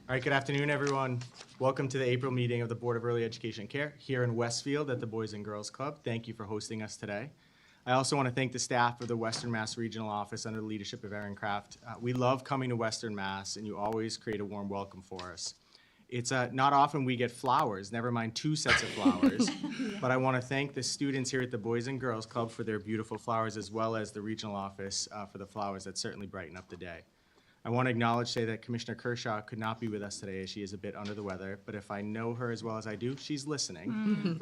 All right, good afternoon, everyone. Welcome to the April meeting of the Board of Early Education Care here in Westfield at the Boys and Girls Club. Thank you for hosting us today. I also want to thank the staff of the Western Mass Regional Office under the leadership of Erin Kraft. We love coming to Western Mass, and you always create a warm welcome for us. It's not often we get flowers, never mind 2 sets of flowers, but I want to thank the students here at the Boys and Girls Club for their beautiful flowers, as well as the regional office for the flowers that certainly brighten up the day. I want to acknowledge today that Commissioner Kershaw could not be with us today as she is a bit under the weather, but if I know her as well as I do, she's listening.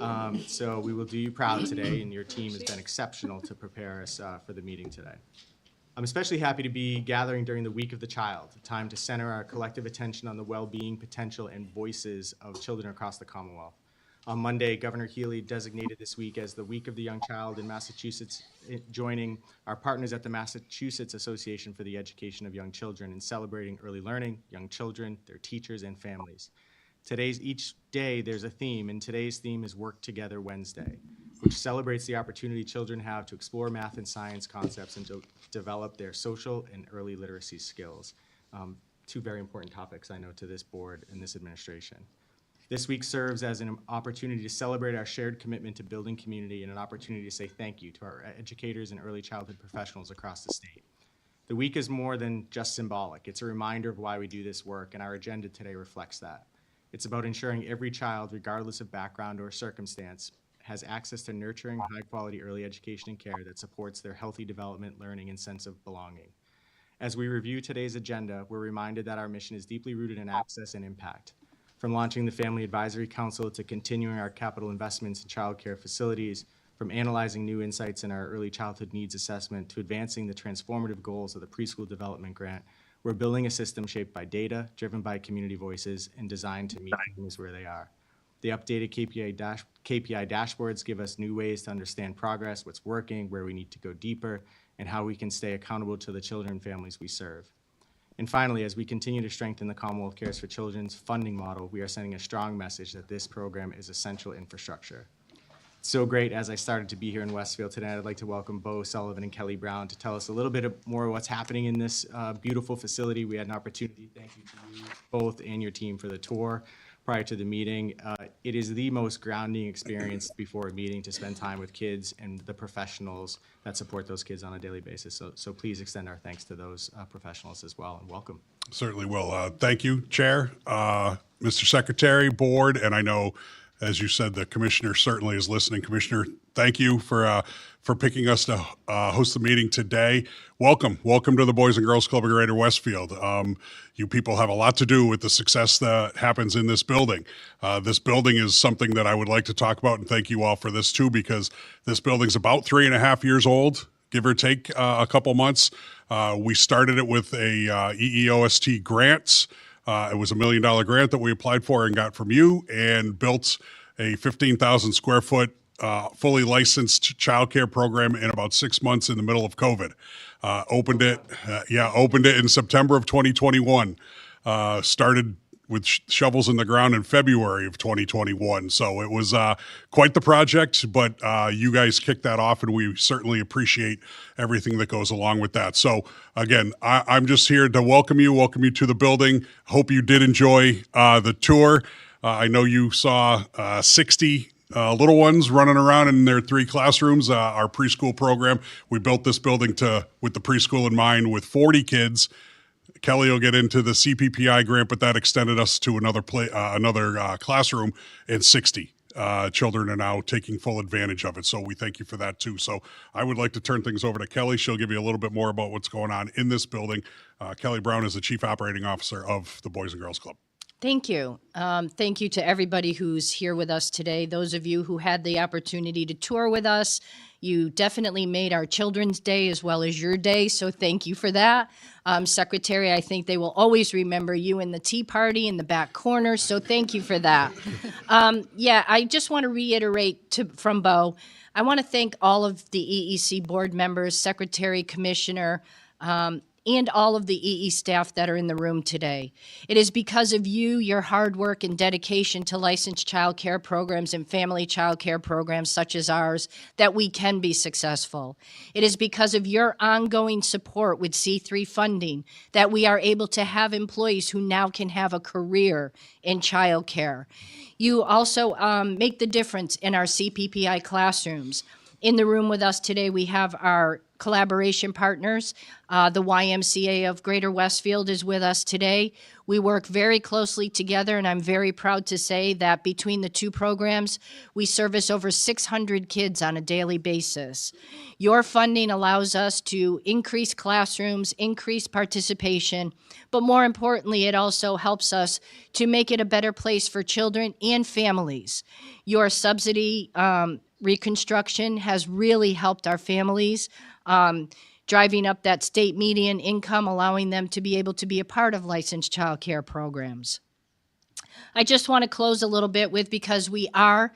So we will do you proud today, and your team has been exceptional to prepare us for the meeting today. I'm especially happy to be gathering during the Week of the Child, a time to center our collective attention on the well-being, potential, and voices of children across the Commonwealth. On Monday, Governor Healy designated this week as the Week of the Young Child in Massachusetts, joining our partners at the Massachusetts Association for the Education of Young Children in celebrating early learning, young children, their teachers, and families. Each day there's a theme, and today's theme is Work Together Wednesday, which celebrates the opportunity children have to explore math and science concepts and to develop their social and early literacy skills. 2 very important topics, I know, to this board and this administration. This week serves as an opportunity to celebrate our shared commitment to building community and an opportunity to say thank you to our educators and early childhood professionals across the state. The week is more than just symbolic. It's a reminder of why we do this work, and our agenda today reflects that. It's about ensuring every child, regardless of background or circumstance, has access to nurturing, high-quality early education and care that supports their healthy development, learning, and sense of belonging. As we review today's agenda, we're reminded that our mission is deeply rooted in access and impact. From launching the Family Advisory Council to continuing our capital investments in child care facilities, from analyzing new insights in our early childhood needs assessment to advancing the transformative goals of the Preschool Development Grant, we're building a system shaped by data, driven by community voices, and designed to meet families where they are. The updated KPI dashboards give us new ways to understand progress, what's working, where we need to go deeper, and how we can stay accountable to the children and families we serve. And finally, as we continue to strengthen the Commonwealth Cares for Children's funding model, we are sending a strong message that this program is essential infrastructure. It's so great as I started to be here in Westfield today. I'd like to welcome Bo Sullivan and Kelly Brown to tell us a little bit more of what's happening in this beautiful facility. We had an opportunity, thank you to you both and your team for the tour prior to the meeting. It is the most grounding experience before a meeting to spend time with kids and the professionals that support those kids on a daily basis. So please extend our thanks to those professionals as well, and welcome. Certainly will. Thank you, Chair, Mr. Secretary, Board, and I know, as you said, the Commissioner certainly is listening. Commissioner, thank you for picking us to host the meeting today. Welcome to the Boys and Girls Club of Greater Westfield. You people have a lot to do with the success that happens in this building. This building is something that I would like to talk about, and thank you all for this too, because this building's about 3.5 years old, give or take a couple months. We started it with a EEOST grants. It was $1 million grant that we applied for and got from you, and built a 15,000 square foot fully licensed childcare program in about 6 months in the middle of COVID. Opened it in September of 2021. Started with shovels in the ground in February of 2021. So it was quite the project, but you guys kicked that off, and we certainly appreciate everything that goes along with that. So again, I'm just here to welcome you to the building. Hope you did enjoy the tour. I know you saw 60 little ones running around in their 3 classrooms, our preschool program. We built this building with the preschool in mind, with 40 kids. Kelly will get into the CPPI grant, but that extended us to another classroom, and 60 children are now taking full advantage of it. So we thank you for that too. So I would like to turn things over to Kelly. She'll give you a little bit more about what's going on in this building. Kelly Brown is the Chief Operating Officer of the Boys and Girls Club. Thank you. Thank you to everybody who's here with us today. Those of you who had the opportunity to tour with us, you definitely made our Children's Day as well as your day, so thank you for that. Secretary, I think they will always remember you in the tea party in the back corner, so thank you for that. I just want to reiterate from Bo, I want to thank all of the EEC board members, Secretary, Commissioner. and all of the EE staff that are in the room today. It is because of you, your hard work and dedication to licensed child care programs and family child care programs such as ours that we can be successful. It is because of your ongoing support with C3 funding that we are able to have employees who now can have a career in child care. You also make the difference in our CPPI classrooms. In the room with us today, we have our collaboration partners. The YMCA of Greater Westfield is with us today. We work very closely together, and I'm very proud to say that between the two programs, we service over 600 kids on a daily basis. Your funding allows us to increase classrooms, increase participation, but more importantly, it also helps us to make it a better place for children and families. Your subsidy reconstruction has really helped our families, driving up that state median income, allowing them to be able to be a part of licensed child care programs. I just want to close a little bit with, because we are,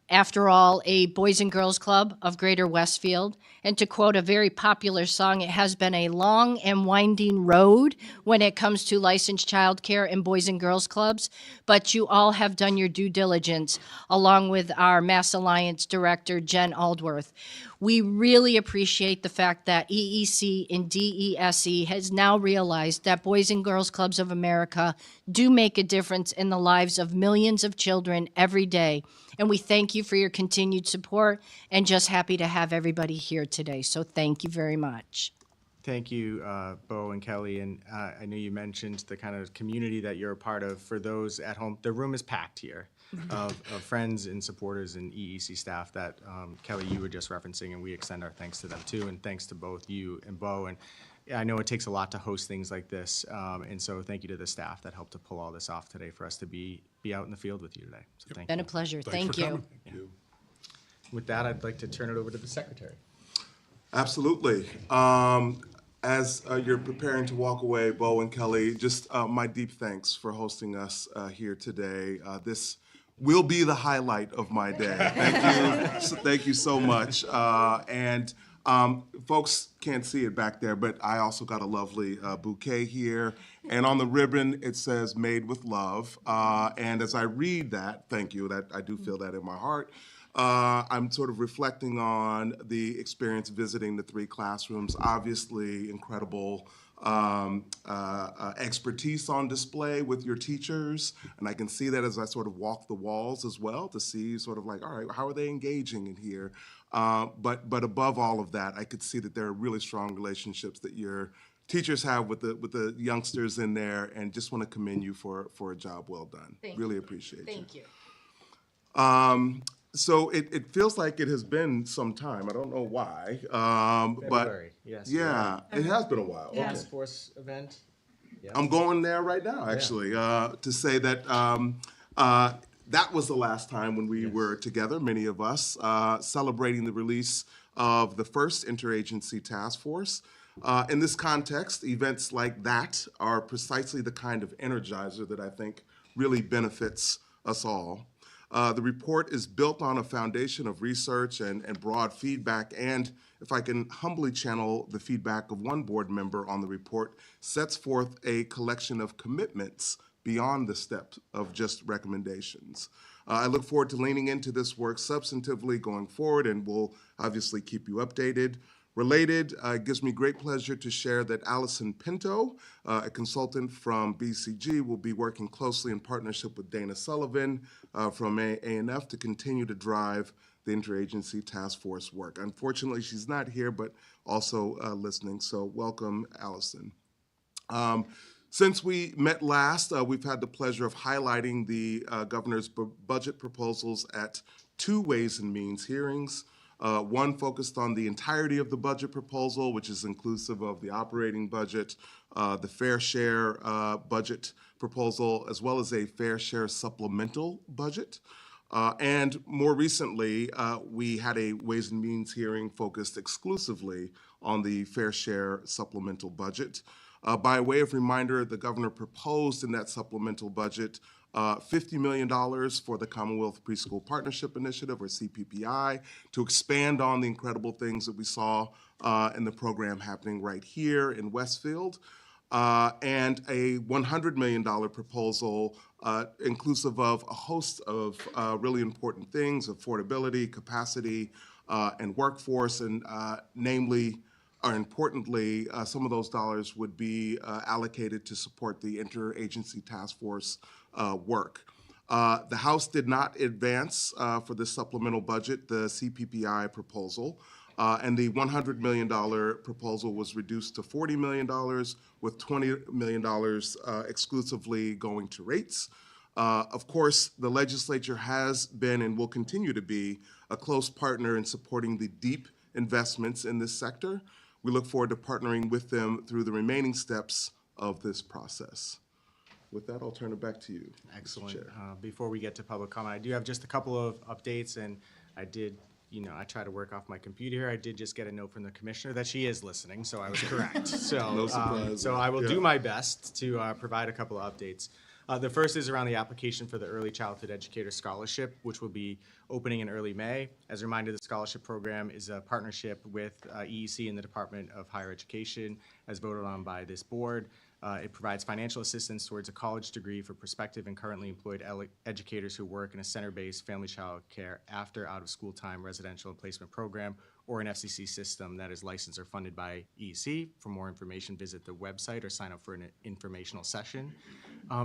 after all, a Boys and Girls Club of Greater Westfield. And to quote a very popular song, it has been a long and winding road when it comes to licensed childcare and Boys and Girls Clubs, but you all have done your due diligence, along with our Mass Alliance Director, Jen Aldworth. We really appreciate the fact that EEC and DESE has now realized that Boys and Girls Clubs of America do make a difference in the lives of millions of children every day. And we thank you for your continued support, and just happy to have everybody here today. So thank you very much. Thank you, Bo and Kelly. And I know you mentioned the kind of community that you're a part of. For those at home, the room is packed here of friends and supporters and EEC staff that, Kelly, you were just referencing, and we extend our thanks to them too. And thanks to both you and Bo. And I know it takes a lot to host things like this. And so thank you to the staff that helped to pull all this off today for us to be out in the field with you today. So thank Been you. a pleasure. Thanks Thank for you. coming. Thank you. With that, I'd like to turn it over to the secretary. Absolutely. As you're preparing to walk away, Bo and Kelly, just my deep thanks for hosting us here today. This will be the highlight of my day. Thank you. Thank you so much. And folks can't see it back there, but I also got a lovely bouquet here. And on the ribbon, it says "Made with Love." And as I read that, thank you, that I do feel that in my heart. I'm sort of reflecting on the experience visiting the three classrooms. Obviously, incredible expertise on display with your teachers, and I can see that as I sort of walk the walls as well to see sort of like, all right, how are they engaging in here? But above all of that, I could see that there are really strong relationships that your teachers have with the youngsters in there, and just want to commend you for a job well done. Really appreciate you. Thank you. So it feels like it has been some time. I don't know why, February, yes. yeah, it has been a while. Okay. Task force event. I'm going there right now, actually, to say that that was the last time when we were together, many of us, celebrating the release of the first interagency task force. In this context, events like that are precisely the kind of energizer that I think really benefits us all. The report is built on a foundation of research and broad feedback, and if I can humbly channel the feedback of one board member on the report, sets forth a collection of commitments beyond the steps of just recommendations. I look forward to leaning into this work substantively going forward, and will obviously keep you updated. Related, it gives me great pleasure to share that Allison Pinto, a consultant from BCG, will be working closely in partnership with Dana Sullivan from ANF to continue to drive the interagency task force work. Unfortunately, she's not here, but also listening, so welcome, Allison. Since we met last, we've had the pleasure of highlighting the governor's budget proposals at two Ways and Means hearings. One focused on the entirety of the budget proposal, which is inclusive of the operating budget, the fair share budget proposal, as well as a fair share supplemental budget. And more recently, we had a Ways and Means hearing focused exclusively on the fair share supplemental budget. By way of reminder, the governor proposed in that supplemental budget $50 million for the Commonwealth Preschool Partnership Initiative, or CPPI, to expand on the incredible things that we saw in the program happening right here in Westfield, and a $100 million proposal inclusive of a host of really important things: affordability, capacity, and workforce, and namely, or importantly, some of those dollars would be allocated to support the interagency task force work. The House did not advance for this supplemental budget the CPPI proposal, and the $100 million proposal was reduced to $40 million, with $20 million exclusively going to rates. Of course, the legislature has been and will continue to be a close partner in supporting the deep investments in this sector. We look forward to partnering with them through the remaining steps of this process. With that, I'll turn it back to you, Mr. Excellent. Chair. Before we get to public comment, I do have just a couple of updates, and I did, I try to work off my computer here. I did just get a note from the commissioner that she is listening, so I was correct. So, No surprise so there. I will Yeah. do my best to provide a couple of updates. The first is around the application for the Early Childhood Educator Scholarship, which will be opening in early May. As a reminder, the scholarship program is a partnership with EEC and the Department of Higher Education, as voted on by this board. It provides financial assistance towards a college degree for prospective and currently employed educators who work in a center-based family child care after out-of-school time residential and placement program, or an FCC system that is licensed or funded by EEC. For more information, visit the website or sign up for an informational session.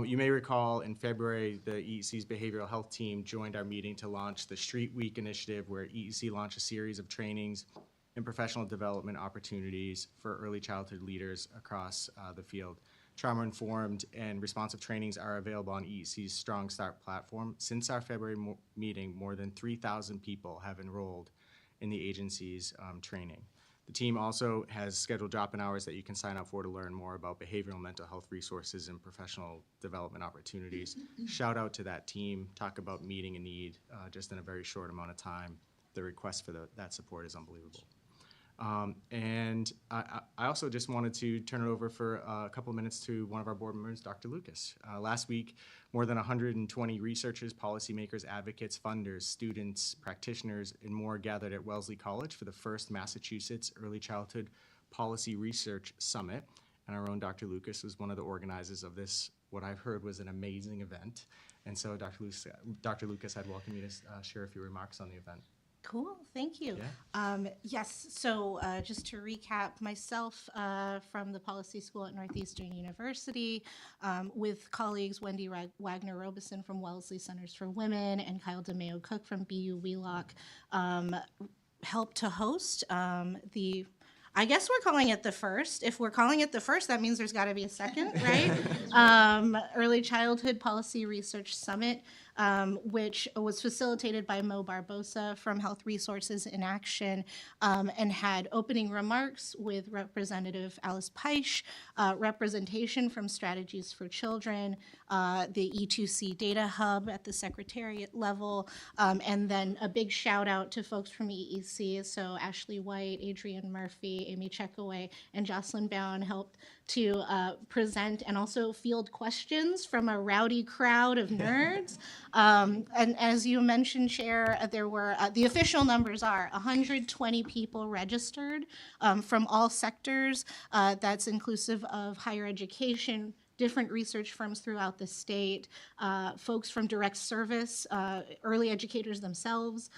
You may recall in February, the EEC's behavioral health team joined our meeting to launch the Street Week initiative, where EEC launched a series of trainings and professional development opportunities for early childhood leaders across the field. Trauma-informed and responsive trainings are available on EEC's Strong Start platform. Since our February meeting, more than 3,000 people have enrolled in the agency's training. The team also has scheduled drop-in hours that you can sign up for to learn more about behavioral and mental health resources and professional development opportunities. Shout out to that team. Talk about meeting a need just in a very short amount of time. The request for that support is unbelievable. And I also just wanted to turn it over for a couple of minutes to one of our board members, Dr. Lucas. Last week, more than 120 researchers, policymakers, advocates, funders, students, practitioners, and more gathered at Wellesley College for the first Massachusetts Early Childhood Policy Research Summit. And our own Dr. Lucas was one of the organizers of this, what I've heard was an amazing event. And so Dr. Lucas, I'd welcome you to share a few remarks on the event. Cool, thank you. Yeah. Yes, so just to recap, myself from the Policy School at Northeastern University, with colleagues Wendy Wagner-Robeson from Wellesley Centers for Women and Kyle DeMeo Cook from BU Wheelock, helped to host I guess we're calling it the first. If we're calling it the first, that means there's got to be a second, right? Early Childhood Policy Research Summit, which was facilitated by Mo Barbosa from Health Resources in Action, and had opening remarks with Representative Alice Peisch, representation from Strategies for Children, the E2C Data Hub at the Secretariat level, and then a big shout out to folks from EEC. So Ashley White, Adrienne Murphy, Amy Checkaway, and Jocelyn Bowen helped to present and also field questions from a rowdy crowd of nerds. And as you mentioned, Chair, there were, the official numbers are 120 people registered from all sectors. That's inclusive of higher education, different research firms throughout the state, folks from direct service, early educators themselves,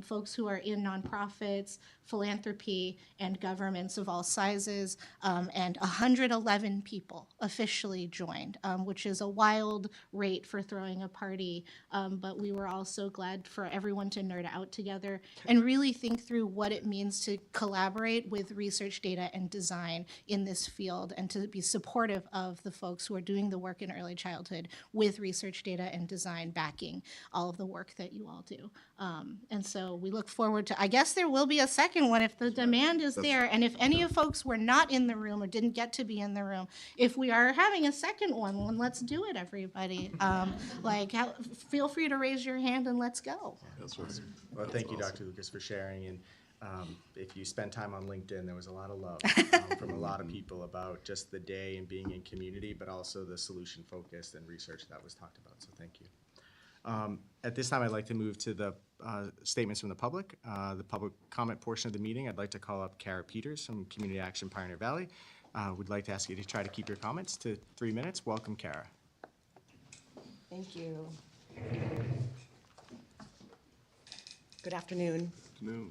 folks who are in nonprofits, philanthropy, and governments of all sizes, and 111 people officially joined, which is a wild rate for throwing a party, but we were also glad for everyone to nerd out together and really think through what it means to collaborate with research, data, and design in this field, and to be supportive of the folks who are doing the work in early childhood with research, data, and design backing all of the work that you all do. And so we look forward to, I guess there will be a second one if the demand is there. And if any of folks were not in the room or didn't get to be in the room, if we are having a second one, well, let's do it, everybody. Feel free to raise your hand and let's go. Well, thank you, Dr. Lucas, for sharing. And If you spend time on LinkedIn, there was a lot of love from a lot of people about just the day and being in community, but also the solution focused and research that was talked about. So thank you. At this time, I'd like to move to the statements from the public comment portion of the meeting. I'd like to call up Kara Peters from Community Action Pioneer Valley. Would like to ask you to try to keep your comments to 3 minutes. Welcome, Kara. Thank you. Good afternoon. No.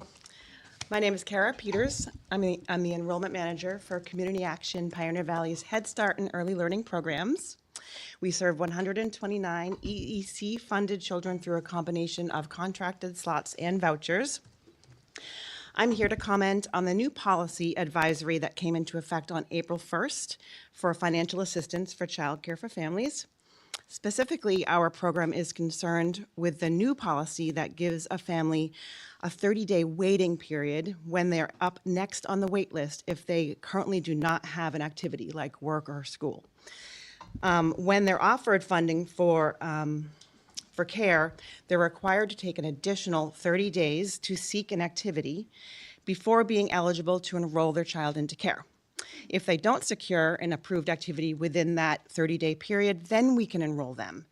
My name is Kara Peters. I'm the enrollment manager for Community Action Pioneer Valley's Head Start and Early Learning programs. We serve 129 EEC-funded children through a combination of contracted slots and vouchers. I'm here to comment on the new policy advisory that came into effect on April 1st for financial assistance for childcare for families. Specifically, our program is concerned with the new policy that gives a family a 30-day waiting period when they're up next on the wait list if they currently do not have an activity like work or school. When they're offered funding for care, they're required to take an additional 30 days to seek an activity before being eligible to enroll their child into care. If they don't secure an approved activity within that 30-day period, then we can enroll them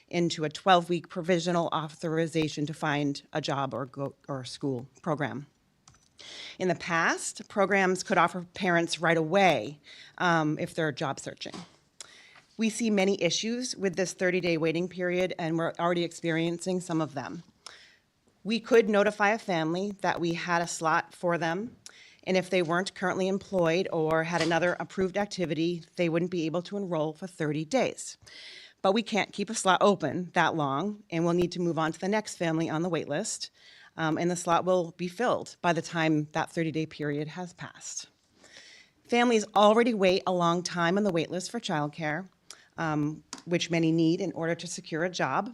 into a 12-week provisional authorization to find a job or school program. In the past, programs could offer parents right away if they're job searching. We see many issues with this 30-day waiting period, and we're already experiencing some of them. We could notify a family that we had a slot for them, and if they weren't currently employed or had another approved activity, they wouldn't be able to enroll for 30 days. But we can't keep a slot open that long, and we'll need to move on to the next family on the wait list, and the slot will be filled by the time that 30-day period has passed. Families already wait a long time on the wait list for childcare, which many need in order to secure a job.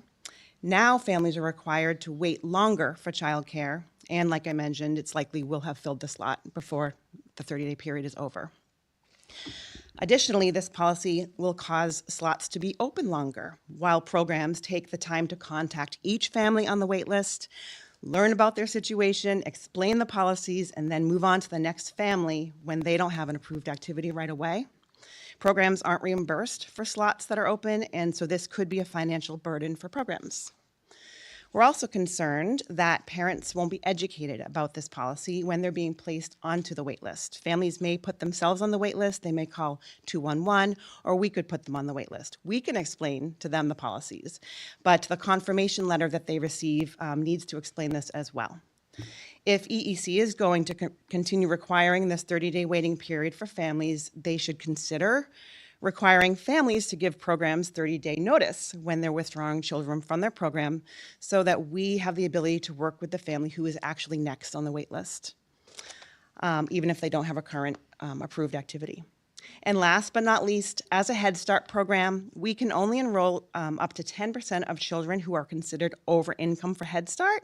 Now families are required to wait longer for childcare, and like I mentioned, it's likely we'll have filled the slot before the 30-day period is over. Additionally, this policy will cause slots to be open longer while programs take the time to contact each family on the wait list, learn about their situation, explain the policies, and then move on to the next family when they don't have an approved activity right away. Programs aren't reimbursed for slots that are open, and so this could be a financial burden for programs. We're also concerned that parents won't be educated about this policy when they're being placed onto the wait list. Families may put themselves on the wait list, they may call 211, or we could put them on the wait list. We can explain to them the policies, but the confirmation letter that they receive needs to explain this as well. If EEC is going to continue requiring this 30-day waiting period for families, they should consider requiring families to give programs 30-day notice when they're withdrawing children from their program so that we have the ability to work with the family who is actually next on the wait list, even if they don't have a current approved activity. And last but not least, as a Head Start program, we can only enroll up to 10% of children who are considered over income for Head Start.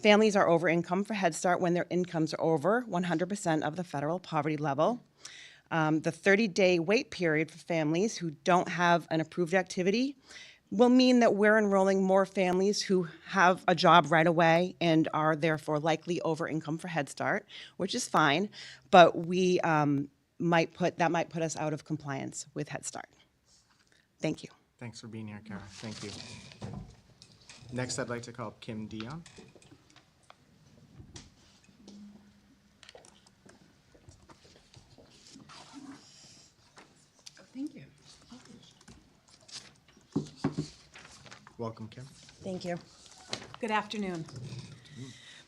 Families are over income for Head Start when their incomes are over 100% of the federal poverty level. The 30-day wait period for families who don't have an approved activity will mean that we're enrolling more families who have a job right away and are therefore likely over income for Head Start, which is fine, but we might put us out of compliance with Head Start. Thank you. Thanks for being here, Kara. Thank you. Next, I'd like to call up Kim Dion. Thank you. Welcome, Kim. Thank you. Good afternoon.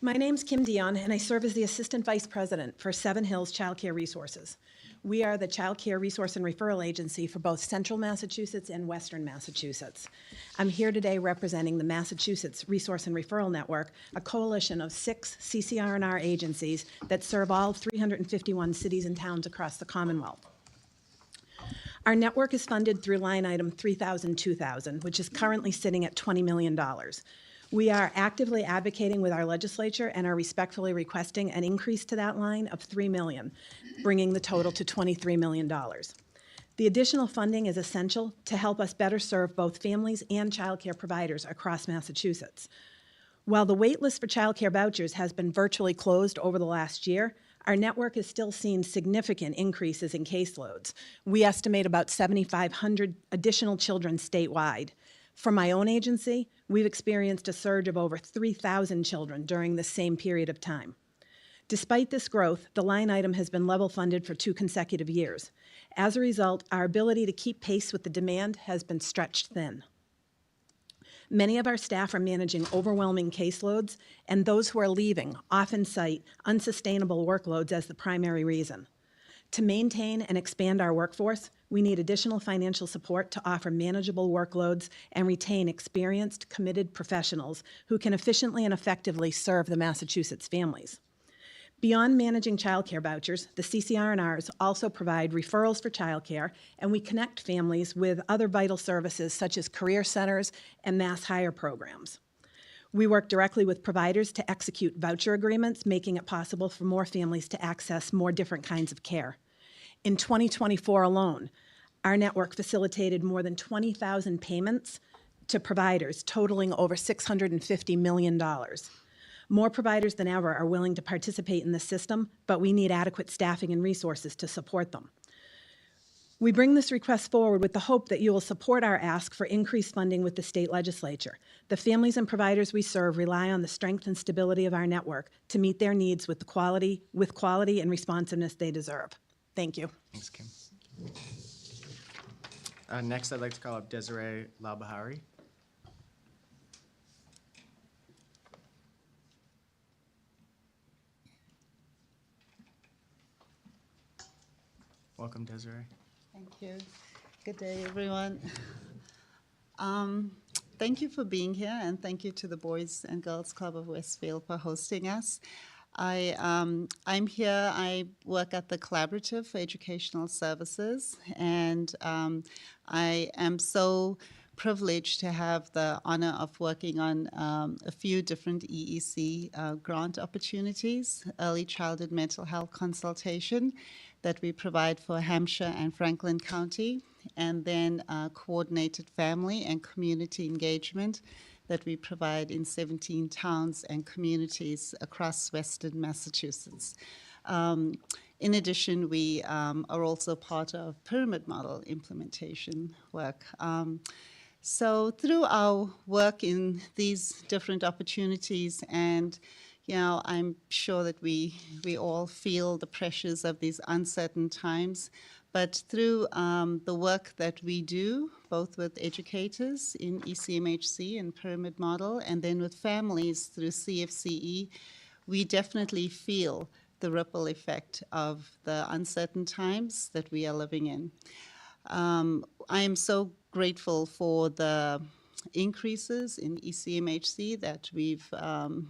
My name's Kim Dion, and I serve as the Assistant Vice President for Seven Hills Child Care Resources. We are the child care resource and referral agency for both Central Massachusetts and Western Massachusetts. I'm here today representing the Massachusetts Resource and Referral Network, a coalition of 6 CCR&R agencies that serve all 351 cities and towns across the Commonwealth. Our network is funded through line item 3000-2000, which is currently sitting at $20 million. We are actively advocating with our legislature and are respectfully requesting an increase to that line of $3 million, bringing the total to $23 million. The additional funding is essential to help us better serve both families and child care providers across Massachusetts. While the wait list for childcare vouchers has been virtually closed over the last year, our network has still seen significant increases in caseloads. We estimate about 7,500 additional children statewide. For my own agency, we've experienced a surge of over 3,000 children during the same period of time. Despite this growth, the line item has been level funded for 2 consecutive years. As a result, our ability to keep pace with the demand has been stretched thin. Many of our staff are managing overwhelming caseloads, and those who are leaving often cite unsustainable workloads as the primary reason. To maintain and expand our workforce, we need additional financial support to offer manageable workloads and retain experienced, committed professionals who can efficiently and effectively serve the Massachusetts families. Beyond managing childcare vouchers, the CCR&Rs also provide referrals for childcare, and we connect families with other vital services such as career centers and mass hire programs. We work directly with providers to execute voucher agreements, making it possible for more families to access more different kinds of care. In 2024 alone, our network facilitated more than 20,000 payments to providers, totaling over $650 million. More providers than ever are willing to participate in the system, but we need adequate staffing and resources to support them. We bring this request forward with the hope that you will support our ask for increased funding with the state legislature. The families and providers we serve rely on the strength and stability of our network to meet their needs with quality and responsiveness they deserve. Thank you. Thanks, Kim. Next, I'd like to call up Desiree Labahari. Welcome, Desiree. Thank you. Good day, everyone. Thank you for being here, and thank you to the Boys and Girls Club of Westfield for hosting us. I'm here, I work at the Collaborative for Educational Services, and I am so privileged to have the honor of working on a few different EEC grant opportunities, early childhood mental health consultation that we provide for Hampshire and Franklin County, and then coordinated family and community engagement that we provide in 17 towns and communities across Western Massachusetts. In addition, we are also part of pyramid model implementation work. So through our work in these different opportunities, and I'm sure that we all feel the pressures of these uncertain times, but through the work that we do, both with educators in ECMHC and Pyramid Model, and then with families through CFCE, we definitely feel the ripple effect of the uncertain times that we are living in. I am so grateful for the increases in ECMHC that we've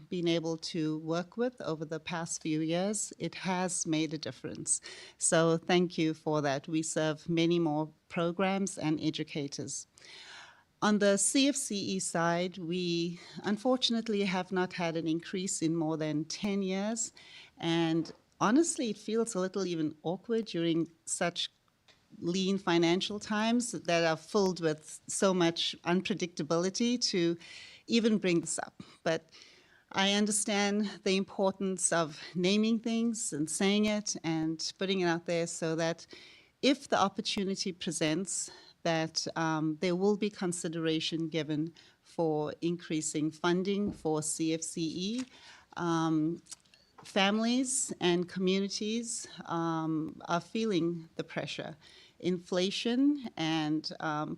been able to work with over the past few years. It has made a difference. So thank you for that. We serve many more programs and educators. On the CFCE side, we unfortunately have not had an increase in more than 10 years. And honestly, it feels a little even awkward during such lean financial times that are filled with so much unpredictability to even bring this up. But I understand the importance of naming things and saying it and putting it out there so that if the opportunity presents, that there will be consideration given for increasing funding for CFCE. Families and communities are feeling the pressure. Inflation and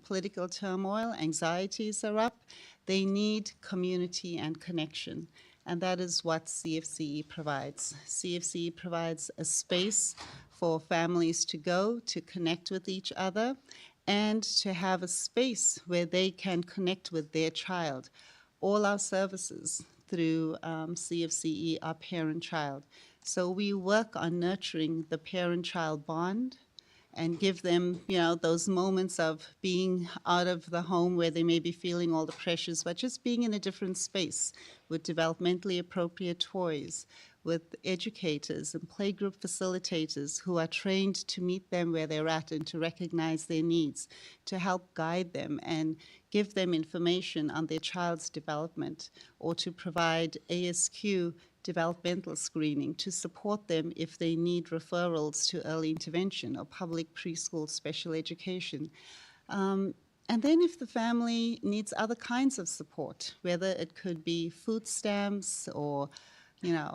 political turmoil, anxieties are up. They need community and connection, and that is what CFCE provides. CFCE provides a space for families to go to connect with each other and to have a space where they can connect with their child. All our services through CFCE are parent-child. So we work on nurturing the parent-child bond and give them, those moments of being out of the home where they may be feeling all the pressures, but just being in a different space with developmentally appropriate toys, with educators and playgroup facilitators who are trained to meet them where they're at and to recognize their needs, to help guide them and give them information on their child's development, or to provide ASQ developmental screening to support them if they need referrals to early intervention or public preschool special education. And then if the family needs other kinds of support, whether it could be food stamps or,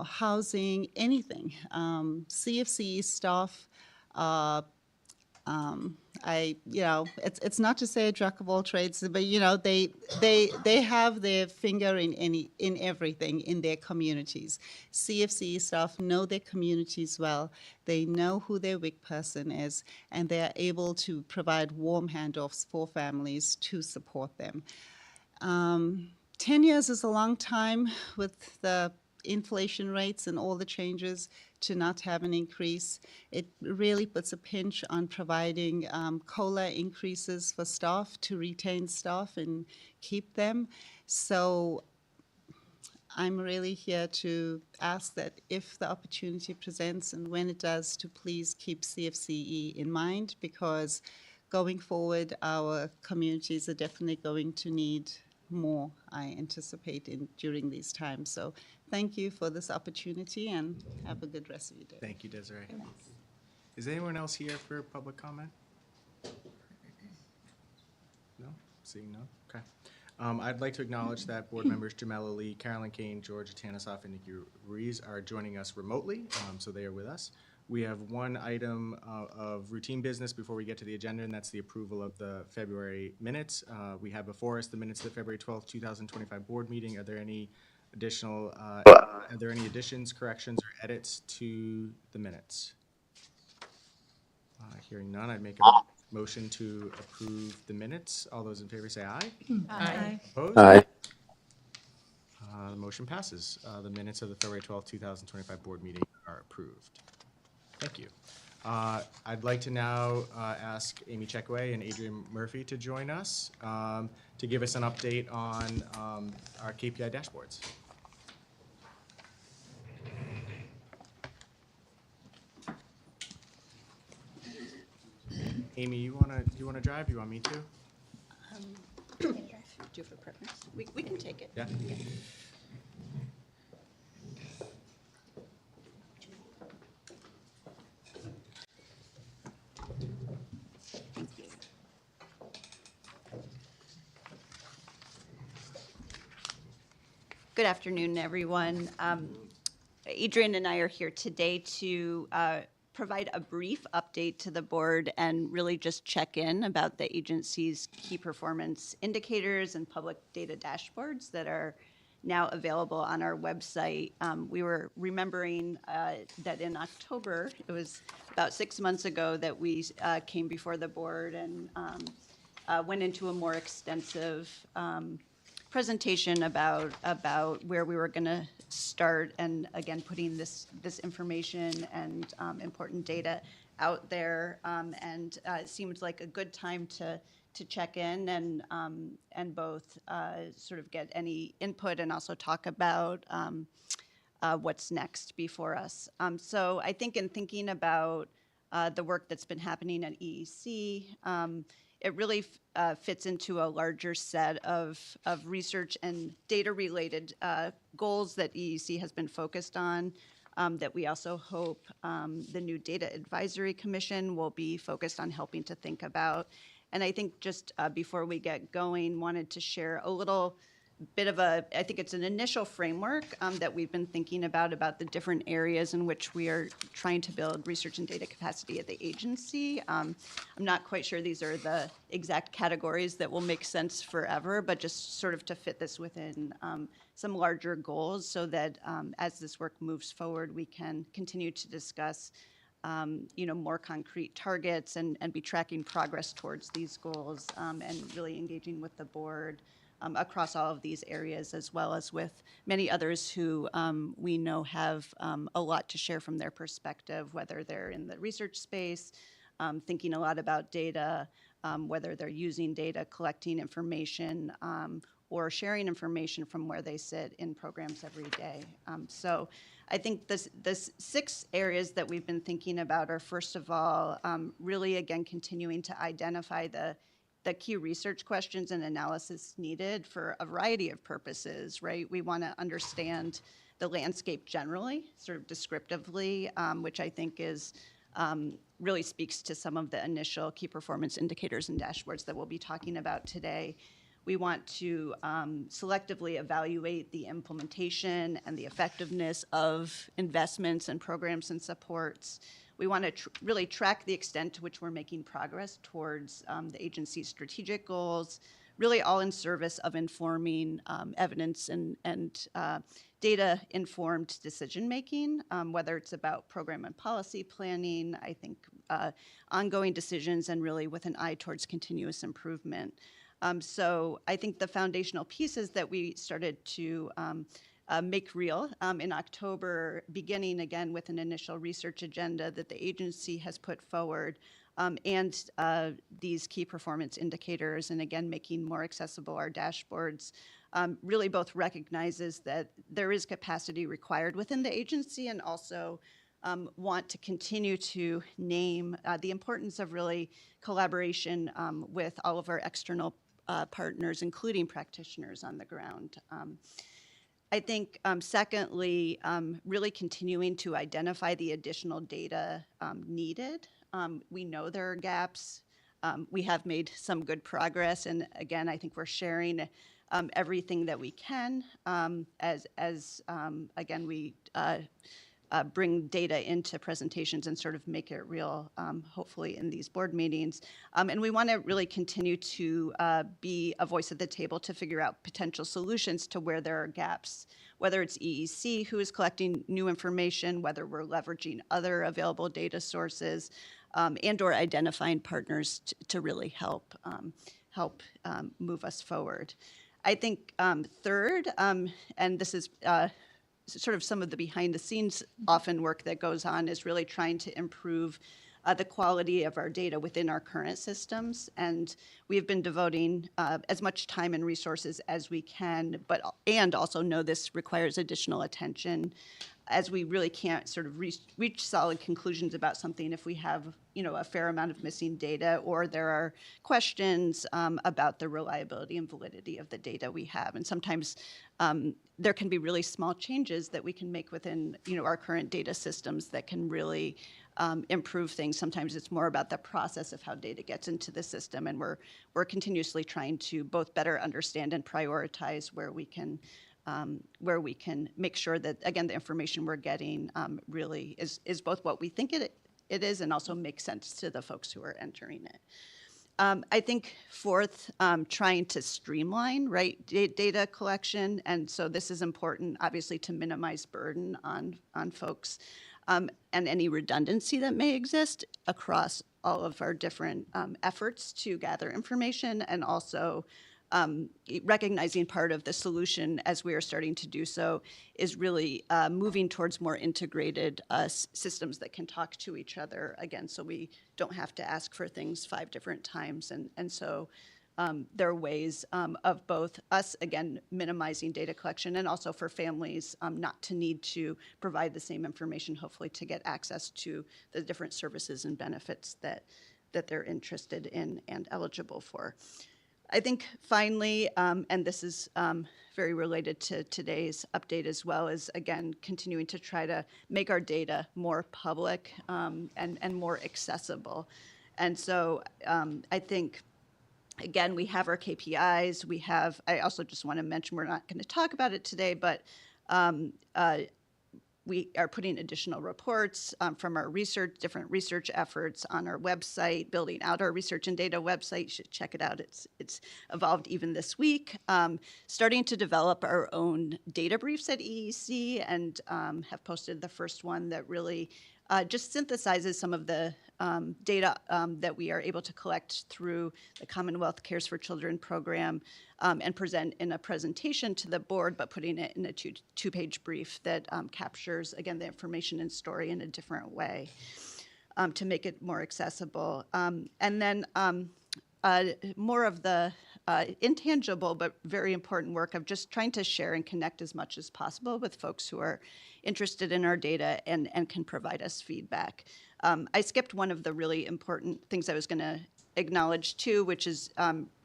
housing, anything, CFCE staff, it's not to say a jack of all trades, but they have their finger in everything in their communities. CFCE staff know their communities well. They know who their WIC person is, and they are able to provide warm handoffs for families to support them. 10 years is a long time with the inflation rates and all the changes to not have an increase. It really puts a pinch on providing COLA increases for staff to retain staff and keep them. So I'm really here to ask that if the opportunity presents and when it does, to please keep CFCE in mind, because going forward, our communities are definitely going to need more, I anticipate, during these times. So thank you for this opportunity, and have a good rest of your day. Thank you, Desiree. Is anyone else here for public comment? No? Seeing none? Okay. I'd like to acknowledge that board members Jamel Ali, Carolyn Kane, George Tanasoff, and Nikki Ruiz are joining us remotely, so they are with us. We have one item of routine business before we get to the agenda, and that's the approval of the February minutes. We have before us the minutes of the February 12th, 2025 board meeting. Are there any additions, corrections, or edits to the minutes? Hearing none, I'd make a motion to approve the minutes. All those in favor say aye. Aye. Opposed? Aye. The motion passes. The minutes of the February 12th, 2025 board meeting are approved. Thank you. I'd like to now ask Amy Checkway and Adrian Murphy to join us to give us an update on our KPI dashboards. Amy, you wanna drive? Do you want me to? Do for preference. We can take it. Yeah. Good afternoon, everyone. Adrian and I are here today to provide a brief update to the board and really just check in about the agency's key performance indicators and public data dashboards that are now available on our website. We were remembering that in October, it was about 6 months ago, that we came before the board and went into a more extensive presentation about where we were going to start, and again putting this information and important data out there, and it seemed like a good time to check in and both sort of get any input and also talk about what's next before us. So I think in thinking about the work that's been happening at EEC, it really fits into a larger set of research and data-related goals that EEC has been focused on, that we also hope the new Data Advisory Commission will be focused on helping to think about. And I think just before we get going, wanted to share a little bit of I think it's an initial framework that we've been thinking about the different areas in which we are trying to build research and data capacity at the agency. I'm not quite sure these are the exact categories that will make sense forever, but just sort of to fit this within some larger goals, so that as this work moves forward, we can continue to discuss more concrete targets and be tracking progress towards these goals, and really engaging with the board across all of these areas, as well as with many others who we know have a lot to share from their perspective, whether they're in the research space, thinking a lot about data, whether they're using data, collecting information, or sharing information from where they sit in programs every day. So I think this 6 areas that we've been thinking about are, first of all, really, again, continuing to identify the key research questions and analysis needed for a variety of purposes, right? We want to understand the landscape generally, sort of descriptively, which I think is really speaks to some of the initial key performance indicators and dashboards that we'll be talking about today. We want to selectively evaluate the implementation and the effectiveness of investments and programs and supports. We want to really track the extent to which we're making progress towards the agency's strategic goals, really all in service of informing evidence and data-informed decision-making, whether it's about program and policy planning, I think ongoing decisions, and really with an eye towards continuous improvement. So I think the foundational pieces that we started to make real in October, beginning again with an initial research agenda that the agency has put forward, and these key performance indicators, and again, making more accessible our dashboards, really both recognizes that there is capacity required within the agency, and also want to continue to name the importance of really collaboration with all of our external partners, including practitioners on the ground. I think, secondly, really continuing to identify the additional data needed. We know there are gaps. We have made some good progress, and again, I think we're sharing everything that we can as again, we bring data into presentations and sort of make it real, hopefully in these board meetings. And we want to really continue to be a voice at the table to figure out potential solutions to where there are gaps, whether it's EEC who is collecting new information, whether we're leveraging other available data sources, and or identifying partners to really help move us forward. I think third, and this is sort of some of the behind the scenes often work that goes on, is really trying to improve the quality of our data within our current systems. And we have been devoting as much time and resources as we can, and also know this requires additional attention, as we really can't sort of reach solid conclusions about something if we have, a fair amount of missing data, or there are questions about the reliability and validity of the data we have. And sometimes there can be really small changes that we can make within, our current data systems that can really improve things. Sometimes it's more about the process of how data gets into the system, and we're continuously trying to both better understand and prioritize where we can make sure that, again, the information we're getting really is both what we think it is, and also makes sense to the folks who are entering it. I think fourth, trying to streamline, right, data collection, and so this is important, obviously, to minimize burden on folks, and any redundancy that may exist across all of our different efforts to gather information, and also recognizing part of the solution, as we are starting to do so, is really moving towards more integrated systems that can talk to each other, again, so we don't have to ask for things 5 different times. And so there are ways of both us, again, minimizing data collection, and also for families not to need to provide the same information, hopefully to get access to the different services and benefits that they're interested in and eligible for. I think finally, and this is very related to today's update as well, is again continuing to try to make our data more public and more accessible. And so I think, again, we have our KPIs. I also just want to mention, we're not going to talk about it today, but we are putting additional reports from our different research efforts on our website, building out our research and data website. You should check it out. It's evolved even this week. Starting to develop our own data briefs at EEC, and have posted the first one that really just synthesizes some of the data that we are able to collect through the Commonwealth Cares for Children program, and present in a presentation to the board, but putting it in a two-page brief that captures, again, the information and story in a different way to make it more accessible. And then more of the intangible but very important work of just trying to share and connect as much as possible with folks who are interested in our data and can provide us feedback. I skipped one of the really important things I was going to acknowledge too, which is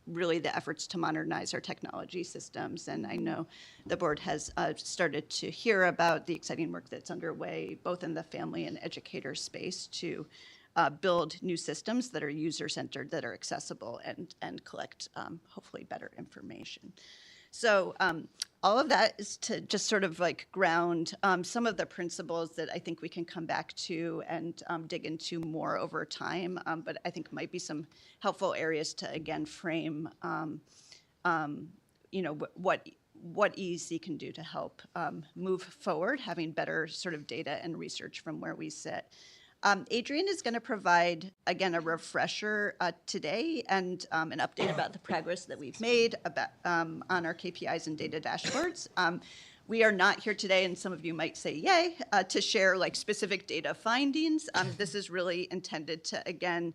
really the efforts to modernize our technology systems. And I know the board has started to hear about the exciting work that's underway, both in the family and educator space, to build new systems that are user-centered, that are accessible, and collect hopefully better information. So all of that is to just sort of like ground some of the principles that I think we can come back to and dig into more over time, but I think might be some helpful areas to, again, frame what EEC can do to help move forward, having better sort of data and research from where we sit. Adrian is going to provide, again, a refresher today and an update about the progress that we've made about, on our KPIs and data dashboards. We are not here today, and some of you might say yay, to share like specific data findings. This is really intended to, again,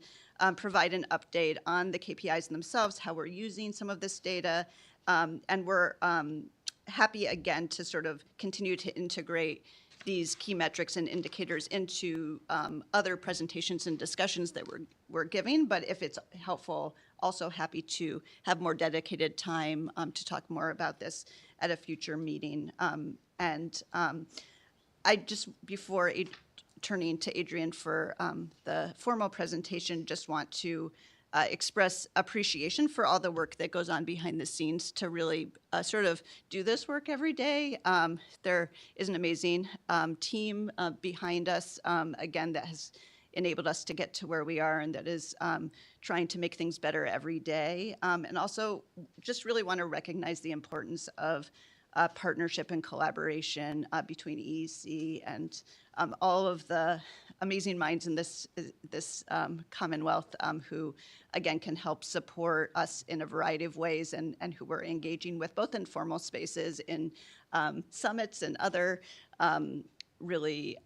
provide an update on the KPIs themselves, how we're using some of this data, and we're happy, again, to sort of continue to integrate these key metrics and indicators into other presentations and discussions that we're giving, but if it's helpful, also happy to have more dedicated time to talk more about this at a future meeting. I just, before turning to Adrian for the formal presentation, just want to express appreciation for all the work that goes on behind the scenes to really sort of do this work every day. There is an amazing team behind us, again, that has enabled us to get to where we are and that is trying to make things better every day. And also just really want to recognize the importance of partnership and collaboration between EEC and all of the amazing minds in this Commonwealth who, again, can help support us in a variety of ways and who we're engaging with, both in formal spaces, in summits and other really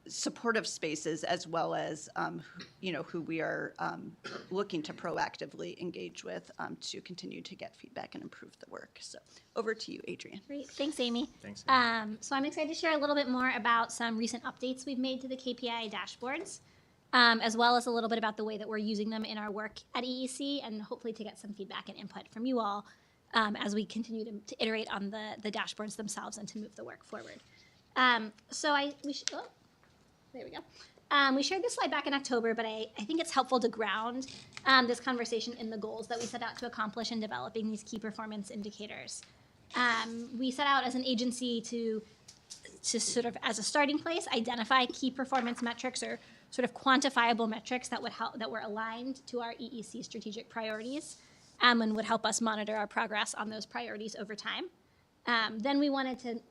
supportive spaces, as well as who we are looking to proactively engage with to continue to get feedback and improve the work. So over to you, Adrian. Great, thanks, Amy. Thanks. So I'm excited to share a little bit more about some recent updates we've made to the KPI dashboards, as well as a little bit about the way that we're using them in our work at EEC, and hopefully to get some feedback and input from you all as we continue to iterate on the dashboards themselves and to move the work forward. There we go. We shared this slide back in October, but I think it's helpful to ground this conversation in the goals that we set out to accomplish in developing these key performance indicators. We set out as an agency to sort of, as a starting place, identify key performance metrics or sort of quantifiable metrics that would help, that were aligned to our EEC strategic priorities and would help us monitor our progress on those priorities over time. Then we wanted to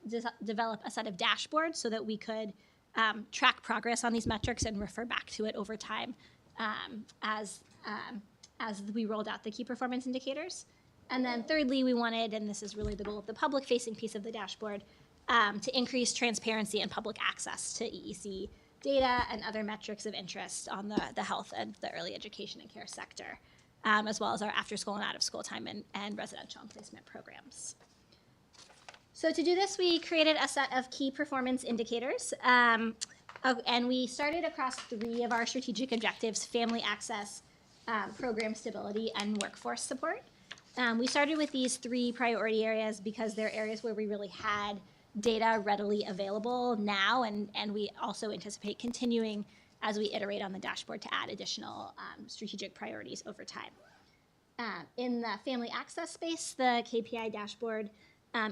develop a set of dashboards so that we could track progress on these metrics and refer back to it over time as we rolled out the key performance indicators. And then thirdly, we wanted, and this is really the goal of the public-facing piece of the dashboard, to increase transparency and public access to EEC data and other metrics of interest on the health and the early education and care sector, as well as our after-school and out-of-school time and residential and placement programs. So to do this, we created a set of key performance indicators, and we started across 3 of our strategic objectives: family access, program stability, and workforce support. We started with these 3 priority areas because they're areas where we really had data readily available now, and we also anticipate continuing as we iterate on the dashboard to add additional strategic priorities over time. In the family access space, the KPI dashboard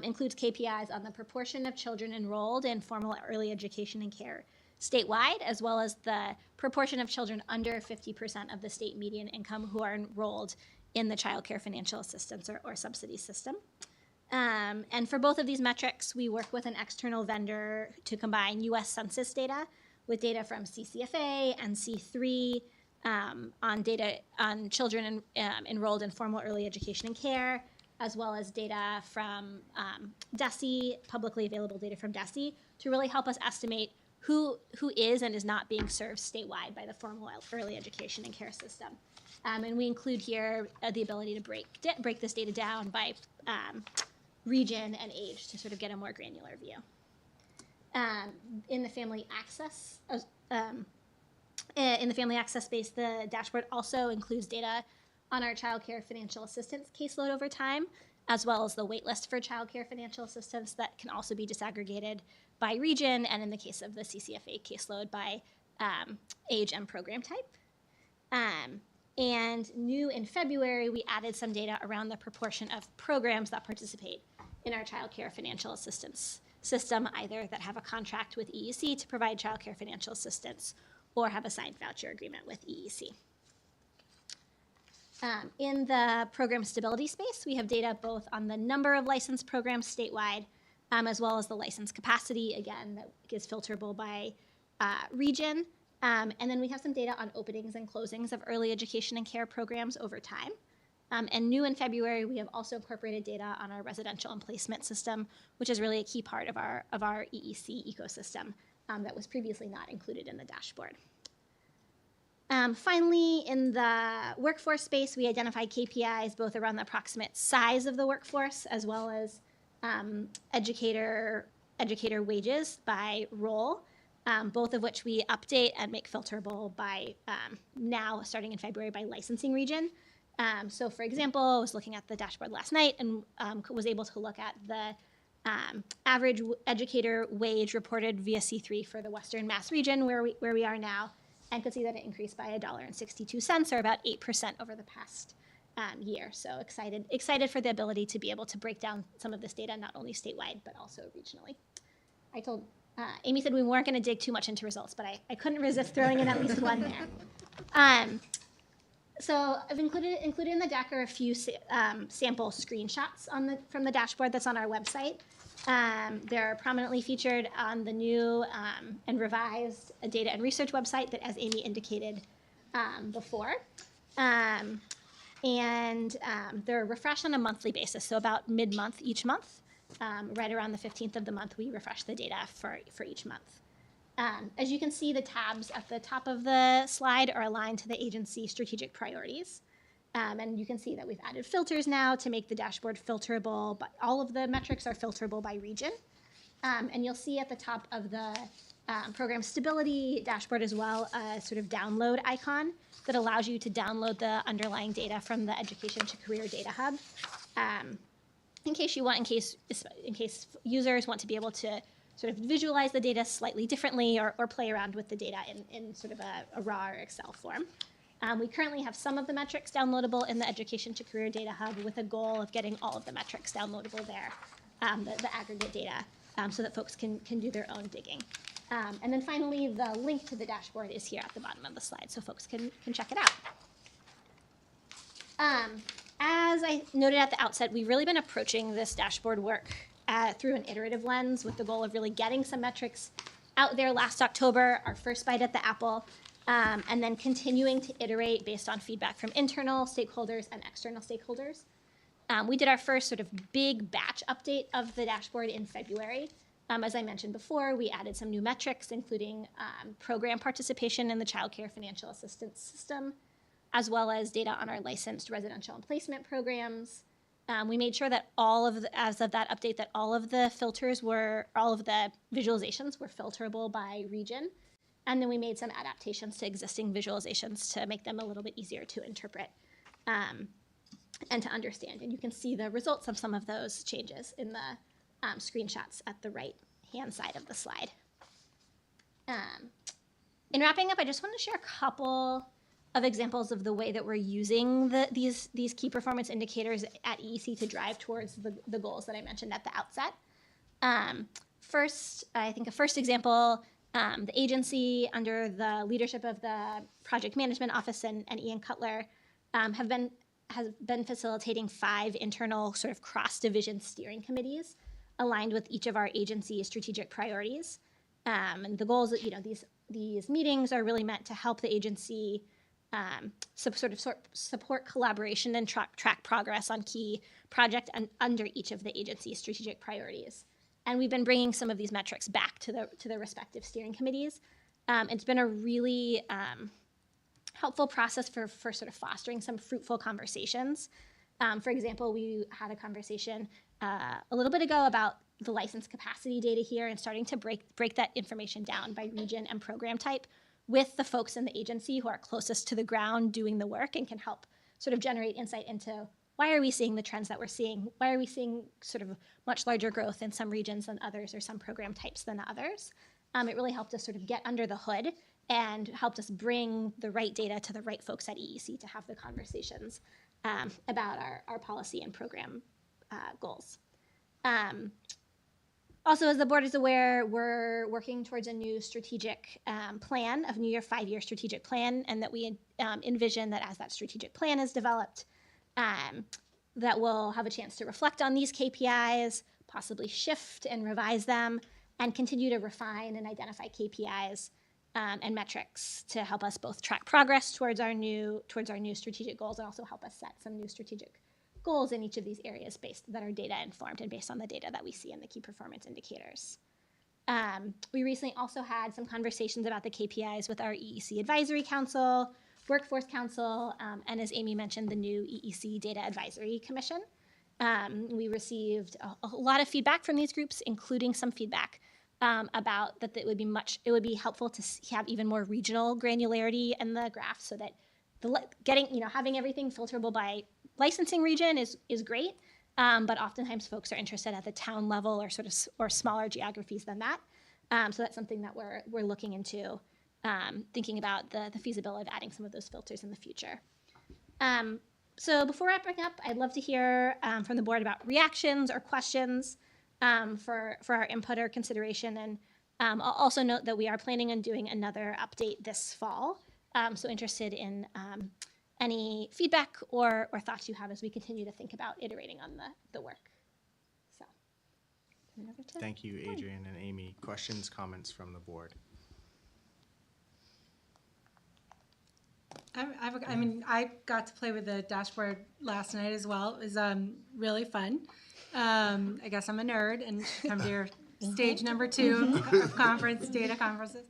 includes KPIs on the proportion of children enrolled in formal early education and care statewide, as well as the proportion of children under 50% of the state median income who are enrolled in the child care financial assistance or subsidy system. And for both of these metrics, we work with an external vendor to combine U.S. Census data with data from CCFA and C3 on data on children enrolled in formal early education and care, as well as data from DESE, publicly available data from DESE, to really help us estimate who is and is not being served statewide by the formal early education and care system. And we include here the ability to break this data down by region and age to sort of get a more granular view. In the family access space, the dashboard also includes data on our child care financial assistance caseload over time, as well as the waitlist for child care financial assistance that can also be disaggregated by region, and in the case of the CCFA caseload by age and program type. And new in February, we added some data around the proportion of programs that participate in our child care financial assistance system, either that have a contract with EEC to provide child care financial assistance or have a signed voucher agreement with EEC. In the program stability space, we have data both on the number of licensed programs statewide, as well as the license capacity, again, that is filterable by region. And then we have some data on openings and closings of early education and care programs over time. And new in February, we have also incorporated data on our residential and placement system, which is really a key part of our EEC ecosystem that was previously not included in the dashboard. Finally, in the workforce space, we identified KPIs both around the approximate size of the workforce as well as educator wages by role, both of which we update and make filterable by now, starting in February, by licensing region. So for example, I was looking at the dashboard last night and was able to look at the average educator wage reported via C3 for the Western Mass region where we are now, and could see that it increased by $1.62, or about 8% over the past year. So excited for the ability to be able to break down some of this data, not only statewide, but also regionally. I told, Amy said we weren't gonna dig too much into results, but I couldn't resist throwing in at least one there. So I've included in the deck are a few sample screenshots from the dashboard that's on our website. They're prominently featured on the new and revised data and research website that, as Amy indicated before. They're refreshed on a monthly basis, so about mid-month each month. Right around the 15th of the month, we refresh the data for each month. As you can see, the tabs at the top of the slide are aligned to the agency strategic priorities. And you can see that we've added filters now to make the dashboard filterable, but all of the metrics are filterable by region. And you'll see at the top of the program stability dashboard as well a sort of download icon that allows you to download the underlying data from the Education to Career Data Hub. In case users want to be able to sort of visualize the data slightly differently or play around with the data in sort of a raw or Excel form. We currently have some of the metrics downloadable in the Education to Career Data Hub with a goal of getting all of the metrics downloadable there, the aggregate data, so that folks can do their own digging. And then finally, the link to the dashboard is here at the bottom of the slide, so folks can check it out. As I noted at the outset, we've really been approaching this dashboard work through an iterative lens with the goal of really getting some metrics out there last October, our first bite at the apple, and then continuing to iterate based on feedback from internal stakeholders and external stakeholders. We did our first sort of big batch update of the dashboard in February. As I mentioned before, we added some new metrics, including program participation in the child care financial assistance system, as well as data on our licensed residential and placement programs. We made sure that as of that update, that all of the visualizations were filterable by region. And then we made some adaptations to existing visualizations to make them a little bit easier to interpret and to understand. And you can see the results of some of those changes in the screenshots at the right-hand side of the slide. In wrapping up, I just want to share a couple of examples of the way that we're using these key performance indicators at EEC to drive towards the goals that I mentioned at the outset. First, I think a first example, the agency under the leadership of the Project Management Office and Ian Cutler has been facilitating 5 internal sort of cross-division steering committees aligned with each of our agency strategic priorities. And the goals, these meetings are really meant to help the agency support collaboration and track progress on key projects under each of the agency's strategic priorities. And we've been bringing some of these metrics back to the respective steering committees. It's been a really helpful process for sort of fostering some fruitful conversations. For example, we had a conversation a little bit ago about the license capacity data here and starting to break that information down by region and program type with the folks in the agency who are closest to the ground doing the work and can help sort of generate insight into why are we seeing the trends that we're seeing? Why are we seeing sort of much larger growth in some regions than others or some program types than others? It really helped us sort of get under the hood and helped us bring the right data to the right folks at EEC to have the conversations about our policy and program goals. Also, as the board is aware, we're working towards a new strategic plan, a new 5-year strategic plan, and that we envision that as that strategic plan is developed, that we'll have a chance to reflect on these KPIs, possibly shift and revise them, and continue to refine and identify KPIs and metrics to help us both track progress towards our new strategic goals and also help us set some new strategic goals in each of these areas that are data informed and based on the data that we see in the key performance indicators. We recently also had some conversations about the KPIs with our EEC Advisory Council, Workforce Council, and as Amy mentioned, the new EEC Data Advisory Commission. We received a lot of feedback from these groups, including some feedback about that it would be helpful to have even more regional granularity in the graph so that having everything filterable by licensing region is great, but oftentimes folks are interested at the town level or smaller geographies than that. So that's something that we're looking into, thinking about the feasibility of adding some of those filters in the future. So before wrapping up, I'd love to hear from the board about reactions or questions for our input or consideration. And I'll also note that we are planning on doing another update this fall. So interested in any feedback or thoughts you have as we continue to think about iterating on the work. So, turn it over to Thank you, Adrian and Amy. Questions, comments from the board? I got to play with the dashboard last night as well. It was really fun. I guess I'm a nerd and come to your stage number 2 of data conferences.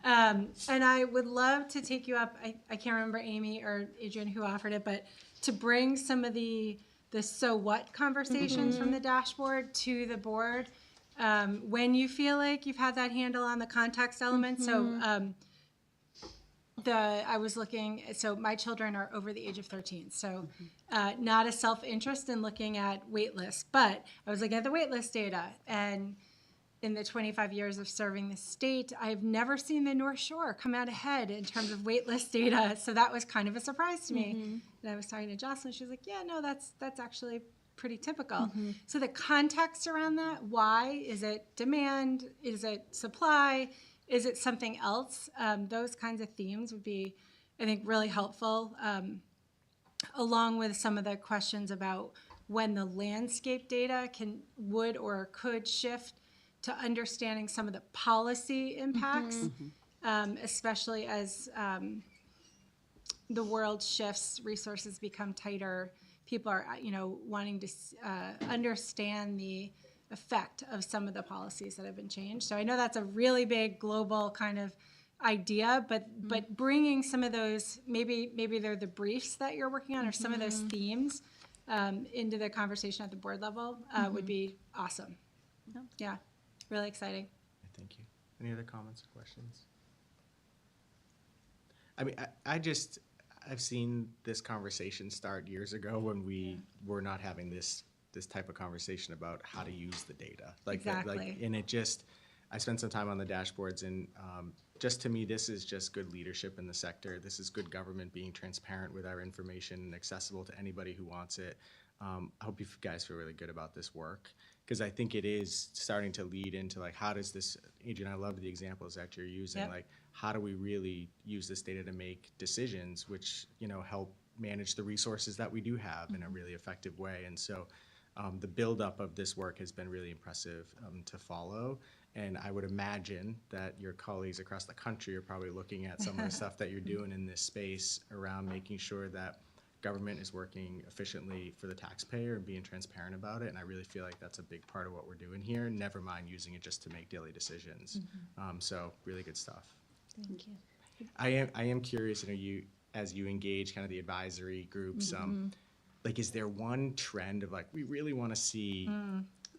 And I would love to take you up, I can't remember Amy or Adrian who offered it, but to bring some of the so what conversations from the dashboard to the board when you feel like you've had that handle on the context element. So I was looking, so my children are over the age of 13, so not a self-interest in looking at wait lists, but I was looking at the wait list data, and in the 25 years of serving the state, I've never seen the North Shore come out ahead in terms of wait list data, so that was kind of a surprise to me. And I was talking to Jocelyn, she was like, yeah, no, that's actually pretty typical. So the context around that, why? Is it demand? Is it supply? Is it something else? Those kinds of themes would be, I think, really helpful, along with some of the questions about when the landscape data would or could shift to understanding some of the policy impacts, especially as the world shifts, resources become tighter, people are, wanting to understand the effect of some of the policies that have been changed. So I know that's a really big global kind of idea, but bringing some of those, maybe they're the briefs that you're working on or some of those themes into the conversation at the board level would be awesome. Yeah, really exciting. Thank you. Any other comments or questions? I mean, I've seen this conversation start years ago when we were not having this type of conversation about how to use the data. Exactly. And I spent some time on the dashboards, and just to me, this is just good leadership in the sector. This is good government being transparent with our information and accessible to anybody who wants it. I hope you guys feel really good about this work, because I think it is starting to lead into how does this, Adrian, I love the examples that you're using, how do we really use this data to make decisions which, help manage the resources that we do have in a really effective way. And so the buildup of this work has been really impressive to follow. And I would imagine that your colleagues across the country are probably looking at some of the stuff that you're doing in this space around making sure that government is working efficiently for the taxpayer and being transparent about it. And I really feel like that's a big part of what we're doing here, never mind using it just to make daily decisions. So really good stuff. Thank you. I am curious, as you engage kind of the advisory groups, like, is there one trend of like, we really want to see,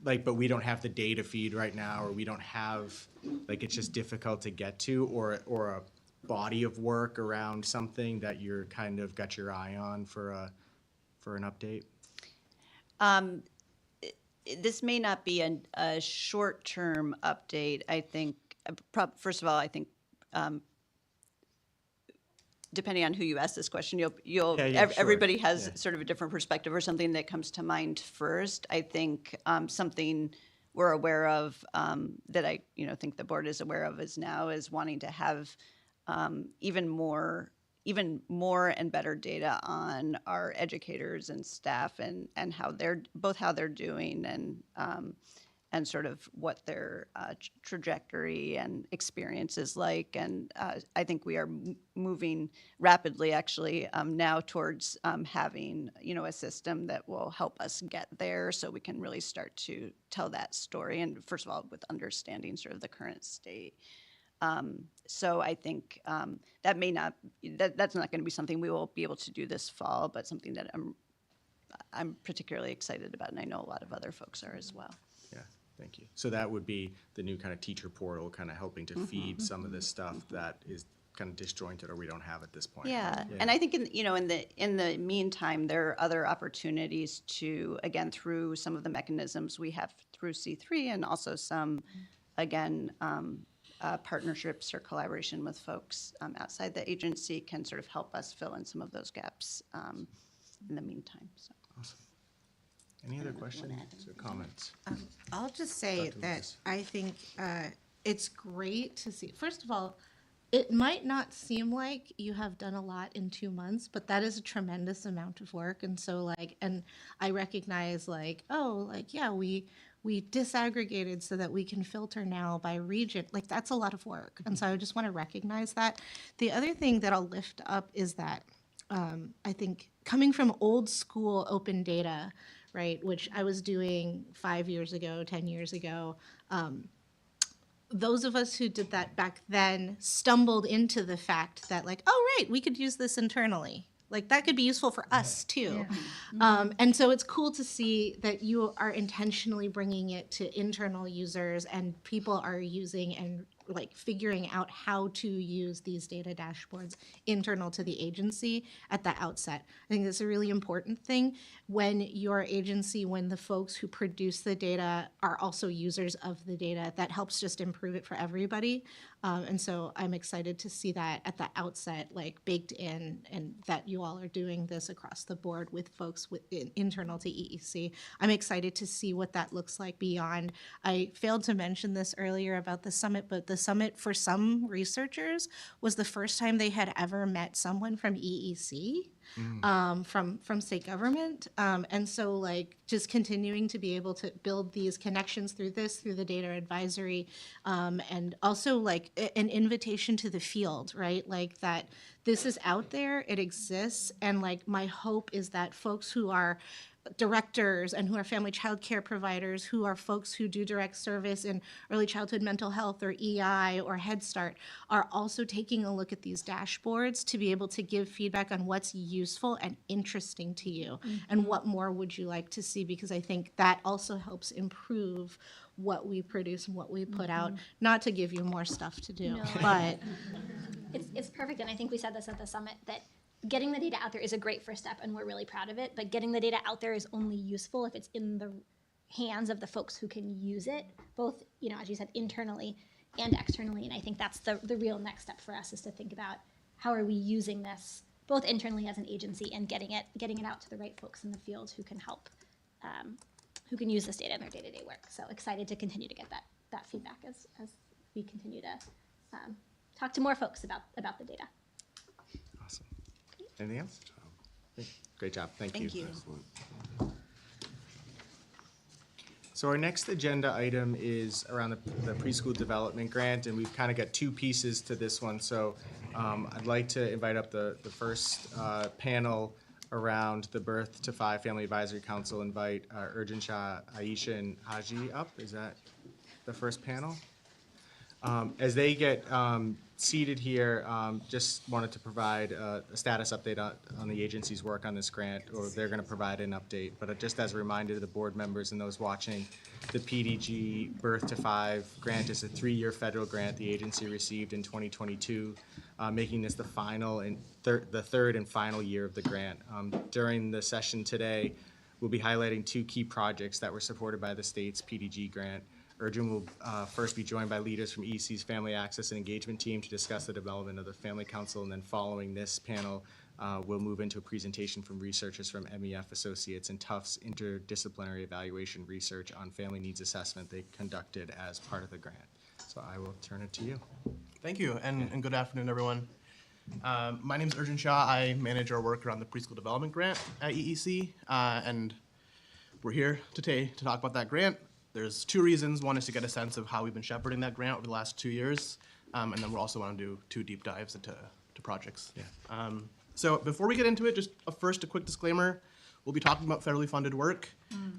like, but we don't have the data feed right now, or we don't have, like, it's just difficult to get to, or a body of work around something that you're kind of got your eye on for an update? This may not be a short-term update. I think, first of all, I think depending on who you ask this question, Sure. everybody has sort of a different perspective or something that comes to mind first. I think something we're aware of that I think the board is aware of is wanting to have even more and better data on our educators and staff and how they're doing and sort of what their trajectory and experience is like. And I think we are moving rapidly, actually, now towards having, a system that will help us get there so we can really start to tell that story. And first of all, with understanding sort of the current state. So I think that's not going to be something we will be able to do this fall, but something that I'm particularly excited about, and I know a lot of other folks are as well. Yeah, thank you. So that would be the new kind of teacher portal, kind of helping to feed some of this stuff that is kind of disjointed or we don't have at this point. Yeah, and I think in the meantime, there are other opportunities to, again, through some of the mechanisms we have through C3 and also some, again, partnerships or collaboration with folks outside the agency can sort of help us fill in some of those gaps in the meantime. So. Awesome. Any other questions or comments? I'll just say Dr. that Lucas. I think it's great to see. First of all, it might not seem like you have done a lot in 2 months, but that is a tremendous amount of work. And so, and I recognize, we disaggregated so that we can filter now by region. Like, that's a lot of work. And so I just want to recognize that. The other thing that I'll lift up is that I think coming from old school open data, right, which I was doing 5 years ago, 10 years ago, those of us who did that back then stumbled into the fact that, right, we could use this internally. Like, that could be useful for us too. And so it's cool to see that you are intentionally bringing it to internal users, and people are using and figuring out how to use these data dashboards internal to the agency at the outset. I think that's a really important thing when your agency, when the folks who produce the data are also users of the data, that helps just improve it for everybody. And so I'm excited to see that at the outset, baked in, and that you all are doing this across the board with folks internal to EEC. I'm excited to see what that looks like beyond. I failed to mention this earlier about the summit, but the summit for some researchers was the first time they had ever met someone from EEC. From state government. And so just continuing to be able to build these connections through the data advisory, and also an invitation to the field, right? That this is out there, it exists. And my hope is that folks who are directors and who are family child care providers, who are folks who do direct service in early childhood mental health or EI or Head Start, are also taking a look at these dashboards to be able to give feedback on what's useful and interesting to you, and what more would you like to see, because I think that also helps improve what we produce and what we put out, not to give you more stuff to do, but it's perfect. And I think we said this at the summit, that getting the data out there is a great first step, and we're really proud of it. But getting the data out there is only useful if it's in the hands of the folks who can use it, both, as you said, internally and externally. And I think that's the real next step for us, is to think about how are we using this both internally as an agency and getting it out to the right folks in the field who can help, who can use this data in their day-to-day work. So excited to continue to get that feedback as we continue to talk to more folks about the data. Awesome. Anything else? Great job. Thank you. Thank you. So our next agenda item is around the preschool development grant, and we've kind of got two pieces to this one. So I'd like to invite up the first panel around the Birth to Five Family Advisory Council invite Urjan Shah, Aisha, and Haji up. Is that the first panel? As they get seated here, just wanted to provide a status update on the agency's work on this grant, or they're going to provide an update. But just as a reminder to the board members and those watching, the PDG Birth to Five grant is a 3-year federal grant the agency received in 2022, making this the third and final year of the grant. During the session today, we'll be highlighting 2 key projects that were supported by the state's PDG grant. Urjan will first be joined by leaders from EC's Family Access and Engagement team to discuss the development of the Family Council, and then following this panel, we'll move into a presentation from researchers from MEF Associates and Tufts Interdisciplinary Evaluation Research on family needs assessment they conducted as part of the grant. So I will turn it to you. Thank you, and good afternoon, everyone. My name is Urjan Shah. I manage our work around the preschool development grant at EEC, and we're here today to talk about that grant. There's 2 reasons. One is to get a sense of how we've been shepherding that grant over the last 2 years, and then we'll also want to do 2 deep dives into projects. Yeah. So before we get into it, just first a quick disclaimer. We'll be talking about federally funded work,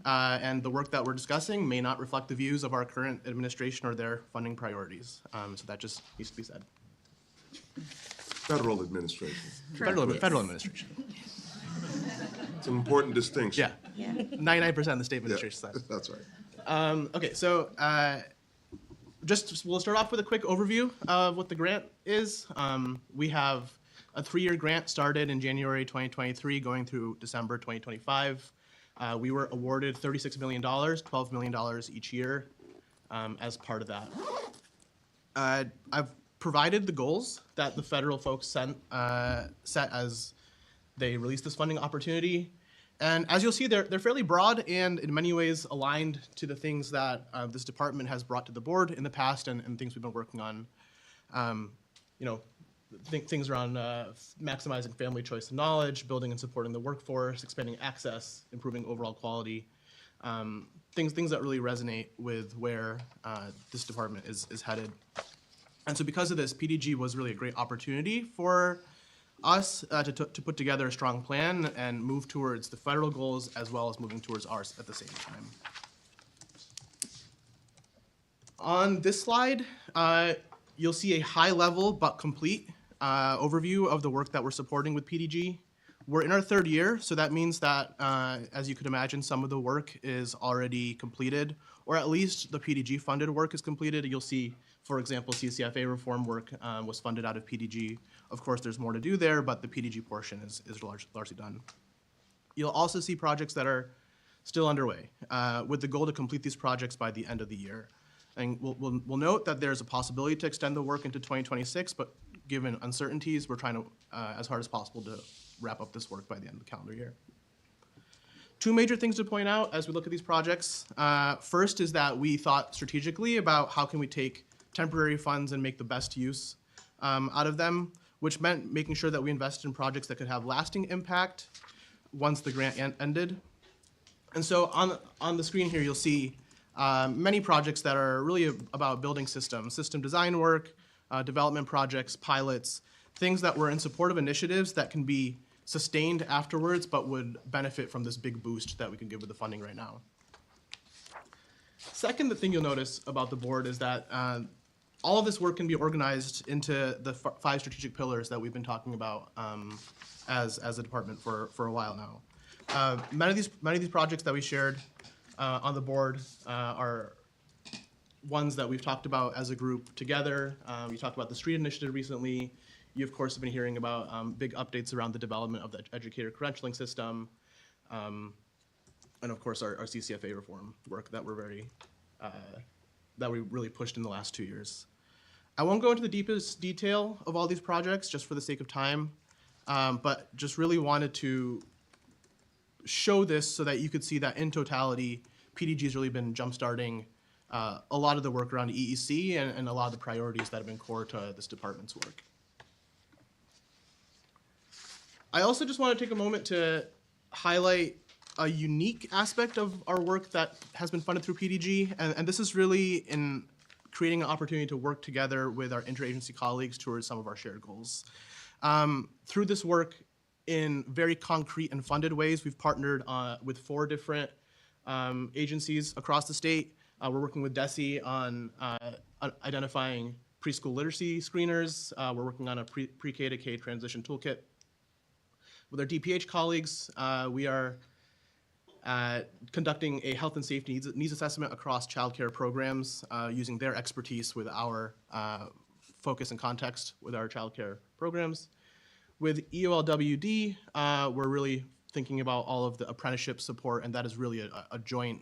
and the work that we're discussing may not reflect the views of our current administration or their funding priorities. So that just needs to be said. Federal administration. Federal administration. It's an important distinction. Yeah. 99% of the state administration side. That's right. Okay, so we'll start off with a quick overview of what the grant is. We have a 3-year grant started in January 2023 going through December 2025. We were awarded $36 million, $12 million each year as part of that. I've provided the goals that the federal folks set as they released this funding opportunity. And as you'll see, they're fairly broad and in many ways aligned to the things that this department has brought to the board in the past and things we've been working on. Things around maximizing family choice and knowledge, building and supporting the workforce, expanding access, improving overall quality, things that really resonate with where this department is headed. And so because of this, PDG was really a great opportunity for us to put together a strong plan and move towards the federal goals as well as moving towards ours at the same time. On this slide, you'll see a high-level but complete overview of the work that we're supporting with PDG. We're in our 3rd year, so that means that, as you could imagine, some of the work is already completed, or at least the PDG-funded work is completed. You'll see, for example, CCFA reform work was funded out of PDG. Of course, there's more to do there, but the PDG portion is largely done. You'll also see projects that are still underway, with the goal to complete these projects by the end of the year. And we'll note that there's a possibility to extend the work into 2026, but given uncertainties, we're trying to, as hard as possible, to wrap up this work by the end of the calendar year. 2 major things to point out as we look at these projects. First is that we thought strategically about how can we take temporary funds and make the best use out of them, which meant making sure that we invested in projects that could have lasting impact once the grant ended. And so on the screen here, you'll see many projects that are really about building systems, system design work, development projects, pilots, things that were in support of initiatives that can be sustained afterwards, but would benefit from this big boost that we can give with the funding right now. Second, the thing you'll notice about the board is that all of this work can be organized into the 5 strategic pillars that we've been talking about as a department for a while now. Many of these projects that we shared on the board are ones that we've talked about as a group together. We talked about the street initiative recently. You, of course, have been hearing about big updates around the development of the educator credentialing system, and of course our CCFA reform work that we really pushed in the last 2 years. I won't go into the deepest detail of all these projects just for the sake of time, but just really wanted to show this so that you could see that in totality, PDG has really been jumpstarting a lot of the work around EEC and a lot of the priorities that have been core to this department's work. I also just want to take a moment to highlight a unique aspect of our work that has been funded through PDG, and this is really in creating an opportunity to work together with our interagency colleagues towards some of our shared goals. Through this work, in very concrete and funded ways. We've partnered with 4 different agencies across the state. We're working with DESE on identifying preschool literacy screeners. We're working on a pre-K to K transition toolkit. With our DPH colleagues, we are conducting a health and safety needs assessment across childcare programs using their expertise with our focus and context with our childcare programs. With EOLWD, we're really thinking about all of the apprenticeship support, and that is really a joint,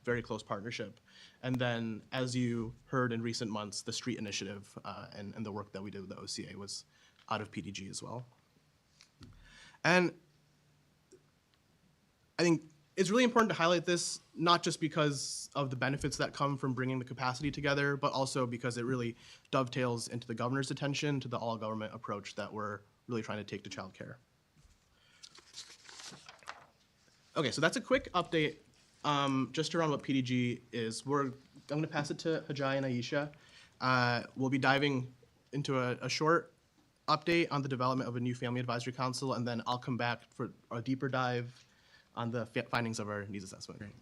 very close partnership. And then, as you heard in recent months, the street initiative and the work that we did with the OCA was out of PDG as well. And I think it's really important to highlight this, not just because of the benefits that come from bringing the capacity together, but also because it really dovetails into the governor's attention to the all-government approach that we're really trying to take to childcare. Okay, so that's a quick update just around what PDG is. I'm going to pass it to Hajai and Aisha. We'll be diving into a short update on the development of a new family advisory council, and then I'll come back for a deeper dive on the findings of our needs assessment. Great.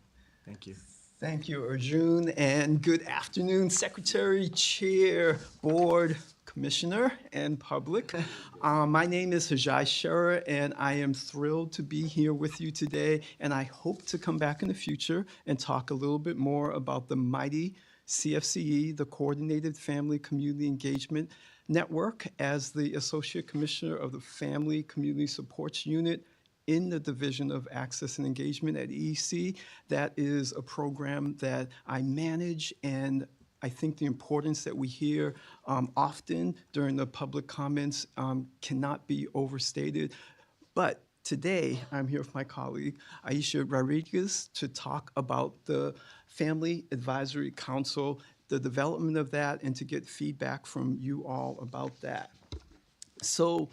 Thank you. Thank you, Arjun, and good afternoon, Secretary, Chair, Board, Commissioner, and public. My name is Hajai Scherer, and I am thrilled to be here with you today, and I hope to come back in the future and talk a little bit more about the mighty CFCE, the Coordinated Family Community Engagement Network, as the Associate Commissioner of the Family Community Supports Unit in the Division of Access and Engagement at EEC. That is a program that I manage, and I think the importance that we hear often during the public comments cannot be overstated. But today, I'm here with my colleague, Aisha Rodriguez, to talk about the Family Advisory Council, the development of that, and to get feedback from you all about that. So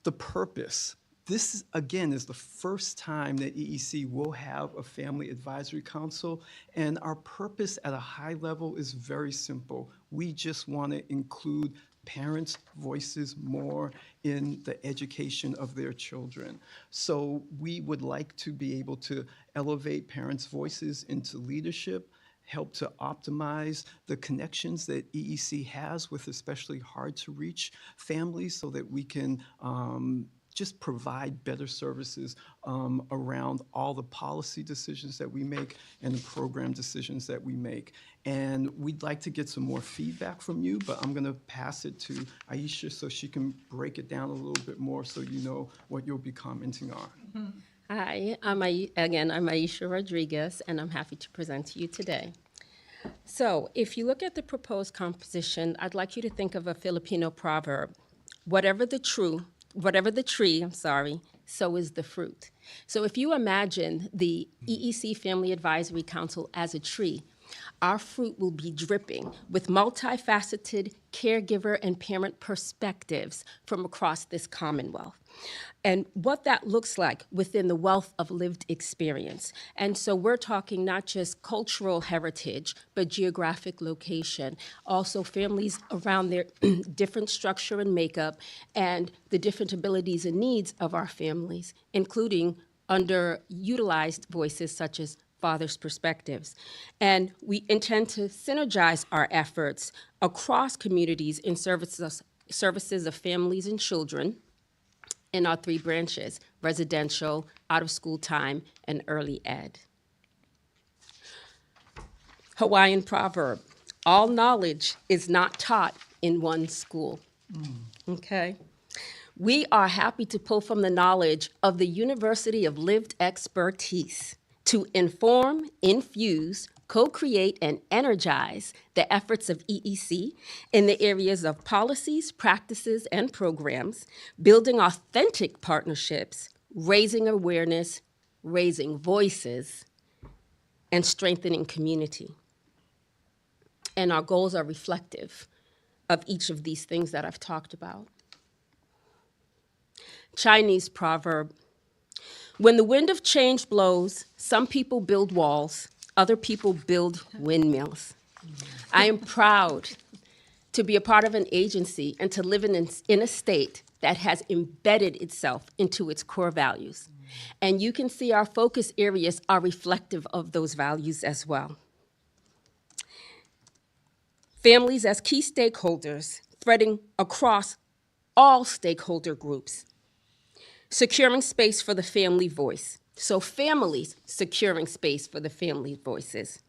the purpose. This, again, is the first time that EEC will have a Family Advisory Council, and our purpose at a high level is very simple. We just want to include parents' voices more in the education of their children. So we would like to be able to elevate parents' voices into leadership, help to optimize the connections that EEC has with especially hard-to-reach families so that we can just provide better services around all the policy decisions that we make and the program decisions that we make. And we'd like to get some more feedback from you, but I'm going to pass it to Aisha so she can break it down a little bit more so you know what you'll be commenting on. Hi, I'm Aisha Rodriguez, and I'm happy to present to you today. So if you look at the proposed composition, I'd like you to think of a Filipino proverb: whatever the tree, so is the fruit. So if you imagine the EEC Family Advisory Council as a tree, our fruit will be dripping with multifaceted caregiver and parent perspectives from across this Commonwealth. And what that looks like within the wealth of lived experience. And so we're talking not just cultural heritage, but geographic location, also families around their different structure and makeup, and the different abilities and needs of our families, including underutilized voices such as fathers' perspectives. And we intend to synergize our efforts across communities in services of families and children in our 3 branches: residential, out-of-school time, and early ed. Hawaiian proverb: all knowledge is not taught in one school. Okay? We are happy to pull from the knowledge of the University of Lived Expertise to inform, infuse, co-create, and energize the efforts of EEC in the areas of policies, practices, and programs, building authentic partnerships, raising awareness, raising voices, and strengthening community. And our goals are reflective of each of these things that I've talked about. Chinese proverb: when the wind of change blows, some people build walls, other people build windmills. I am proud to be a part of an agency and to live in a state that has embedded itself into its core values. And you can see our focus areas are reflective of those values as well. Families as key stakeholders, threading across all stakeholder groups. Securing space for the family voice. So families securing space for the family voices.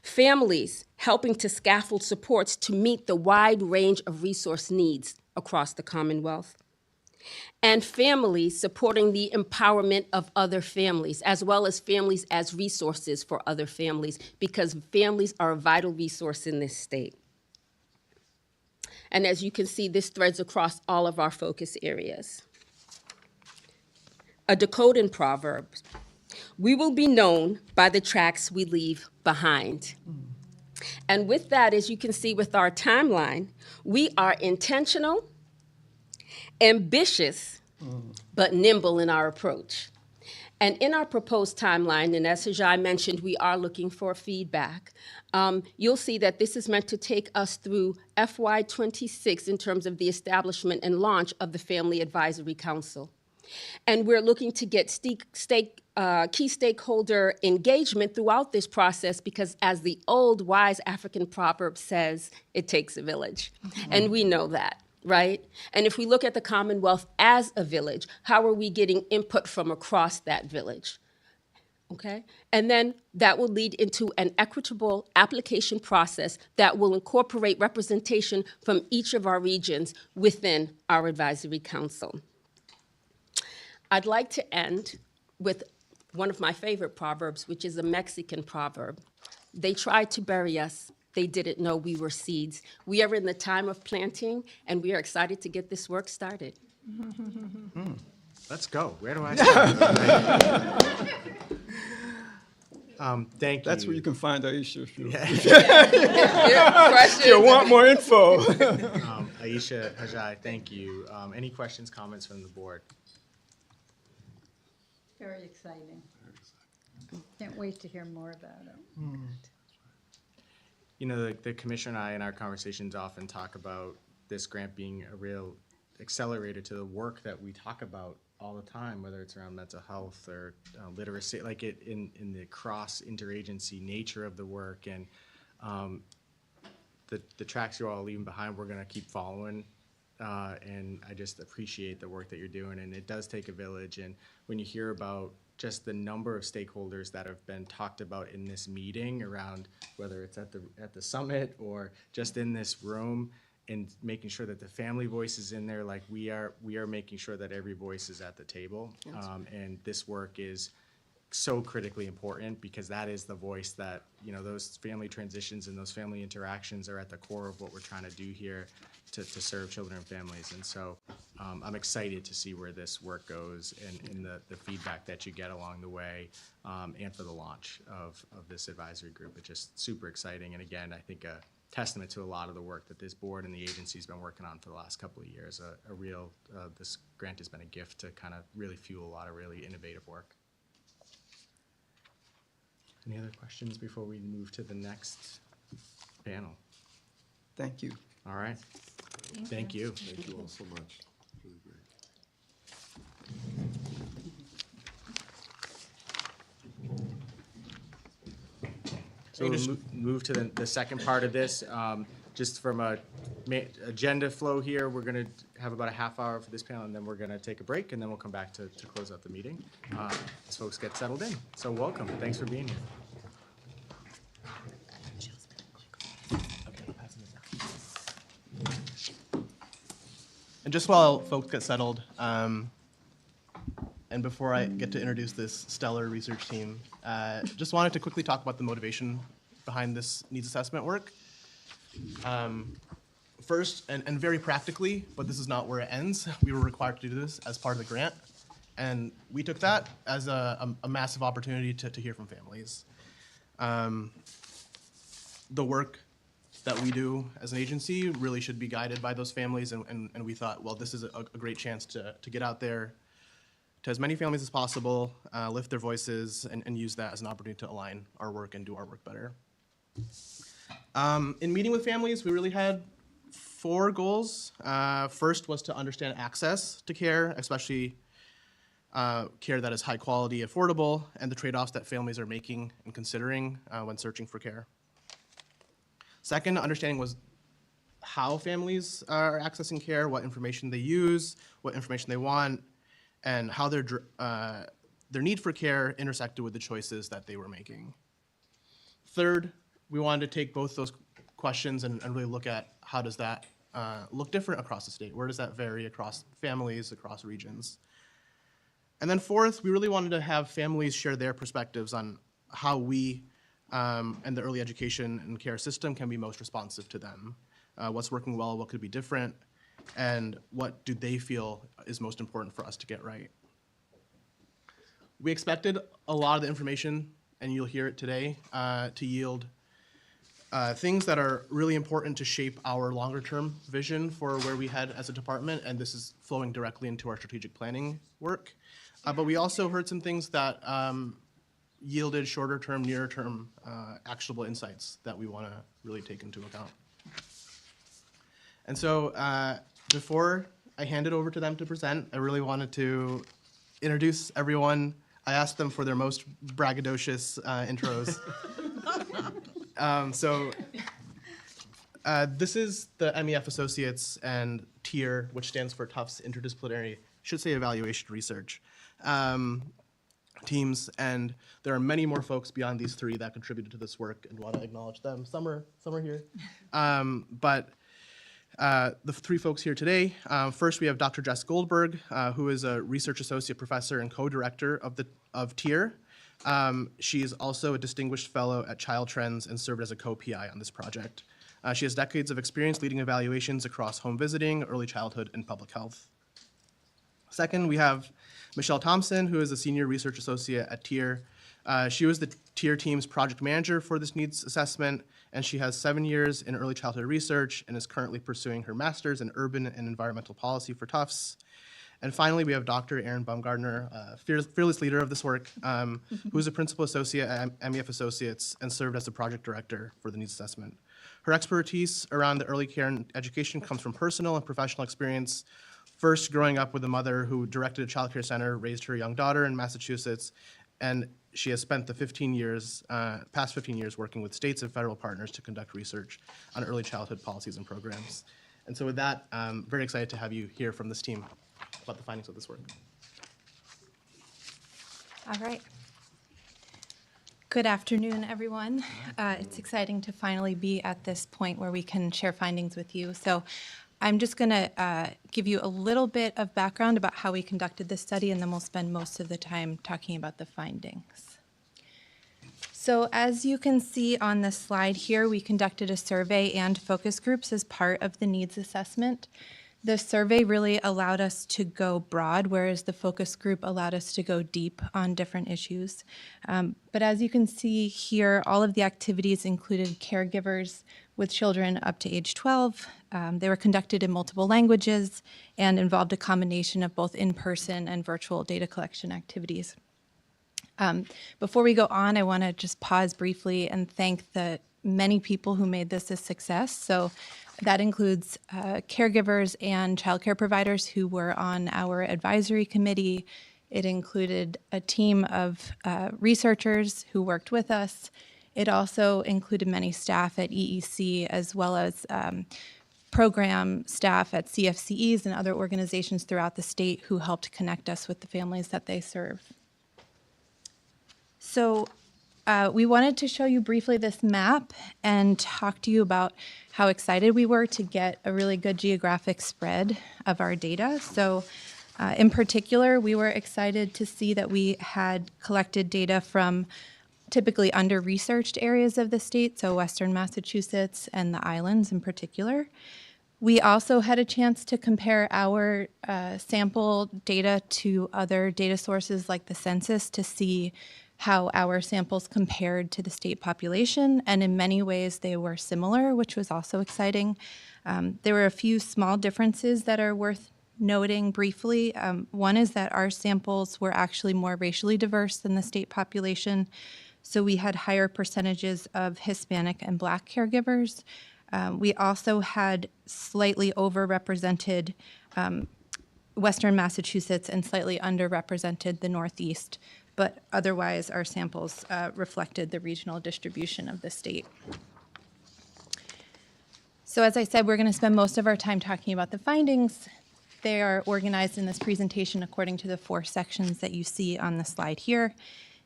Families helping to scaffold supports to meet the wide range of resource needs across the Commonwealth. And families supporting the empowerment of other families, as well as families as resources for other families, because families are a vital resource in this state. And as you can see, this threads across all of our focus areas. A decoding proverb: we will be known by the tracks we leave behind. And with that, as you can see with our timeline, we are intentional, ambitious, but nimble in our approach. And in our proposed timeline, and as Sajai mentioned, we are looking for feedback. You'll see that this is meant to take us through FY26 in terms of the establishment and launch of the Family Advisory Council. And we're looking to get key stakeholder engagement throughout this process because, as the old wise African proverb says, it takes a village. And we know that, right? And if we look at the Commonwealth as a village, how are we getting input from across that village? Okay? And then that will lead into an equitable application process that will incorporate representation from each of our regions within our advisory council. I'd like to end with one of my favorite proverbs, which is a Mexican proverb. They tried to bury us. They didn't know we were seeds. We are in the time of planting, and we are excited to get this work started. Let's go. Where do I start? Thank you. That's where you can find Aisha if you, Questions? if you want more info. Aisha, Hajai, thank you. Any questions, comments from the board? Very exciting. Can't wait to hear more about it. You know, the commissioner and I in our conversations often talk about this grant being a real accelerator to the work that we talk about all the time, whether it's around mental health or literacy, like in the cross interagency nature of the work. And the tracks you're all leaving behind, we're gonna keep following. And I just appreciate the work that you're doing, and it does take a village. And when you hear about just the number of stakeholders that have been talked about in this meeting, around whether it's at the summit or just in this room, and making sure that the family voice is in there, like we are making sure that every voice is at the table. And this work is so critically important because that is the voice that, you know, those family transitions and those family interactions are at the core of what we're trying to do here to serve children and families. And so I'm excited to see where this work goes and the feedback that you get along the way, and for the launch of this advisory group. It's just super exciting. And again, I think a testament to a lot of the work that this board and the agency's been working on for the last couple of years. This grant has been a gift to kind of really fuel a lot of really innovative work. Any other questions before we move to the next panel? Thank you. All right. Thank you. Thank you all so much. Really great. So we'll move to the second part of this. Just from a agenda flow here, we're going to have about a half hour for this panel, and then we're going to take a break, and then we'll come back to close out the meeting as folks get settled in. So welcome. Thanks for being here. And just while folks get settled, and before I get to introduce this stellar research team, just wanted to quickly talk about the motivation behind this needs assessment work. First, and very practically, but this is not where it ends, we were required to do this as part of the grant. And we took that as a massive opportunity to hear from families. The work that we do as an agency really should be guided by those families, and we thought, well, this is a great chance to get out there to as many families as possible, lift their voices, and use that as an opportunity to align our work and do our work better. In meeting with families, we really had 4 goals. First was to understand access to care, especially care that is high quality, affordable, and the trade-offs that families are making and considering when searching for care. Second, understanding was how families are accessing care, what information they use, what information they want, and how their need for care intersected with the choices that they were making. Third, we wanted to take both those questions and really look at how does that look different across the state? Where does that vary across families, across regions? And then fourth, we really wanted to have families share their perspectives on how we and the early education and care system can be most responsive to them. What's working well, what could be different, and what do they feel is most important for us to get right. We expected a lot of the information, and you'll hear it today, to yield things that are really important to shape our longer term vision for where we head as a department, and this is flowing directly into our strategic planning work. But we also heard some things that yielded shorter term, nearer term actionable insights that we want to really take into account. And so before I hand it over to them to present, I really wanted to introduce everyone. I asked them for their most braggadocious intros. This is the MEF Associates and TIER, which stands for Tufts Interdisciplinary, should say Evaluation Research, teams. And there are many more folks beyond these 3 that contributed to this work and want to acknowledge them. Some are here. The 3 folks here today, first we have Dr. Jess Goldberg, who is a research associate professor and co-director of TIER. She is also a distinguished fellow at Child Trends and served as a co-PI on this project. She has decades of experience leading evaluations across home visiting, early childhood, and public health. Second, we have Michelle Thompson, who is a senior research associate at TIER. She was the TIER team's project manager for this needs assessment, and she has 7 years in early childhood research and is currently pursuing her master's in urban and environmental policy for Tufts. And finally, we have Dr. Erin Baumgardner, fearless leader of this work, who is a principal associate at MEF Associates and served as the project director for the needs assessment. Her expertise around the early care and education comes from personal and professional experience, first growing up with a mother who directed a child care center, raised her young daughter in Massachusetts, and she has spent the past 15 years working with states and federal partners to conduct research on early childhood policies and programs. And so with that, I'm very excited to have you hear from this team about the findings of this work. All right. Good afternoon, everyone. It's exciting to finally be at this point where we can share findings with you. So I'm just going to give you a little bit of background about how we conducted this study, and then we'll spend most of the time talking about the findings. So as you can see on the slide here, we conducted a survey and focus groups as part of the needs assessment. The survey really allowed us to go broad, whereas the focus group allowed us to go deep on different issues. But as you can see here, all of the activities included caregivers with children up to age 12. They were conducted in multiple languages and involved a combination of both in-person and virtual data collection activities. Before we go on, I want to just pause briefly and thank the many people who made this a success. So that includes caregivers and childcare providers who were on our advisory committee. It included a team of researchers who worked with us. It also included many staff at EEC, as well as program staff at CFCEs and other organizations throughout the state who helped connect us with the families that they serve. So we wanted to show you briefly this map and talk to you about how excited we were to get a really good geographic spread of our data. So in particular, we were excited to see that we had collected data from typically under-researched areas of the state, so Western Massachusetts and the islands in particular. We also had a chance to compare our sample data to other data sources like the census to see how our samples compared to the state population, and in many ways they were similar, which was also exciting. There were a few small differences that are worth noting briefly. One is that our samples were actually more racially diverse than the state population, so we had higher percentages of Hispanic and Black caregivers. We also had slightly overrepresented Western Massachusetts and slightly underrepresented the Northeast, but otherwise our samples reflected the regional distribution of the state. So as I said, we're going to spend most of our time talking about the findings. They are organized in this presentation according to the 4 sections that you see on the slide here,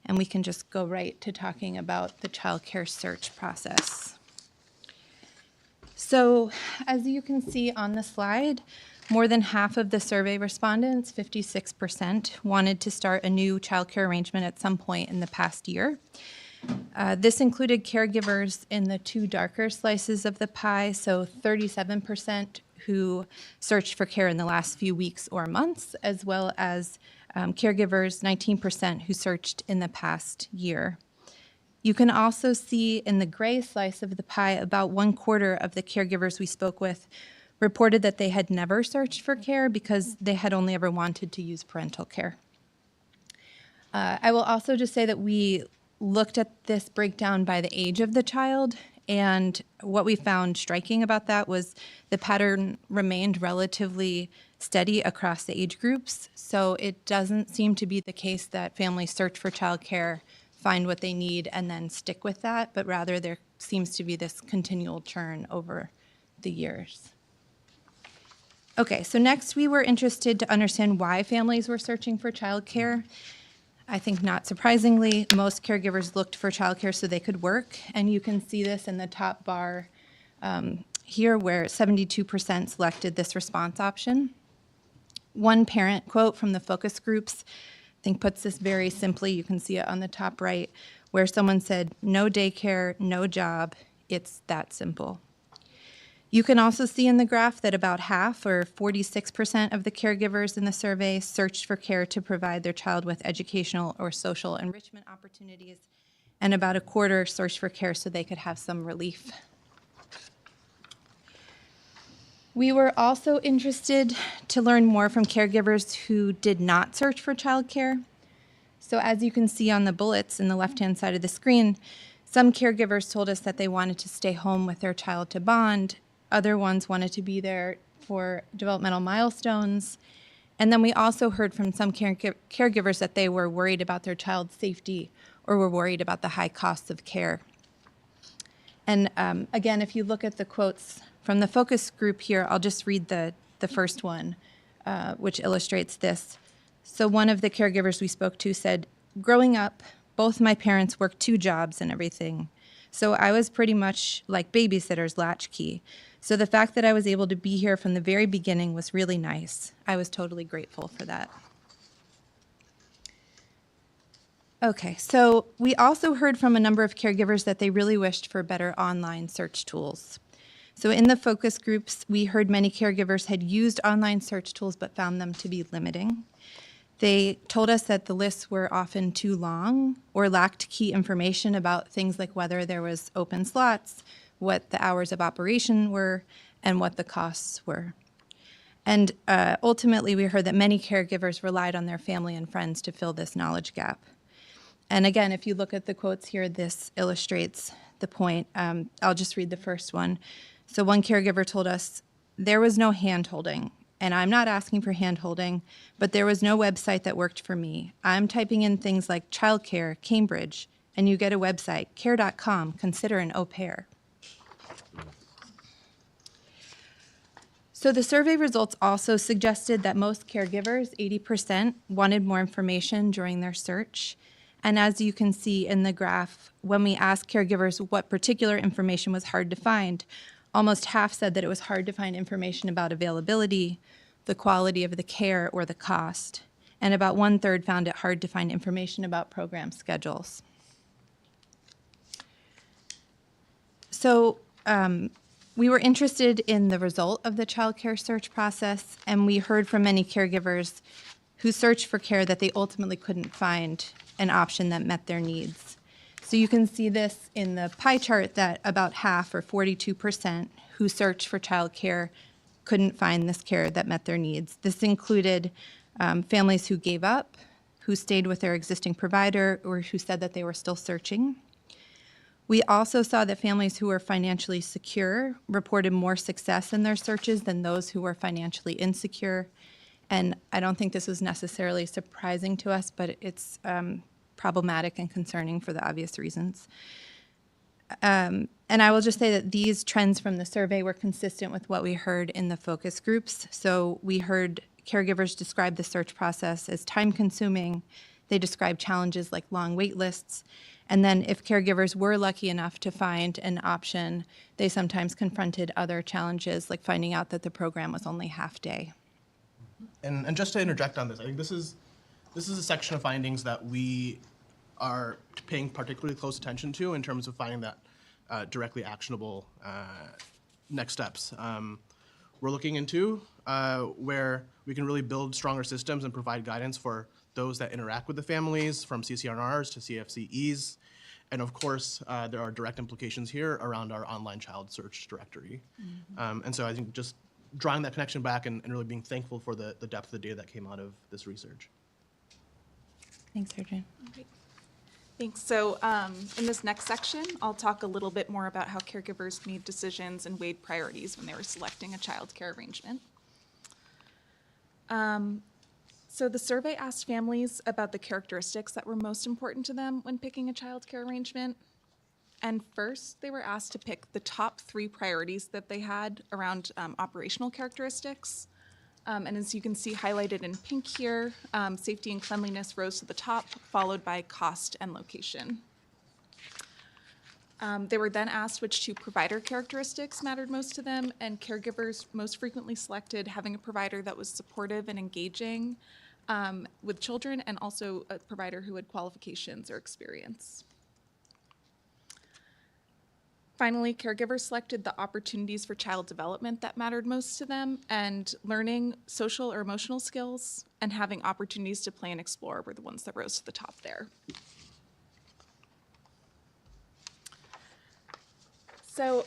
and we can just go right to talking about the child care search process. So as you can see on the slide, more than half of the survey respondents, 56%, wanted to start a new child care arrangement at some point in the past year. This included caregivers in the 2 darker slices of the pie, so 37% who searched for care in the last few weeks or months, as well as caregivers, 19%, who searched in the past year. You can also see in the gray slice of the pie, about 1/4 of the caregivers we spoke with reported that they had never searched for care because they had only ever wanted to use parental care. I will also just say that we looked at this breakdown by the age of the child, and what we found striking about that was the pattern remained relatively steady across the age groups. So it doesn't seem to be the case that families search for childcare, find what they need, and then stick with that, but rather there seems to be this continual churn over the years. Okay, so next we were interested to understand why families were searching for childcare. I think not surprisingly, most caregivers looked for childcare so they could work, and you can see this in the top bar here where 72% selected this response option. One parent quote from the focus groups, I think, puts this very simply. You can see it on the top right, where someone said, "No daycare, no job, it's that simple." You can also see in the graph that about half, or 46% of the caregivers in the survey, searched for care to provide their child with educational or social enrichment opportunities, and about 1/4 searched for care so they could have some relief. We were also interested to learn more from caregivers who did not search for childcare. So as you can see on the bullets in the left-hand side of the screen, some caregivers told us that they wanted to stay home with their child to bond. Other ones wanted to be there for developmental milestones. And then we also heard from some caregivers that they were worried about their child's safety or were worried about the high costs of care. And again, if you look at the quotes from the focus group here, I'll just read the first one, which illustrates this. So one of the caregivers we spoke to said, "Growing up, both my parents worked 2 jobs and everything. So I was pretty much like babysitter's latchkey. So the fact that I was able to be here from the very beginning was really nice. I was totally grateful for that." Okay, so we also heard from a number of caregivers that they really wished for better online search tools. So in the focus groups, we heard many caregivers had used online search tools but found them to be limiting. They told us that the lists were often too long or lacked key information about things like whether there was open slots, what the hours of operation were, and what the costs were. And ultimately, we heard that many caregivers relied on their family and friends to fill this knowledge gap. And again, if you look at the quotes here, this illustrates the point. I'll just read the first one. So one caregiver told us, "There was no hand-holding, and I'm not asking for hand-holding, but there was no website that worked for me. I'm typing in things like childcare, Cambridge, and you get a website, care.com, consider an au pair." So the survey results also suggested that most caregivers, 80%, wanted more information during their search. And as you can see in the graph, when we asked caregivers what particular information was hard to find, almost half said that it was hard to find information about availability, the quality of the care, or the cost. And about 1/3 found it hard to find information about program schedules. So we were interested in the result of the child care search process, and we heard from many caregivers who searched for care that they ultimately couldn't find an option that met their needs. So you can see this in the pie chart that about half, or 42%, who searched for child care couldn't find this care that met their needs. This included families who gave up, who stayed with their existing provider, or who said that they were still searching. We also saw that families who were financially secure reported more success in their searches than those who were financially insecure. And I don't think this was necessarily surprising to us, but it's problematic and concerning for the obvious reasons. And I will just say that these trends from the survey were consistent with what we heard in the focus groups. So we heard caregivers describe the search process as time-consuming. They described challenges like long wait lists. And then if caregivers were lucky enough to find an option, they sometimes confronted other challenges, like finding out that the program was only half day. And just to interject on this, I think this is a section of findings that we are paying particularly close attention to in terms of finding that directly actionable next steps. We're looking into where we can really build stronger systems and provide guidance for those that interact with the families, from CCRNRs to CFCEs. And of course, there are direct implications here around our online child search directory. And so I think just drawing that connection back and really being thankful for the depth of the data that came out of this research. Thanks, Adrian. Okay. Thanks. So in this next section, I'll talk a little bit more about how caregivers made decisions and weighed priorities when they were selecting a child care arrangement. So the survey asked families about the characteristics that were most important to them when picking a child care arrangement. And first, they were asked to pick the top 3 priorities that they had around operational characteristics. And as you can see highlighted in pink here, safety and cleanliness rose to the top, followed by cost and location. They were then asked which 2 provider characteristics mattered most to them, and caregivers most frequently selected having a provider that was supportive and engaging with children, and also a provider who had qualifications or experience. Finally, caregivers selected the opportunities for child development that mattered most to them, and learning social or emotional skills and having opportunities to play and explore were the ones that rose to the top there. So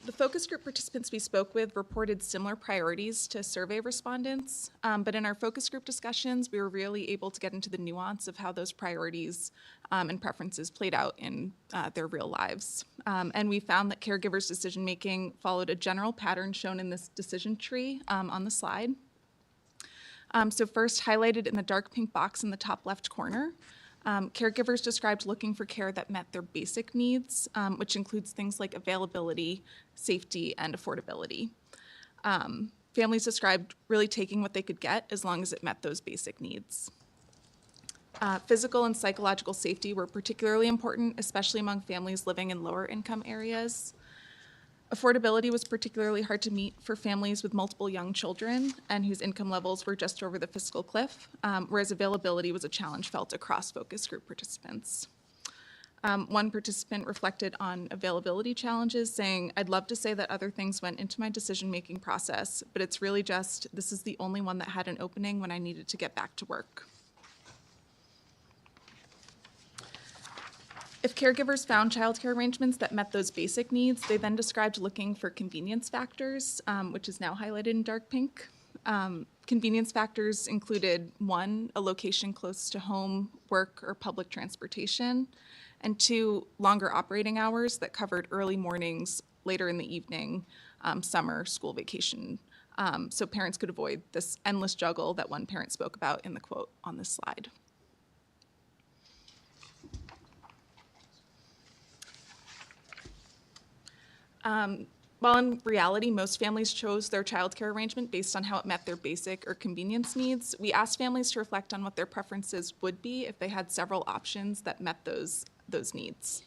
the focus group participants we spoke with reported similar priorities to survey respondents, but in our focus group discussions, we were really able to get into the nuance of how those priorities and preferences played out in their real lives. And we found that caregivers' decision-making followed a general pattern shown in this decision tree on the slide. So first, highlighted in the dark pink box in the top left corner, caregivers described looking for care that met their basic needs, which includes things like availability, safety, and affordability. Families described really taking what they could get as long as it met those basic needs. Physical and psychological safety were particularly important, especially among families living in lower income areas. Affordability was particularly hard to meet for families with multiple young children and whose income levels were just over the fiscal cliff, whereas availability was a challenge felt across focus group participants. One participant reflected on availability challenges, saying, "I'd love to say that other things went into my decision-making process, but it's really just, this is the only one that had an opening when I needed to get back to work." If caregivers found childcare arrangements that met those basic needs, they then described looking for convenience factors, which is now highlighted in dark pink. Convenience factors included 1, a location close to home, work, or public transportation, and 2, longer operating hours that covered early mornings, later in the evening, summer, school vacation, so parents could avoid this endless juggle that one parent spoke about in the quote on this slide. While in reality, most families chose their childcare arrangement based on how it met their basic or convenience needs, we asked families to reflect on what their preferences would be if they had several options that met those needs.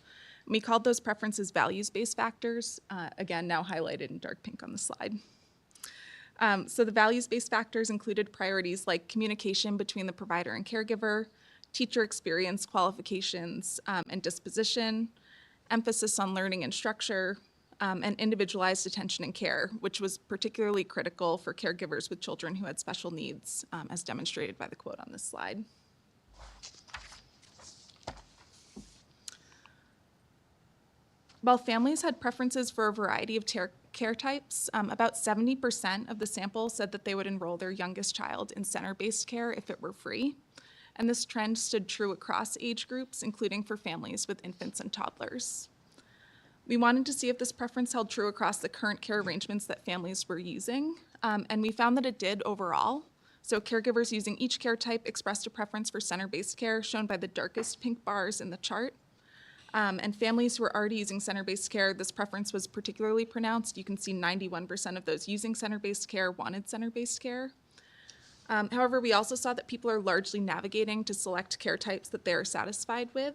And we called those preferences values-based factors, again, now highlighted in dark pink on the slide. So the values-based factors included priorities like communication between the provider and caregiver, teacher experience, qualifications, and disposition, emphasis on learning and structure, and individualized attention and care, which was particularly critical for caregivers with children who had special needs, as demonstrated by the quote on this slide. While families had preferences for a variety of care types, about 70% of the sample said that they would enroll their youngest child in center-based care if it were free. And this trend stood true across age groups, including for families with infants and toddlers. We wanted to see if this preference held true across the current care arrangements that families were using, and we found that it did overall. So caregivers using each care type expressed a preference for center-based care, shown by the darkest pink bars in the chart. And families who were already using center-based care, this preference was particularly pronounced. You can see 91% of those using center-based care wanted center-based care. However, we also saw that people are largely navigating to select care types that they are satisfied with.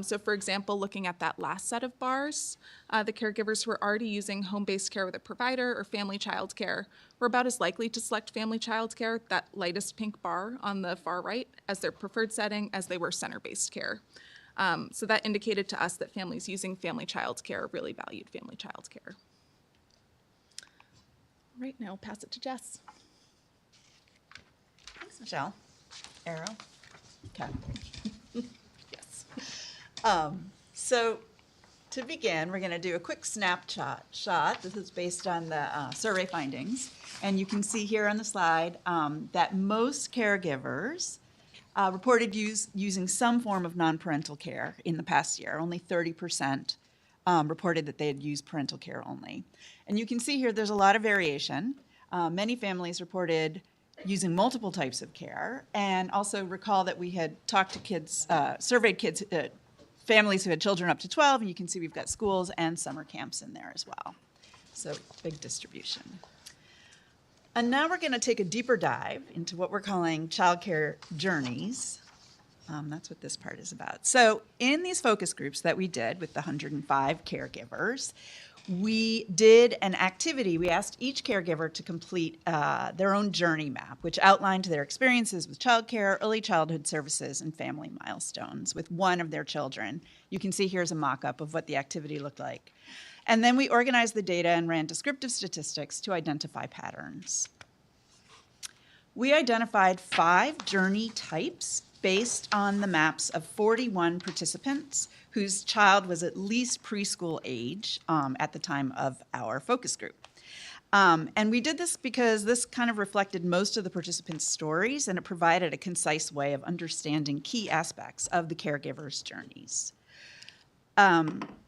So for example, looking at that last set of bars, the caregivers who are already using home-based care with a provider or family child care were about as likely to select family child care, that lightest pink bar on the far right, as their preferred setting as they were center-based care. So that indicated to us that families using family child care really valued family child care. All right, now I'll pass it to Jess. Thanks, Michelle. Arrow. Okay. Yes. So to begin, we're going to do a quick snapshot. This is based on the survey findings. And you can see here on the slide that most caregivers reported using some form of non-parental care in the past year. Only 30% reported that they had used parental care only. And you can see here there's a lot of variation. Many families reported using multiple types of care. And also recall that we had talked to kids, surveyed kids, families who had children up to 12, and you can see we've got schools and summer camps in there as well. So big distribution. And now we're going to take a deeper dive into what we're calling childcare journeys. That's what this part is about. So in these focus groups that we did with the 105 caregivers, we did an activity. We asked each caregiver to complete their own journey map, which outlined their experiences with childcare, early childhood services, and family milestones with one of their children. You can see here's a mock-up of what the activity looked like. And then we organized the data and ran descriptive statistics to identify patterns. We identified 5 journey types based on the maps of 41 participants whose child was at least preschool age at the time of our focus group. And we did this because this kind of reflected most of the participants' stories, and it provided a concise way of understanding key aspects of the caregivers' journeys.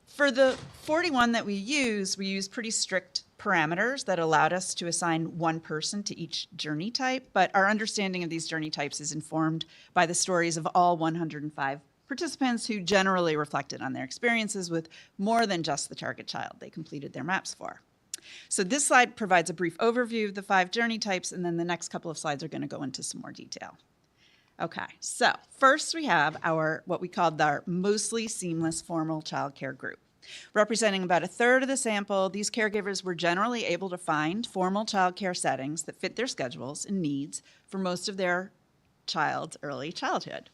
For the 41 that we used pretty strict parameters that allowed us to assign one person to each journey type, but our understanding of these journey types is informed by the stories of all 105 participants who generally reflected on their experiences with more than just the target child they completed their maps for. So this slide provides a brief overview of the 5 journey types, and then the next couple of slides are going to go into some more detail. Okay, so first we have what we called our mostly seamless formal childcare group. Representing about a third of the sample, these caregivers were generally able to find formal childcare settings that fit their schedules and needs for most of their child's early childhood.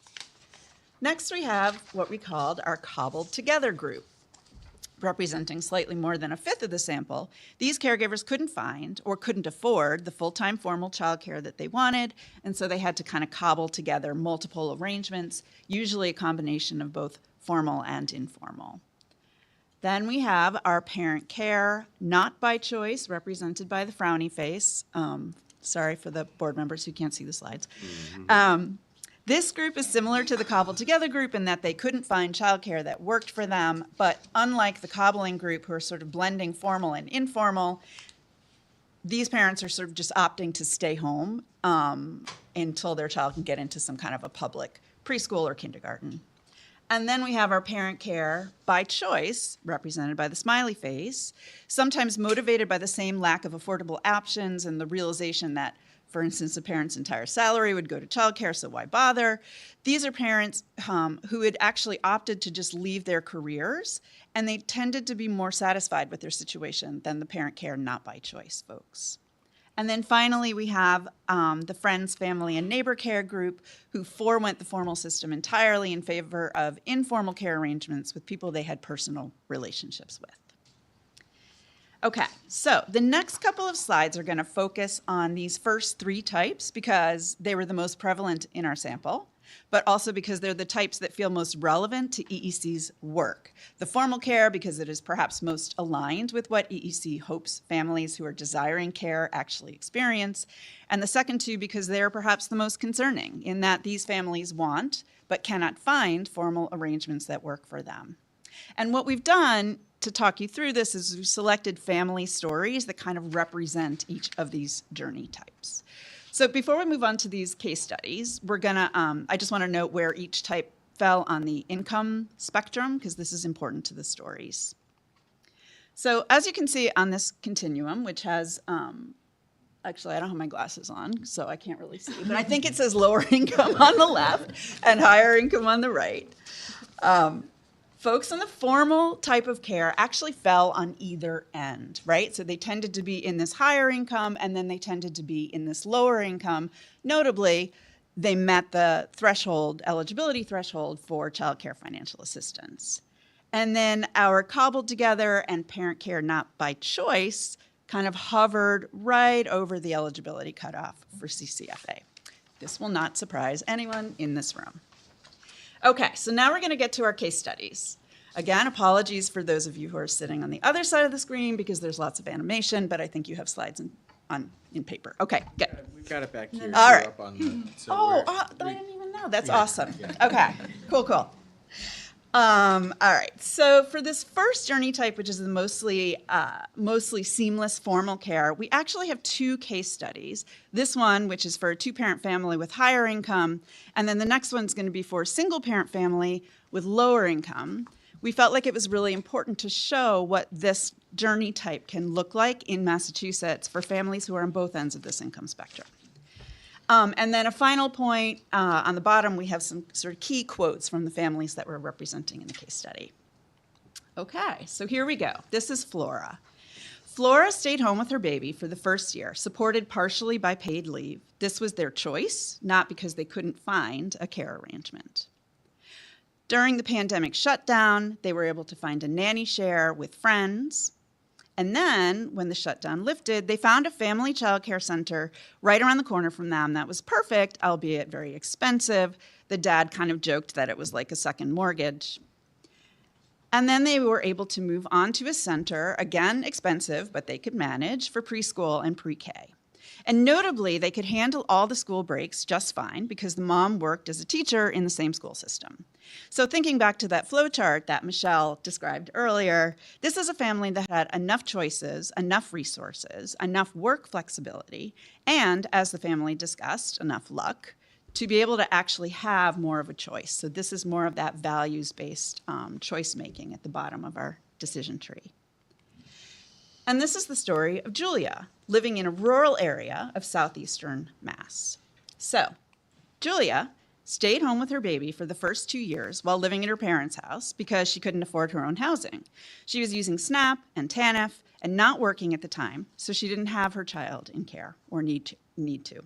Next, we have what we called our cobbled together group. Representing slightly more than a fifth of the sample, these caregivers couldn't find or couldn't afford the full-time formal childcare that they wanted, and so they had to kind of cobble together multiple arrangements, usually a combination of both formal and informal. Then we have our parent care, not by choice, represented by the frowny face. Sorry for the board members who can't see the slides. This group is similar to the cobbled together group in that they couldn't find childcare that worked for them, but unlike the cobbling group who are sort of blending formal and informal, these parents are sort of just opting to stay home until their child can get into some kind of a public preschool or kindergarten. And then we have our parent care by choice, represented by the smiley face, sometimes motivated by the same lack of affordable options and the realization that, for instance, a parent's entire salary would go to childcare, so why bother? These are parents who had actually opted to just leave their careers, and they tended to be more satisfied with their situation than the parent care not by choice folks. And then finally, we have the friends, family, and neighbor care group who forewent the formal system entirely in favor of informal care arrangements with people they had personal relationships with. Okay, so the next couple of slides are going to focus on these first 3 types because they were the most prevalent in our sample, but also because they're the types that feel most relevant to EEC's work. The formal care because it is perhaps most aligned with what EEC hopes families who are desiring care actually experience, and the second 2 because they are perhaps the most concerning in that these families want but cannot find formal arrangements that work for them. And what we've done to talk you through this is we've selected family stories that kind of represent each of these journey types. So before we move on to these case studies, we're gonna, I just wanna note where each type fell on the income spectrum, because this is important to the stories. So as you can see on this continuum, which has, actually I don't have my glasses on, so I can't really see, but I think it says lower income on the left and higher income on the right. Folks in the formal type of care actually fell on either end, right? So they tended to be in this higher income, and then they tended to be in this lower income. Notably, they met the threshold, eligibility threshold for child care financial assistance. And then our cobbled together and parent care not by choice kind of hovered right over the eligibility cutoff for CCFA. This will not surprise anyone in this room. Okay, so now we're going to get to our case studies. Again, apologies for those of you who are sitting on the other side of the screen because there's lots of animation, but I think you have slides in paper. Okay, good. We've got it back here. All right. Up on the, so I didn't even know. That's awesome. Okay, cool. All right, so for this first journey type, which is the mostly seamless formal care, we actually have two case studies. This one, which is for a two-parent family with higher income, and then the next one's going to be for a single-parent family with lower income. We felt like it was really important to show what this journey type can look like in Massachusetts for families who are on both ends of this income spectrum. And then a final point, on the bottom, we have some sort of key quotes from the families that we're representing in the case study. Okay, so here we go. This is Flora. Flora stayed home with her baby for the first year, supported partially by paid leave. This was their choice, not because they couldn't find a care arrangement. During the pandemic shutdown, they were able to find a nanny share with friends. And then, when the shutdown lifted, they found a family child care center right around the corner from them that was perfect, albeit very expensive. The dad kind of joked that it was like a second mortgage. And then they were able to move on to a center, again expensive, but they could manage, for preschool and pre-K. And notably, they could handle all the school breaks just fine because the mom worked as a teacher in the same school system. So thinking back to that flow chart that Michelle described earlier, this is a family that had enough choices, enough resources, enough work flexibility, and, as the family discussed, enough luck to be able to actually have more of a choice. So this is more of that values-based choice making at the bottom of our decision tree. And this is the story of Julia, living in a rural area of southeastern Mass. So, Julia stayed home with her baby for the first 2 years while living at her parents' house because she couldn't afford her own housing. She was using SNAP and TANF and not working at the time, so she didn't have her child in care or need to.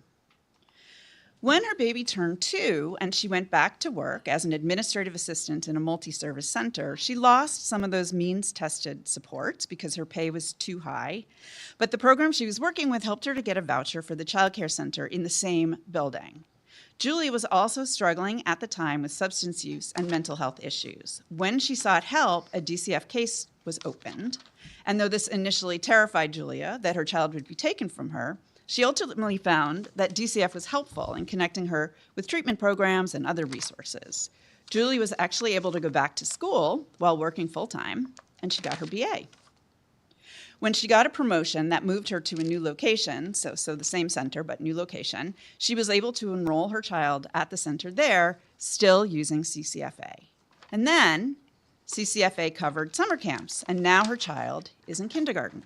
When her baby turned 2 and she went back to work as an administrative assistant in a multi-service center, she lost some of those means-tested supports because her pay was too high. But the program she was working with helped her to get a voucher for the child care center in the same building. Julie was also struggling at the time with substance use and mental health issues. When she sought help, a DCF case was opened. And though this initially terrified Julia that her child would be taken from her, she ultimately found that DCF was helpful in connecting her with treatment programs and other resources. Julie was actually able to go back to school while working full-time, and she got her BA. When she got a promotion that moved her to a new location, so the same center but new location, she was able to enroll her child at the center there, still using CCFA. And then CCFA covered summer camps, and now her child is in kindergarten.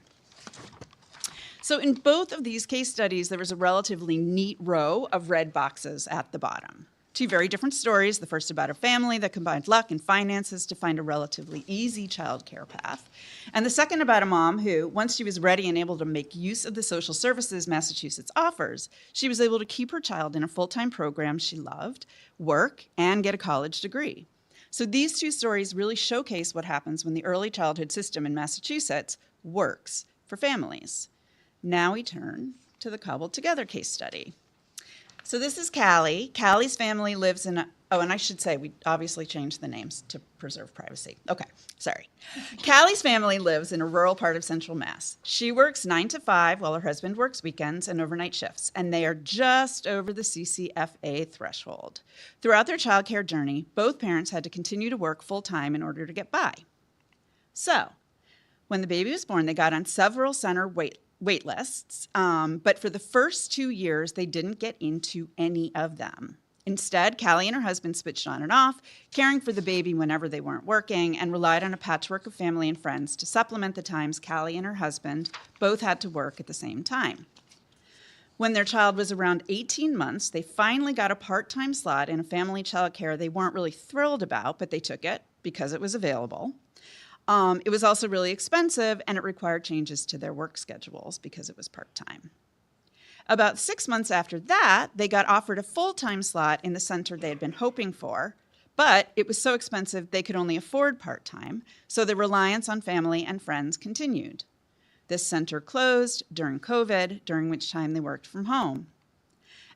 So in both of these case studies, there was a relatively neat row of red boxes at the bottom. Two very different stories, the first about a family that combined luck and finances to find a relatively easy childcare path, and the second about a mom who, once she was ready and able to make use of the social services Massachusetts offers, she was able to keep her child in a full-time program she loved, work, and get a college degree. So these two stories really showcase what happens when the early childhood system in Massachusetts works for families. Now we turn to the cobbled together case study. So this is Callie. Callie's family lives in and I should say we obviously changed the names to preserve privacy. Okay, sorry. Callie's family lives in a rural part of Central Mass. She works 9 to 5 while her husband works weekends and overnight shifts, and they are just over the CCFA threshold. Throughout their childcare journey, both parents had to continue to work full-time in order to get by. So, When the baby was born, they got on several center wait lists, but for the first 2 years, they didn't get into any of them. Instead, Callie and her husband switched on and off, caring for the baby whenever they weren't working, and relied on a patchwork of family and friends to supplement the times Callie and her husband both had to work at the same time. When their child was around 18 months, they finally got a part-time slot in a family child care they weren't really thrilled about, but they took it because it was available. It was also really expensive, and it required changes to their work schedules because it was part-time. About 6 months after that, they got offered a full-time slot in the center they had been hoping for, but it was so expensive they could only afford part-time, so the reliance on family and friends continued. This center closed during COVID, during which time they worked from home.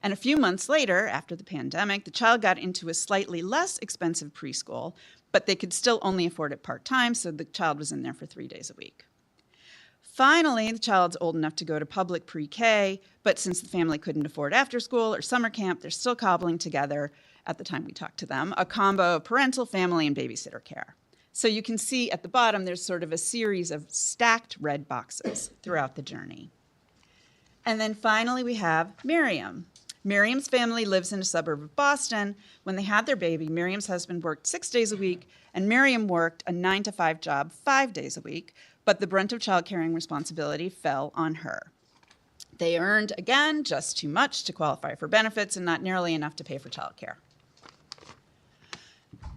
And a few months later, after the pandemic, the child got into a slightly less expensive preschool, but they could still only afford it part-time, so the child was in there for 3 days a week. Finally, the child's old enough to go to public pre-K, but since the family couldn't afford after school or summer camp, they're still cobbling together, at the time we talked to them, a combo of parental, family, and babysitter care. So you can see at the bottom, there's sort of a series of stacked red boxes throughout the journey. And then finally, we have Miriam. Miriam's family lives in a suburb of Boston. When they had their baby, Miriam's husband worked 6 days a week, and Miriam worked a 9-to-5 job 5 days a week, but the brunt of child-caring responsibility fell on her. They earned, again, just too much to qualify for benefits and not nearly enough to pay for childcare.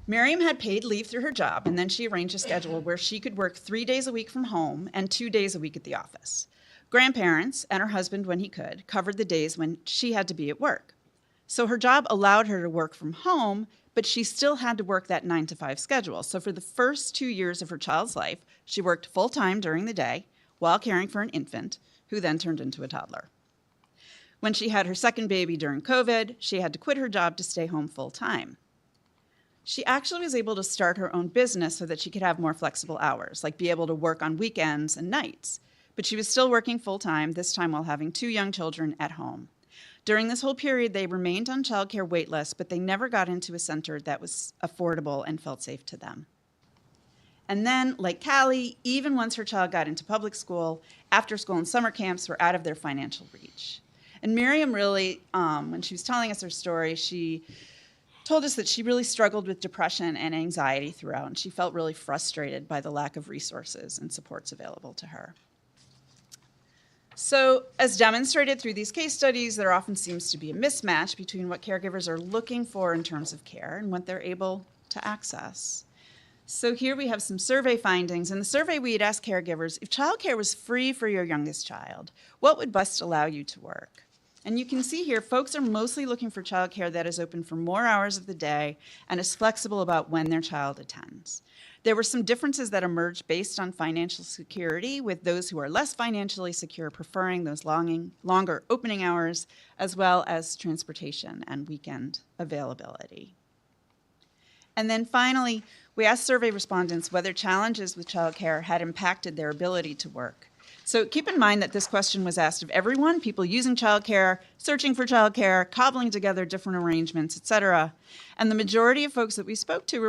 Miriam had paid leave through her job, and then she arranged a schedule where she could work 3 days a week from home and 2 days a week at the office. Grandparents, and her husband when he could, covered the days when she had to be at work. So her job allowed her to work from home, but she still had to work that 9-to-5 schedule. So for the first 2 years of her child's life, she worked full-time during the day while caring for an infant, who then turned into a toddler. When she had her second baby during COVID, she had to quit her job to stay home full-time. She actually was able to start her own business so that she could have more flexible hours, like be able to work on weekends and nights. But she was still working full-time, this time while having 2 young children at home. During this whole period, they remained on childcare wait lists, but they never got into a center that was affordable and felt safe to them. And then, like Callie, even once her child got into public school, after school and summer camps were out of their financial reach. And Miriam really, when she was telling us her story, she told us that she really struggled with depression and anxiety throughout, and she felt really frustrated by the lack of resources and supports available to her. So, as demonstrated through these case studies, there often seems to be a mismatch between what caregivers are looking for in terms of care and what they're able to access. So here we have some survey findings. In the survey, we had asked caregivers, if childcare was free for your youngest child, what would best allow you to work? And you can see here, folks are mostly looking for childcare that is open for more hours of the day and is flexible about when their child attends. There were some differences that emerged based on financial security, with those who are less financially secure preferring those longer opening hours, as well as transportation and weekend availability. And then finally, we asked survey respondents whether challenges with childcare had impacted their ability to work. So keep in mind that this question was asked of everyone, people using childcare, searching for childcare, cobbling together different arrangements, et cetera. And the majority of folks that we spoke to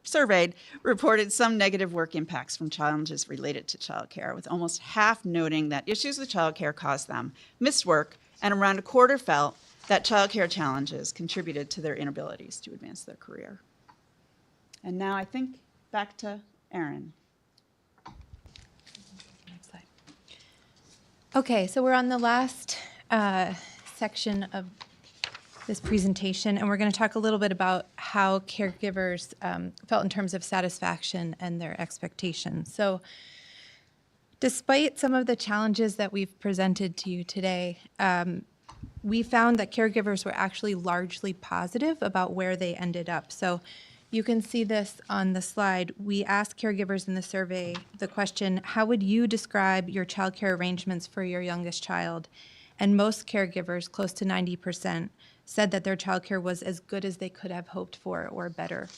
surveyed reported some negative work impacts from challenges related to childcare, with almost half noting that issues with childcare caused them missed work, and around a quarter felt that childcare challenges contributed to their inabilities to advance their career. And now I think back to Erin. Okay, so we're on the last section of this presentation, and we're going to talk a little bit about how caregivers felt in terms of satisfaction and their expectations. So despite some of the challenges that we've presented to you today, we found that caregivers were actually largely positive about where they ended up. So you can see this on the slide. We asked caregivers in the survey the question, how would you describe your childcare arrangements for your youngest child? And most caregivers, close to 90%, said that their childcare was as good as they could have hoped for or better.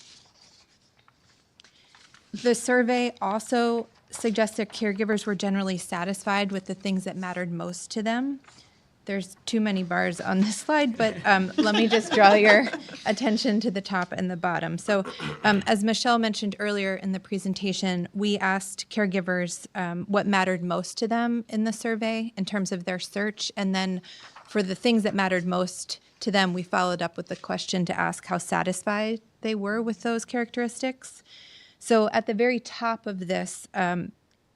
The survey also suggested caregivers were generally satisfied with the things that mattered most to them. there's too many bars on this slide, but let me just draw your attention to the top and the bottom. So as Michelle mentioned earlier in the presentation, we asked caregivers what mattered most to them in the survey in terms of their search. And then for the things that mattered most to them, we followed up with the question to ask how satisfied they were with those characteristics. So at the very top of this,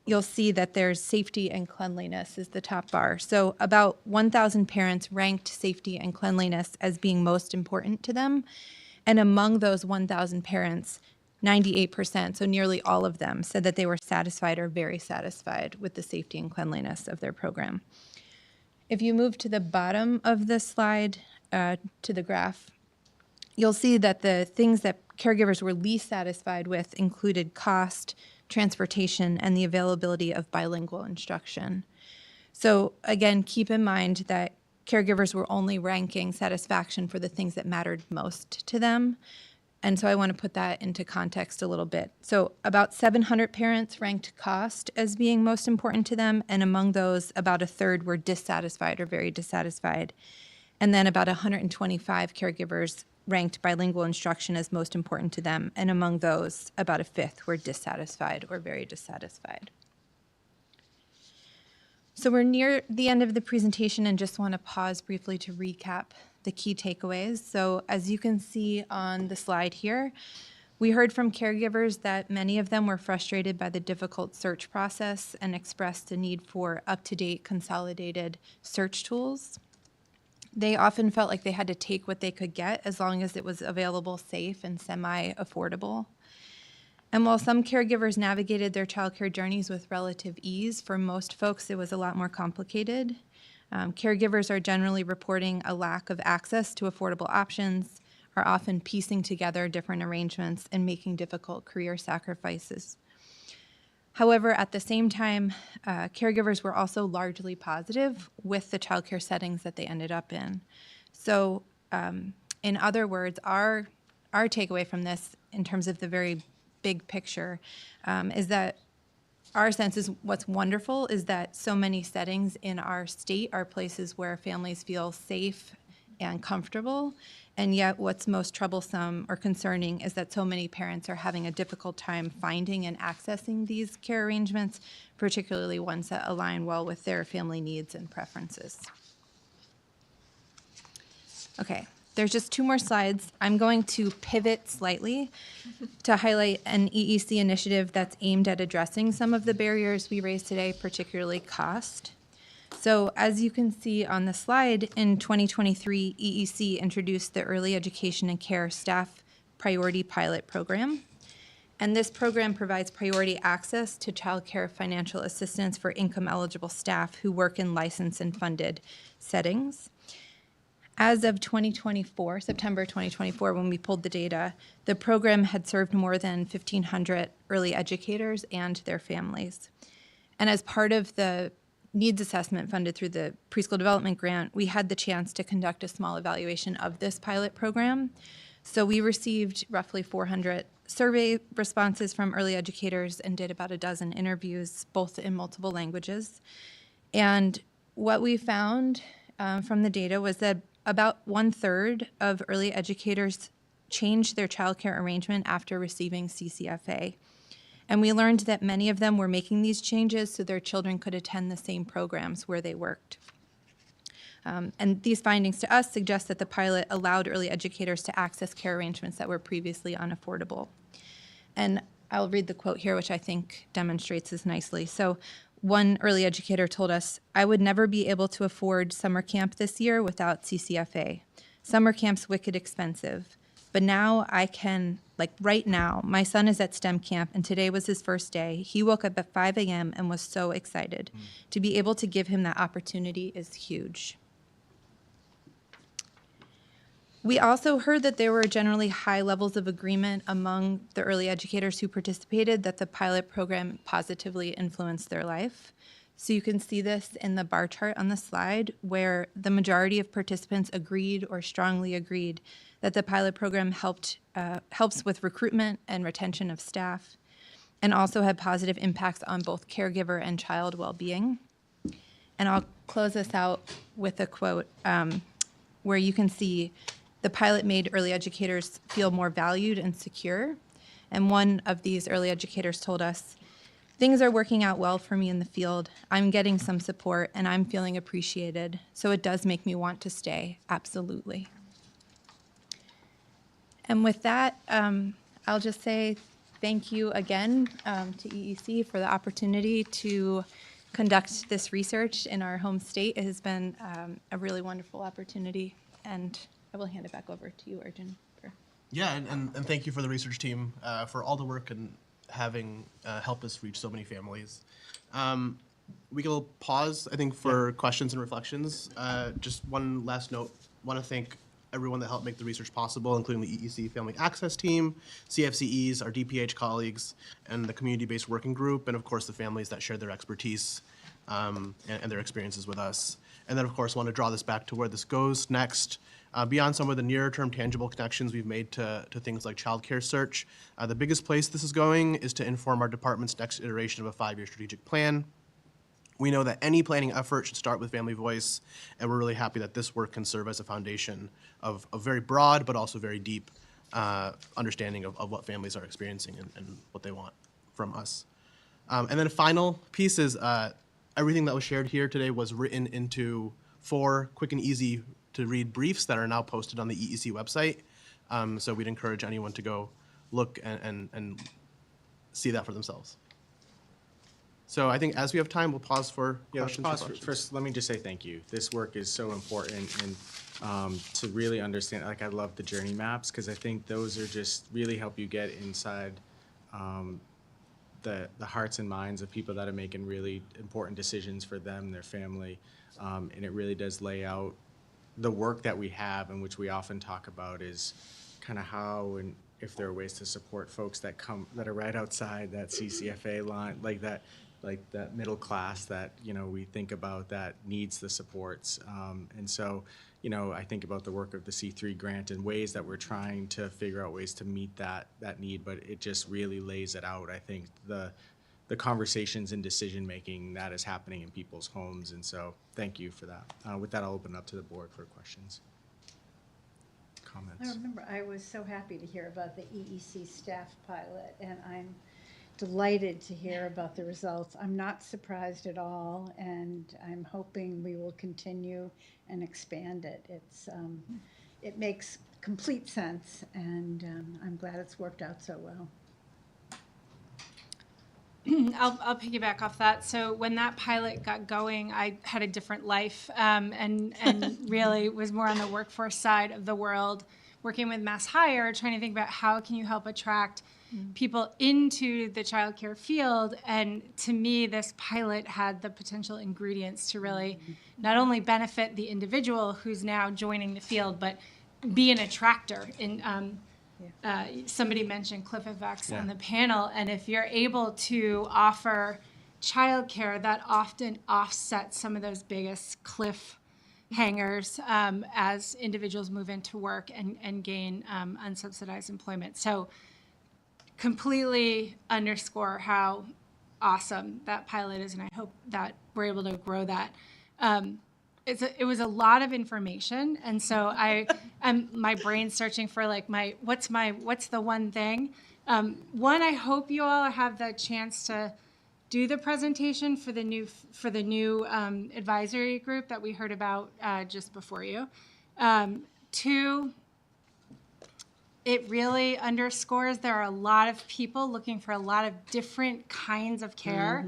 you'll see that there's safety and cleanliness is the top bar. So about 1,000 parents ranked safety and cleanliness as being most important to them. And among those 1,000 parents, 98%, so nearly all of them, said that they were satisfied or very satisfied with the safety and cleanliness of their program. If you move to the bottom of the slide, to the graph, you'll see that the things that caregivers were least satisfied with included cost, transportation, and the availability of bilingual instruction. So again, keep in mind that caregivers were only ranking satisfaction for the things that mattered most to them. And so I want to put that into context a little bit. So about 700 parents ranked cost as being most important to them, and among those, about a third were dissatisfied or very dissatisfied. And then about 125 caregivers ranked bilingual instruction as most important to them, and among those, about a fifth were dissatisfied or very dissatisfied. So we're near the end of the presentation and just want to pause briefly to recap the key takeaways. So as you can see on the slide here, we heard from caregivers that many of them were frustrated by the difficult search process and expressed a need for up-to-date consolidated search tools. They often felt like they had to take what they could get as long as it was available, safe, and semi-affordable. And while some caregivers navigated their childcare journeys with relative ease, for most folks it was a lot more complicated. Caregivers are generally reporting a lack of access to affordable options, are often piecing together different arrangements and making difficult career sacrifices. However, at the same time, caregivers were also largely positive with the childcare settings that they ended up in. So in other words, our takeaway from this in terms of the very big picture is that our sense is what's wonderful is that so many settings in our state are places where families feel safe and comfortable. And yet what's most troublesome or concerning is that so many parents are having a difficult time finding and accessing these care arrangements, particularly ones that align well with their family needs and preferences. Okay, there's just 2 more slides. I'm going to pivot slightly to highlight an EEC initiative that's aimed at addressing some of the barriers we raised today, particularly cost. So as you can see on the slide, in 2023, EEC introduced the Early Education and Care Staff Priority Pilot Program. And this program provides priority access to child care financial assistance for income-eligible staff who work in licensed and funded settings. As of 2024, September 2024, when we pulled the data, the program had served more than 1,500 early educators and their families. And as part of the needs assessment funded through the Preschool Development Grant, we had the chance to conduct a small evaluation of this pilot program. So we received roughly 400 survey responses from early educators and did about a dozen interviews, both in multiple languages. And what we found from the data was that about 1/3 of early educators changed their childcare arrangement after receiving CCFA. And we learned that many of them were making these changes so their children could attend the same programs where they worked. And these findings to us suggest that the pilot allowed early educators to access care arrangements that were previously unaffordable. And I'll read the quote here, which I think demonstrates this nicely. So one early educator told us, "I would never be able to afford summer camp this year without CCFA. Summer camp's wicked expensive. But now I can, like right now, my son is at STEM camp and today was his first day. He woke up at 5 a.m. and was so excited. To be able to give him that opportunity is huge." We also heard that there were generally high levels of agreement among the early educators who participated that the pilot program positively influenced their life. So you can see this in the bar chart on the slide, where the majority of participants agreed or strongly agreed that the pilot program helps with recruitment and retention of staff, and also had positive impacts on both caregiver and child well-being. And I'll close this out with a quote where you can see the pilot made early educators feel more valued and secure. And one of these early educators told us, "Things are working out well for me in the field. I'm getting some support and I'm feeling appreciated. So it does make me want to stay, absolutely." And with that, I'll just say thank you again to EEC for the opportunity to conduct this research in our home state. It has been a really wonderful opportunity, and I will hand it back over to you, Arjun. Yeah, and thank you for the research team for all the work and having helped us reach so many families. We will pause, I think, for questions and reflections. Just one last note, want to thank everyone that helped make the research possible, including the EEC Family Access Team, CFCEs, our DPH colleagues, and the community-based working group, and of course the families that shared their expertise and their experiences with us. And then of course want to draw this back to where this goes next. Beyond some of the nearer-term tangible connections we've made to things like childcare search, the biggest place this is going is to inform our department's next iteration of a 5-year strategic plan. We know that any planning effort should start with family voice, and we're really happy that this work can serve as a foundation of a very broad but also very deep understanding of what families are experiencing and what they want from us. And then a final piece is everything that was shared here today was written into 4 quick and easy to read briefs that are now posted on the EEC website. So we'd encourage anyone to go look and see that for themselves. So I think as we have time, we'll pause for questions. First, let me just say thank you. This work is so important, and to really understand, like, I love the journey maps, because I think those are just really help you get inside the hearts and minds of people that are making really important decisions for them, their family, and it really does lay out the work that we have, and which we often talk about is kind of how and if there are ways to support folks that are right outside that CCFA line, like that middle class that, you know, we think about that needs the supports. And so, you know, I think about the work of the C3 grant and ways that we're trying to figure out ways to meet that need, but it just really lays it out. I think the conversations and decision-making that is happening in people's homes. And so thank you for that. With that, I'll open up to the board for questions, comments. I remember I was so happy to hear about the EEC staff pilot, and I'm delighted to hear about the results. I'm not surprised at all, and I'm hoping we will continue and expand it. It makes complete sense, and I'm glad it's worked out so well. I'll piggyback off that. So when that pilot got going, I had a different life and really was more on the workforce side of the world, working with Mass Hire, trying to think about how can you help attract people into the childcare field. And to me, this pilot had the potential ingredients to really not only benefit the individual who's now joining the field, but be an attractor. Somebody mentioned cliff effects on the panel, and if you're able to offer childcare, that often offsets some of those biggest cliff hangers as individuals move into work and gain unsubsidized employment. So completely underscore how awesome that pilot is, and I hope that we're able to grow that. It was a lot of information, and so my brain's searching for like what's the one thing. One, I hope you all have the chance to do the presentation for the new advisory group that we heard about just before you. 2, it really underscores there are a lot of people looking for a lot of different kinds of care,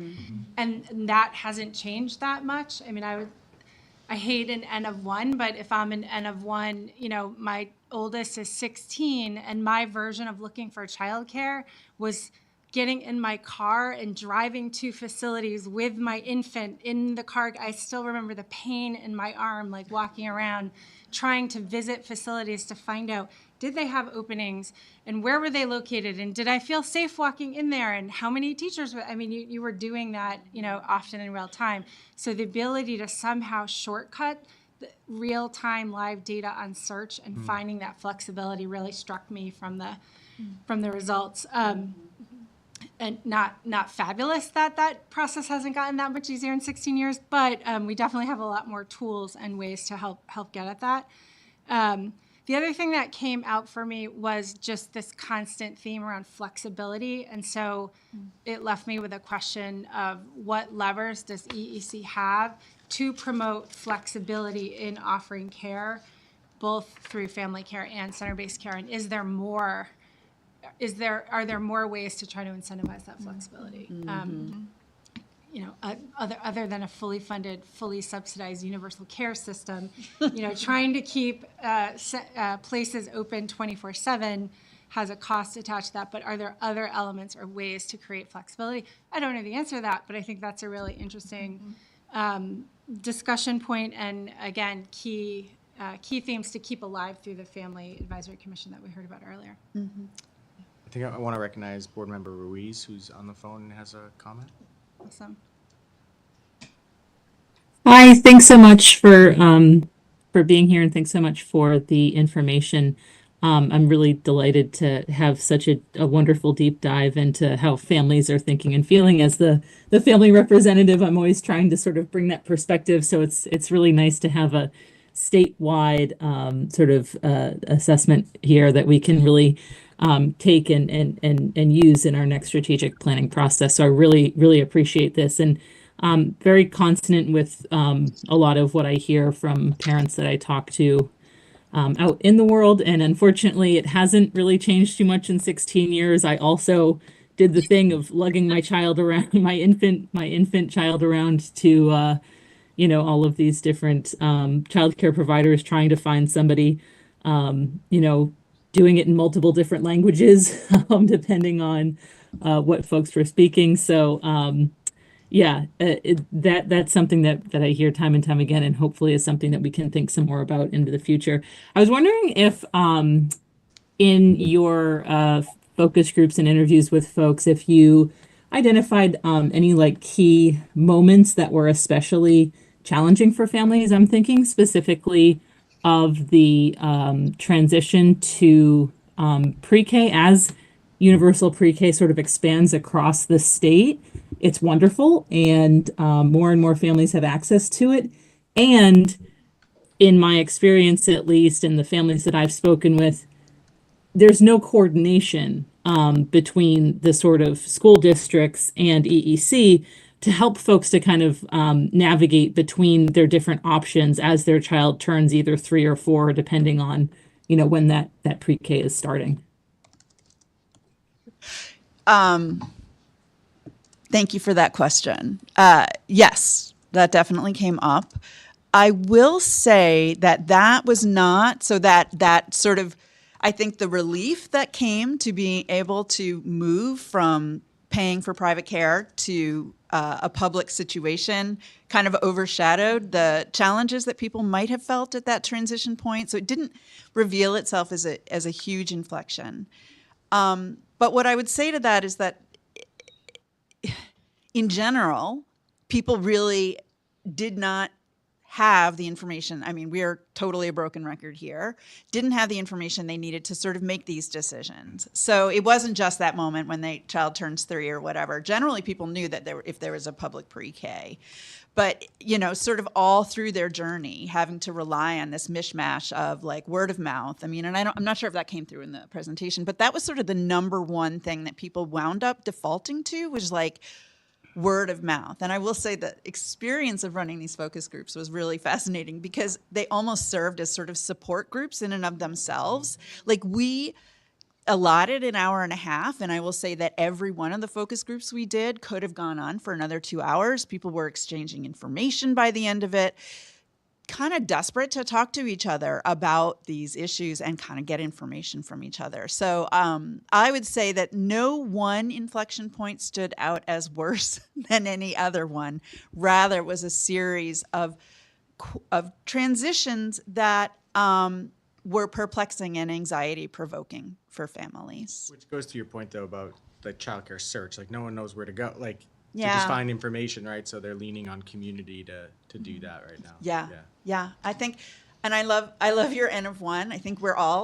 and that hasn't changed that much. I mean, I hate an N of 1, but if I'm an N of 1, you know, my oldest is 16, and my version of looking for childcare was getting in my car and driving to facilities with my infant in the car. I still remember the pain in my arm, like walking around, trying to visit facilities to find out, did they have openings, and where were they located, and did I feel safe walking in there, and how many teachers were, I mean, you were doing that, you know, often in real time. So the ability to somehow shortcut the real-time live data on search and finding that flexibility really struck me from the results. and not fabulous that process hasn't gotten that much easier in 16 years, but we definitely have a lot more tools and ways to help get at that. The other thing that came out for me was just this constant theme around flexibility. And so it left me with a question of what levers does EEC have to promote flexibility in offering care, both through family care and center-based care? And are there more ways to try to incentivize that flexibility? Other than a fully funded, fully subsidized universal care system, trying to keep places open 24/7 has a cost attached to that, but are there other elements or ways to create flexibility? I don't know the answer to that, but I think that's a really interesting discussion point, and again, key themes to keep alive through the Family Advisory Commission that we heard about earlier. I think I want to recognize Board Member Ruiz, who's on the phone and has a comment. Awesome. Hi, thanks so much for being here, and thanks so much for the information. I'm really delighted to have such a wonderful deep dive into how families are thinking and feeling. As the family representative, I'm always trying to sort of bring that perspective. So it's really nice to have a statewide sort of assessment here that we can really take and use in our next strategic planning process. So I really appreciate this, and very consonant with a lot of what I hear from parents that I talk to out in the world. And unfortunately, it hasn't really changed too much in 16 years. I also did the thing of lugging my child around, my infant child around to all of these different childcare providers, trying to find somebody, doing it in multiple different languages, depending on what folks were speaking. So that's something that I hear time and time again, and hopefully is something that we can think some more about into the future. I was wondering if in your focus groups and interviews with folks, if you identified any like key moments that were especially challenging for families. I'm thinking specifically of the transition to pre-K. As universal pre-K sort of expands across the state, it's wonderful, and more families have access to it. And in my experience, at least in the families that I've spoken with, there's no coordination between the sort of school districts and EEC to help folks to kind of navigate between their different options as their child turns either 3 or 4, depending on, when that pre-K is starting. Thank you for that question. Yes, that definitely came up. I will say that was not, so that sort of, I think the relief that came to being able to move from paying for private care to a public situation kind of overshadowed the challenges that people might have felt at that transition point. So it didn't reveal itself as a huge inflection. But what I would say to that is that in general, people really did not have the information. I mean, we are totally a broken record here. Didn't have the information they needed to sort of make these decisions. So it wasn't just that moment when the child turns 3 or whatever. Generally, people knew that if there was a public pre-K. But, sort of all through their journey, having to rely on this mishmash of like word of mouth. I mean, and I'm not sure if that came through in the presentation, but that was sort of the number one thing that people wound up defaulting to, was like word of mouth. And I will say the experience of running these focus groups was really fascinating, because they almost served as sort of support groups in and of themselves. Like, we allotted an hour and a half, and I will say that every one of the focus groups we did could have gone on for another 2 hours. People were exchanging information by the end of it, kind of desperate to talk to each other about these issues and kind of get information from each other. So I would say that no one inflection point stood out as worse than any other one. Rather, it was a series of transitions that were perplexing and anxiety provoking for families. Which goes to your point, though, about the childcare search. Like, no one knows where to go. Like, to Yeah. just find information, right? So they're leaning on community to do that right now. Yeah. I think, and I love your N of 1. I think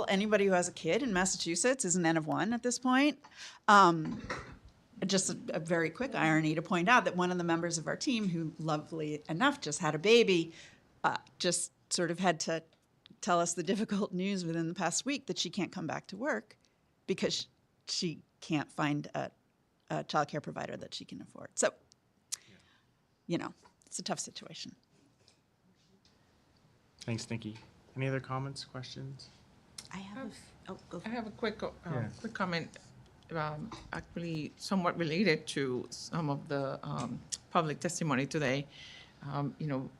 anybody who has a kid in Massachusetts is an N of 1 at this point. just a very quick irony to point out that one of the members of our team, who lovely enough just had a baby, just sort of had to tell us the difficult news within the past week that she can't come back to work because she can't find a childcare provider that she can afford. So, you know, it's a tough situation. Thanks, Nikki. Any other comments, questions? I have, I have a quick, Yeah. quick comment, actually somewhat related to some of the public testimony today. You know,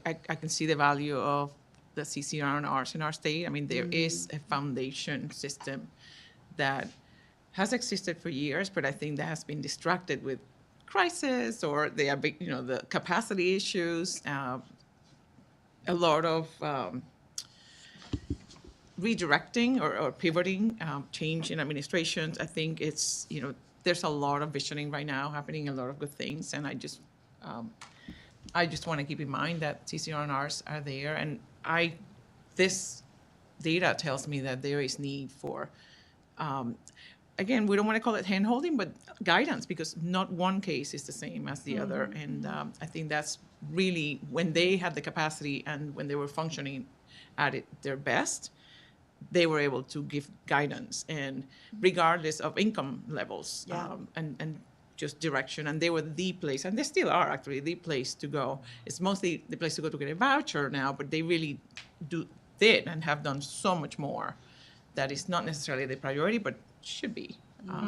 I can see the value of the CCR&Rs in our state. I mean, there is a foundation system that has existed for years, but I think that has been distracted with crisis or the capacity issues, a lot of redirecting or pivoting, change in administrations. I think it's, you know, there's a lot of visioning right now happening, a lot of good things, and I just want to keep in mind that CCR&Rs are there, and this data tells me that there is need for, again, we don't want to call it hand-holding, but guidance, because not one case is the same as the other, and I think that's really, when they had the capacity and when they were functioning at their best, they were able to give guidance, and regardless of income levels, and just direction, and they were the place, and they still are actually the place to go. It's mostly the place to go to get a voucher now, but they really did and have done so much more that is not necessarily the priority, but should be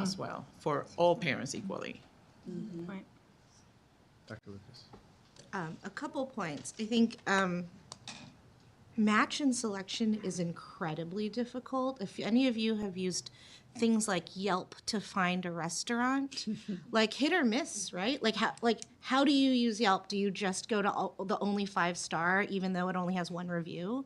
as well for all parents equally. Right. Dr. Lucas. A couple points. I think match and selection is incredibly difficult. If any of you have used things like Yelp to find a restaurant, like hit or miss, right? Like how do you use Yelp? Do you just go to the only 5-star, even though it only has 1 review?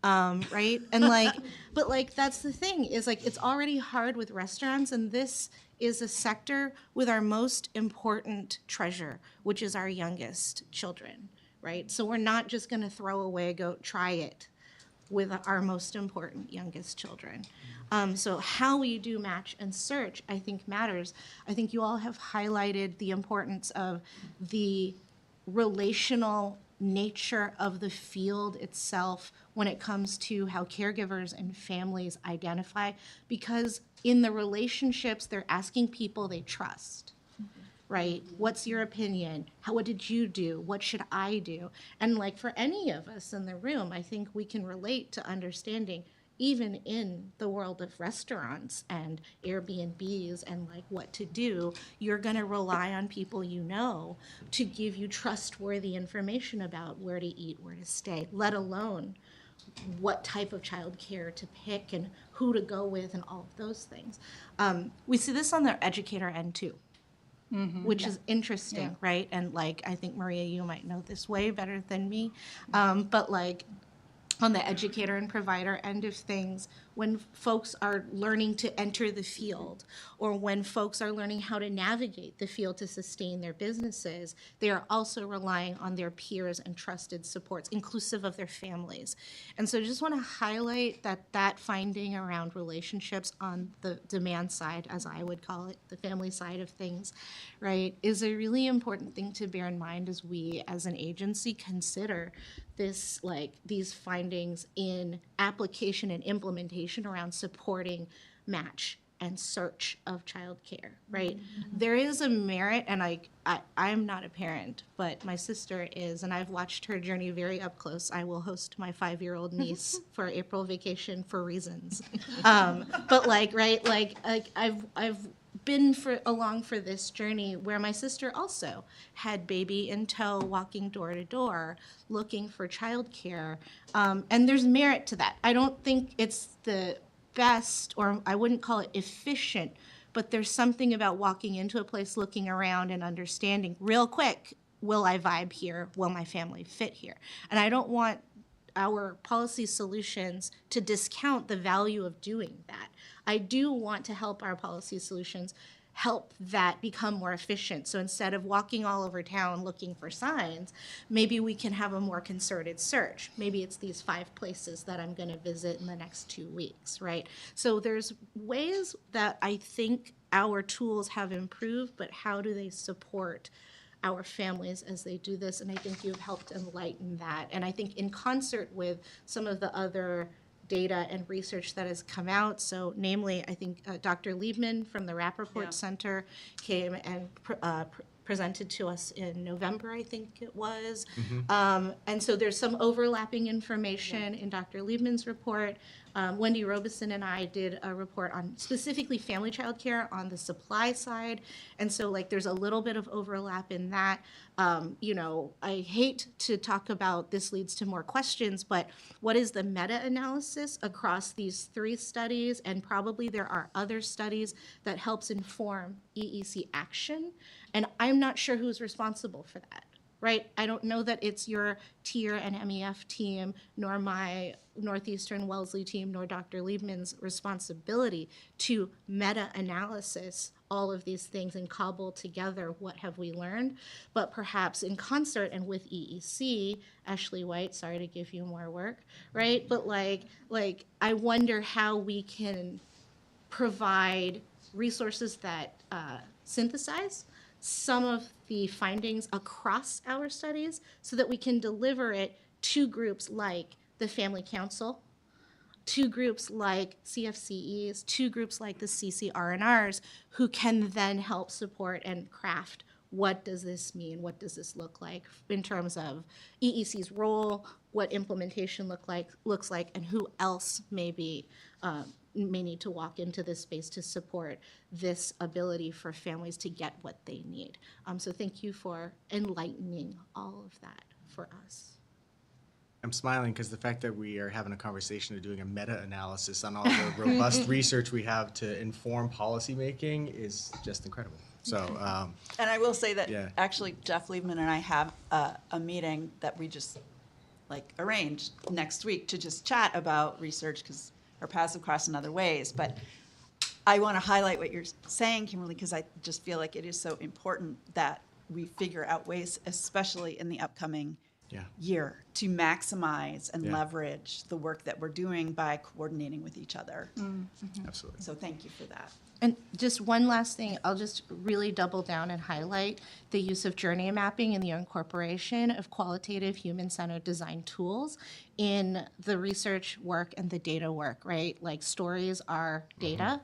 Right? And but that's the thing, is it's already hard with restaurants, and this is a sector with our most important treasure, which is our youngest children, right? So we're not just gonna throw away, go try it with our most important youngest children. So how we do match and search, I think, matters. I think you all have highlighted the importance of the relational nature of the field itself when it comes to how caregivers and families identify, because in the relationships, they're asking people they trust, right? What's your opinion? What did you do? What should I do? And for any of us in the room, I think we can relate to understanding, even in the world of restaurants and Airbnbs and what to do, you're going to rely on people you know to give you trustworthy information about where to eat, where to stay, let alone what type of childcare to pick and who to go with and all of those things. We see this on the educator end too, which is interesting, right? And I think, Maria, you might know this way better than me, but on the educator and provider end of things, when folks are learning to enter the field, or when folks are learning how to navigate the field to sustain their businesses, they are also relying on their peers and trusted supports, inclusive of their families. And so I just want to highlight that finding around relationships on the demand side, as I would call it, the family side of things, right, is a really important thing to bear in mind as we, as an agency, consider this, these findings in application and implementation around supporting match and search of childcare, right? There is a merit, and I'm not a parent, but my sister is, and I've watched her journey very up close. I will host my 5-year-old niece for April vacation for reasons. But I've been along for this journey where my sister also had baby in tow, walking door to door, looking for childcare, and there's merit to that. I don't think it's the best, or I wouldn't call it efficient, but there's something about walking into a place, looking around and understanding real quick, will I vibe here? Will my family fit here? And I don't want our policy solutions to discount the value of doing that. I do want to help our policy solutions help that become more efficient. So instead of walking all over town looking for signs, maybe we can have a more concerted search. Maybe it's these 5 places that I'm going to visit in the next 2 weeks, right? So there's ways that I think our tools have improved, but how do they support our families as they do this? And I think you've helped enlighten that. And I think in concert with some of the other data and research that has come out, so namely, I think Dr. Liebman from the Rappaport Center came and presented to us in November, I think it was. And so there's some overlapping information in Dr. Liebman's report. Wendy Robeson and I did a report on specifically family child care on the supply side. And so like there's a little bit of overlap in that. You know, I hate to talk about this leads to more questions, but what is the meta-analysis across these 3 studies? And probably there are other studies that helps inform EEC action. And I'm not sure who's responsible for that, right? I don't know that it's your TIER and MEF team, nor my Northeastern Wellesley team, nor Dr. Liebman's responsibility to meta-analysis all of these things and cobble together what have we learned. But perhaps in concert and with EEC, Ashley White, sorry to give you more work, right? But like I wonder how we can provide resources that synthesize some of the findings across our studies so that we can deliver it to groups like the Family Council, to groups like CFCEs, to groups like the CCRNRs, who can then help support and craft what does this mean, what does this look like in terms of EEC's role, what implementation looks like, and who else may need to walk into this space to support this ability for families to get what they need. So thank you for enlightening all of that for us. I'm smiling because the fact that we are having a conversation of doing a meta-analysis on all the robust research we have to inform policymaking is just incredible. So, And I will say that yeah. actually Jeff Liebman and I have a meeting that we just arranged next week to just chat about research because our paths have crossed in other ways. But I want to highlight what you're saying, Kimberly, because I just feel like it is so important that we figure out ways, especially in the upcoming year, to maximize and leverage the work that we're doing by coordinating with each other. Absolutely. So thank you for that. And just one last thing, I'll just really double down and highlight the use of journey mapping and the incorporation of qualitative human-centered design tools in the research work and the data work, right? Like stories are data.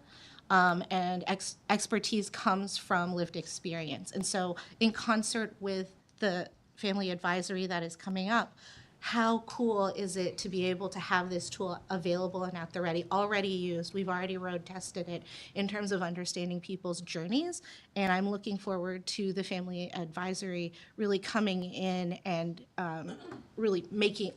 And expertise comes from lived experience. And so in concert with the family advisory that is coming up, how cool is it to be able to have this tool available and at the ready, already used? We've already road tested it in terms of understanding people's journeys. And I'm looking forward to the family advisory really coming in and really making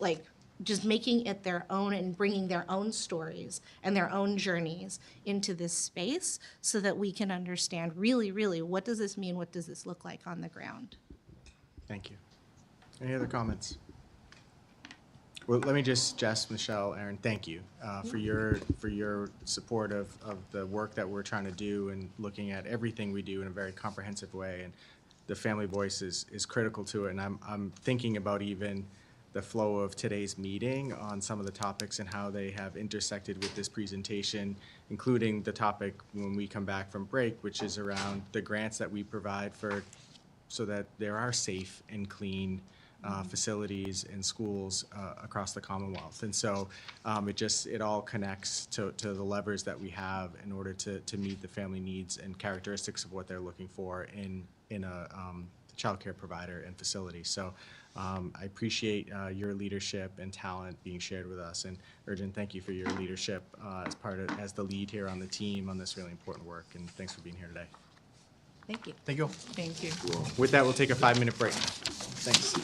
it their own and bringing their own stories and their own journeys into this space so that we can understand really, really what does this mean? What does this look like on the ground? Thank you. Any other comments? Well, let me just, Jess, Michelle, Aaron, thank you for your support of the work that we're trying to do and looking at everything we do in a very comprehensive way. And the family voice is critical to it. And I'm thinking about even the flow of today's meeting on some of the topics and how they have intersected with this presentation, including the topic when we come back from break, which is around the grants that we provide so that there are safe and clean facilities and schools across the Commonwealth. And so it all connects to the levers that we have in order to meet the family needs and characteristics of what they're looking for in a child care provider and facility. So I appreciate your leadership and talent being shared with us. And Urjan, thank you for your leadership as the lead here on the team on this really important work. And thanks for being here today. Thank you. Thank you. Thank you. With that, we'll take a 5-minute break. Thanks.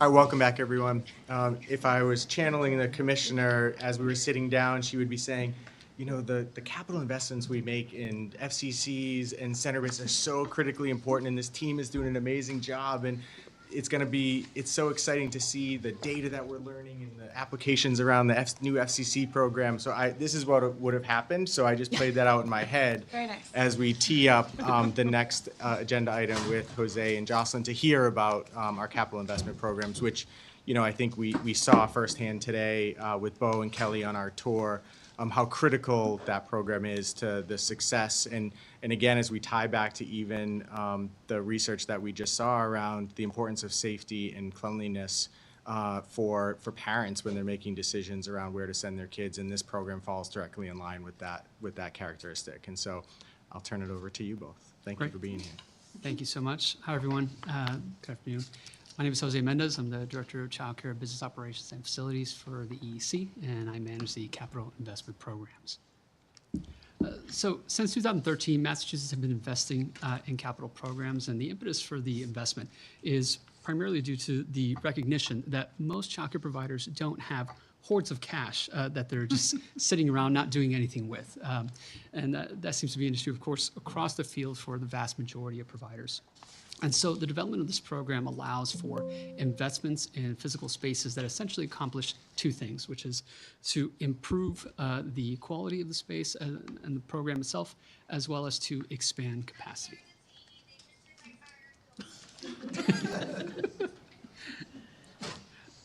Hi, welcome back, everyone. If I was channeling the commissioner as we were sitting down, she would be saying, you know, the capital investments we make in FCCs and center bits are so critically important, and this team is doing an amazing job, and it's so exciting to see the data that we're learning and the applications around the new FCC program. So this is what would have happened. So I just played that out in my head. Very nice. As we tee up the next agenda item with Jose and Jocelyn to hear about our capital investment programs, which, you know, I think we saw firsthand today with Bo and Kelly on our tour, how critical that program is to the success. And again, as we tie back to even the research that we just saw around the importance of safety and cleanliness for parents when they're making decisions around where to send their kids, and this program falls directly in line with that characteristic. And so I'll turn it over to you both. Thank you for being here. Thank you so much. Hi, everyone. Good afternoon. My name is Jose Mendez. I'm the Director of Child Care Business Operations and Facilities for the EEC, and I manage the capital investment programs. So since 2013, Massachusetts has been investing in capital programs, and the impetus for the investment is primarily due to the recognition that most child care providers don't have hordes of cash that they're just sitting around not doing anything with. And that seems to be an issue, of course, across the field for the vast majority of providers. And so the development of this program allows for investments in physical spaces that essentially accomplish two things, which is to improve the quality of the space and the program itself, as well as to expand capacity.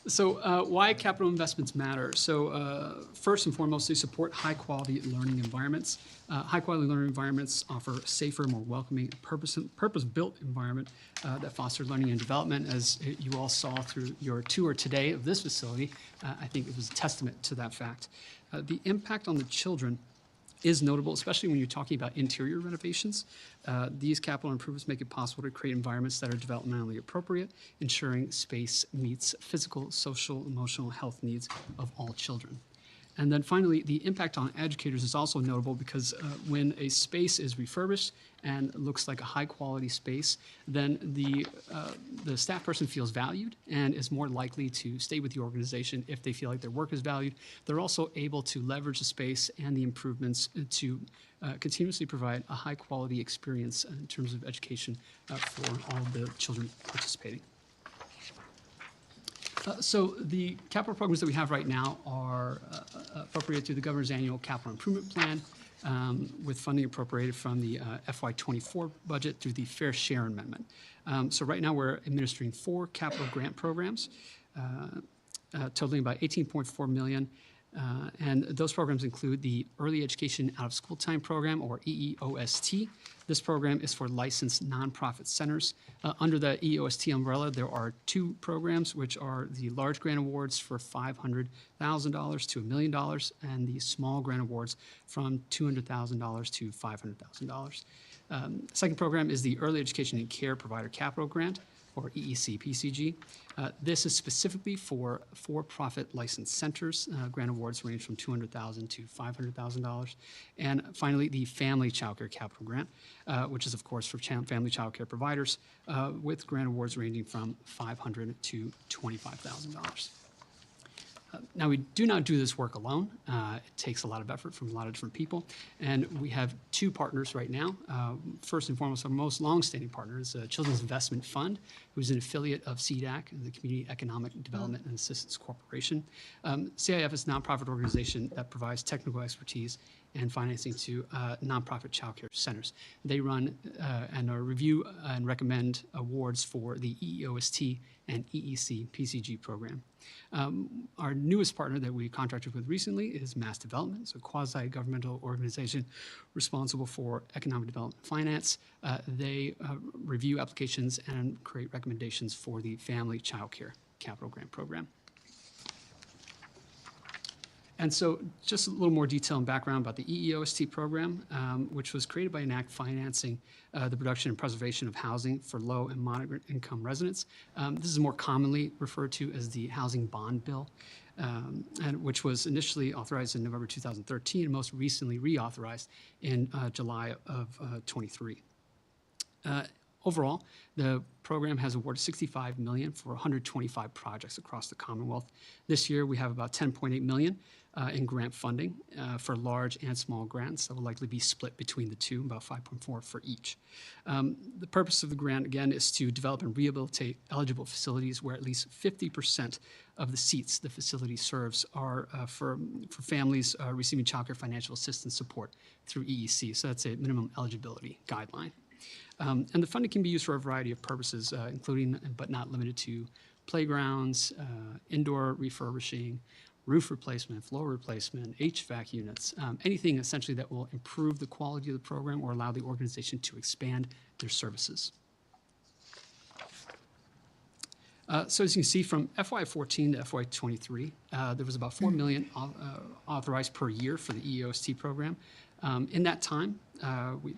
So why capital investments matter? So first and foremost, they support high-quality learning environments. High-quality learning environments offer a safer, more welcoming, purpose-built environment that fosters learning and development. As you all saw through your tour today of this facility, I think it was a testament to that fact. The impact on the children is notable, especially when you're talking about interior renovations. These capital improvements make it possible to create environments that are developmentally appropriate, ensuring space meets physical, social, emotional health needs of all children. And then finally, the impact on educators is also notable because when a space is refurbished and looks like a high-quality space, then the staff person feels valued and is more likely to stay with the organization if they feel like their work is valued. They're also able to leverage the space and the improvements to continuously provide a high-quality experience in terms of education for all the children participating. So the capital programs that we have right now are appropriated through the Governor's Annual Capital Improvement Plan with funding appropriated from the FY24 budget through the Fair Share Amendment. So right now we're administering 4 capital grant programs totaling about $18.4 million. And those programs include the Early Education Out of School Time Program, or EEOST. This program is for licensed nonprofit centers. Under the EEOST umbrella, there are 2 programs, which are the large grant awards for $500,000 to $1 million, and the small grant awards from $200,000 to $500,000. Second program is the Early Education and Care Provider Capital Grant, or EEC-PCG. This is specifically for for-profit licensed centers. Grant awards range from $200,000 to $500,000. And finally, the Family Child Care Capital Grant, which is, of course, for family child care providers, with grant awards ranging from $500,000 to $25,000. Now, we do not do this work alone. It takes a lot of effort from a lot of different people. And we have 2 partners right now. First and foremost, our most longstanding partner is Children's Investment Fund, who's an affiliate of CEDAC, the Community Economic Development and Assistance Corporation. CIF is a nonprofit organization that provides technical expertise and financing to nonprofit child care centers. They run and review and recommend awards for the EEOST and EEC-PCG program. Our newest partner that we contracted with recently is Mass Development, it's a quasi-governmental organization responsible for economic development finance. They review applications and create recommendations for the Family Child Care Capital Grant Program. And so just a little more detail and background about the EEOST program, which was created by ENACT financing the production and preservation of housing for low and moderate income residents. This is more commonly referred to as the Housing Bond Bill, and which was initially authorized in November 2013 and most recently reauthorized in July of 23. Overall, the program has awarded $65 million for 125 projects across the Commonwealth. This year, we have about $10.8 million in grant funding for large and small grants that will likely be split between the two, about 5.4 for each. The purpose of the grant, again, is to develop and rehabilitate eligible facilities where at least 50% of the seats the facility serves are for families receiving child care financial assistance support through EEC. So that's a minimum eligibility guideline. And the funding can be used for a variety of purposes, including but not limited to playgrounds, indoor refurbishing, roof replacement, floor replacement, HVAC units, anything essentially that will improve the quality of the program or allow the organization to expand their services. So as you can see, from FY14 to FY23, there was about $4 million authorized per year for the EEOST program. In that time,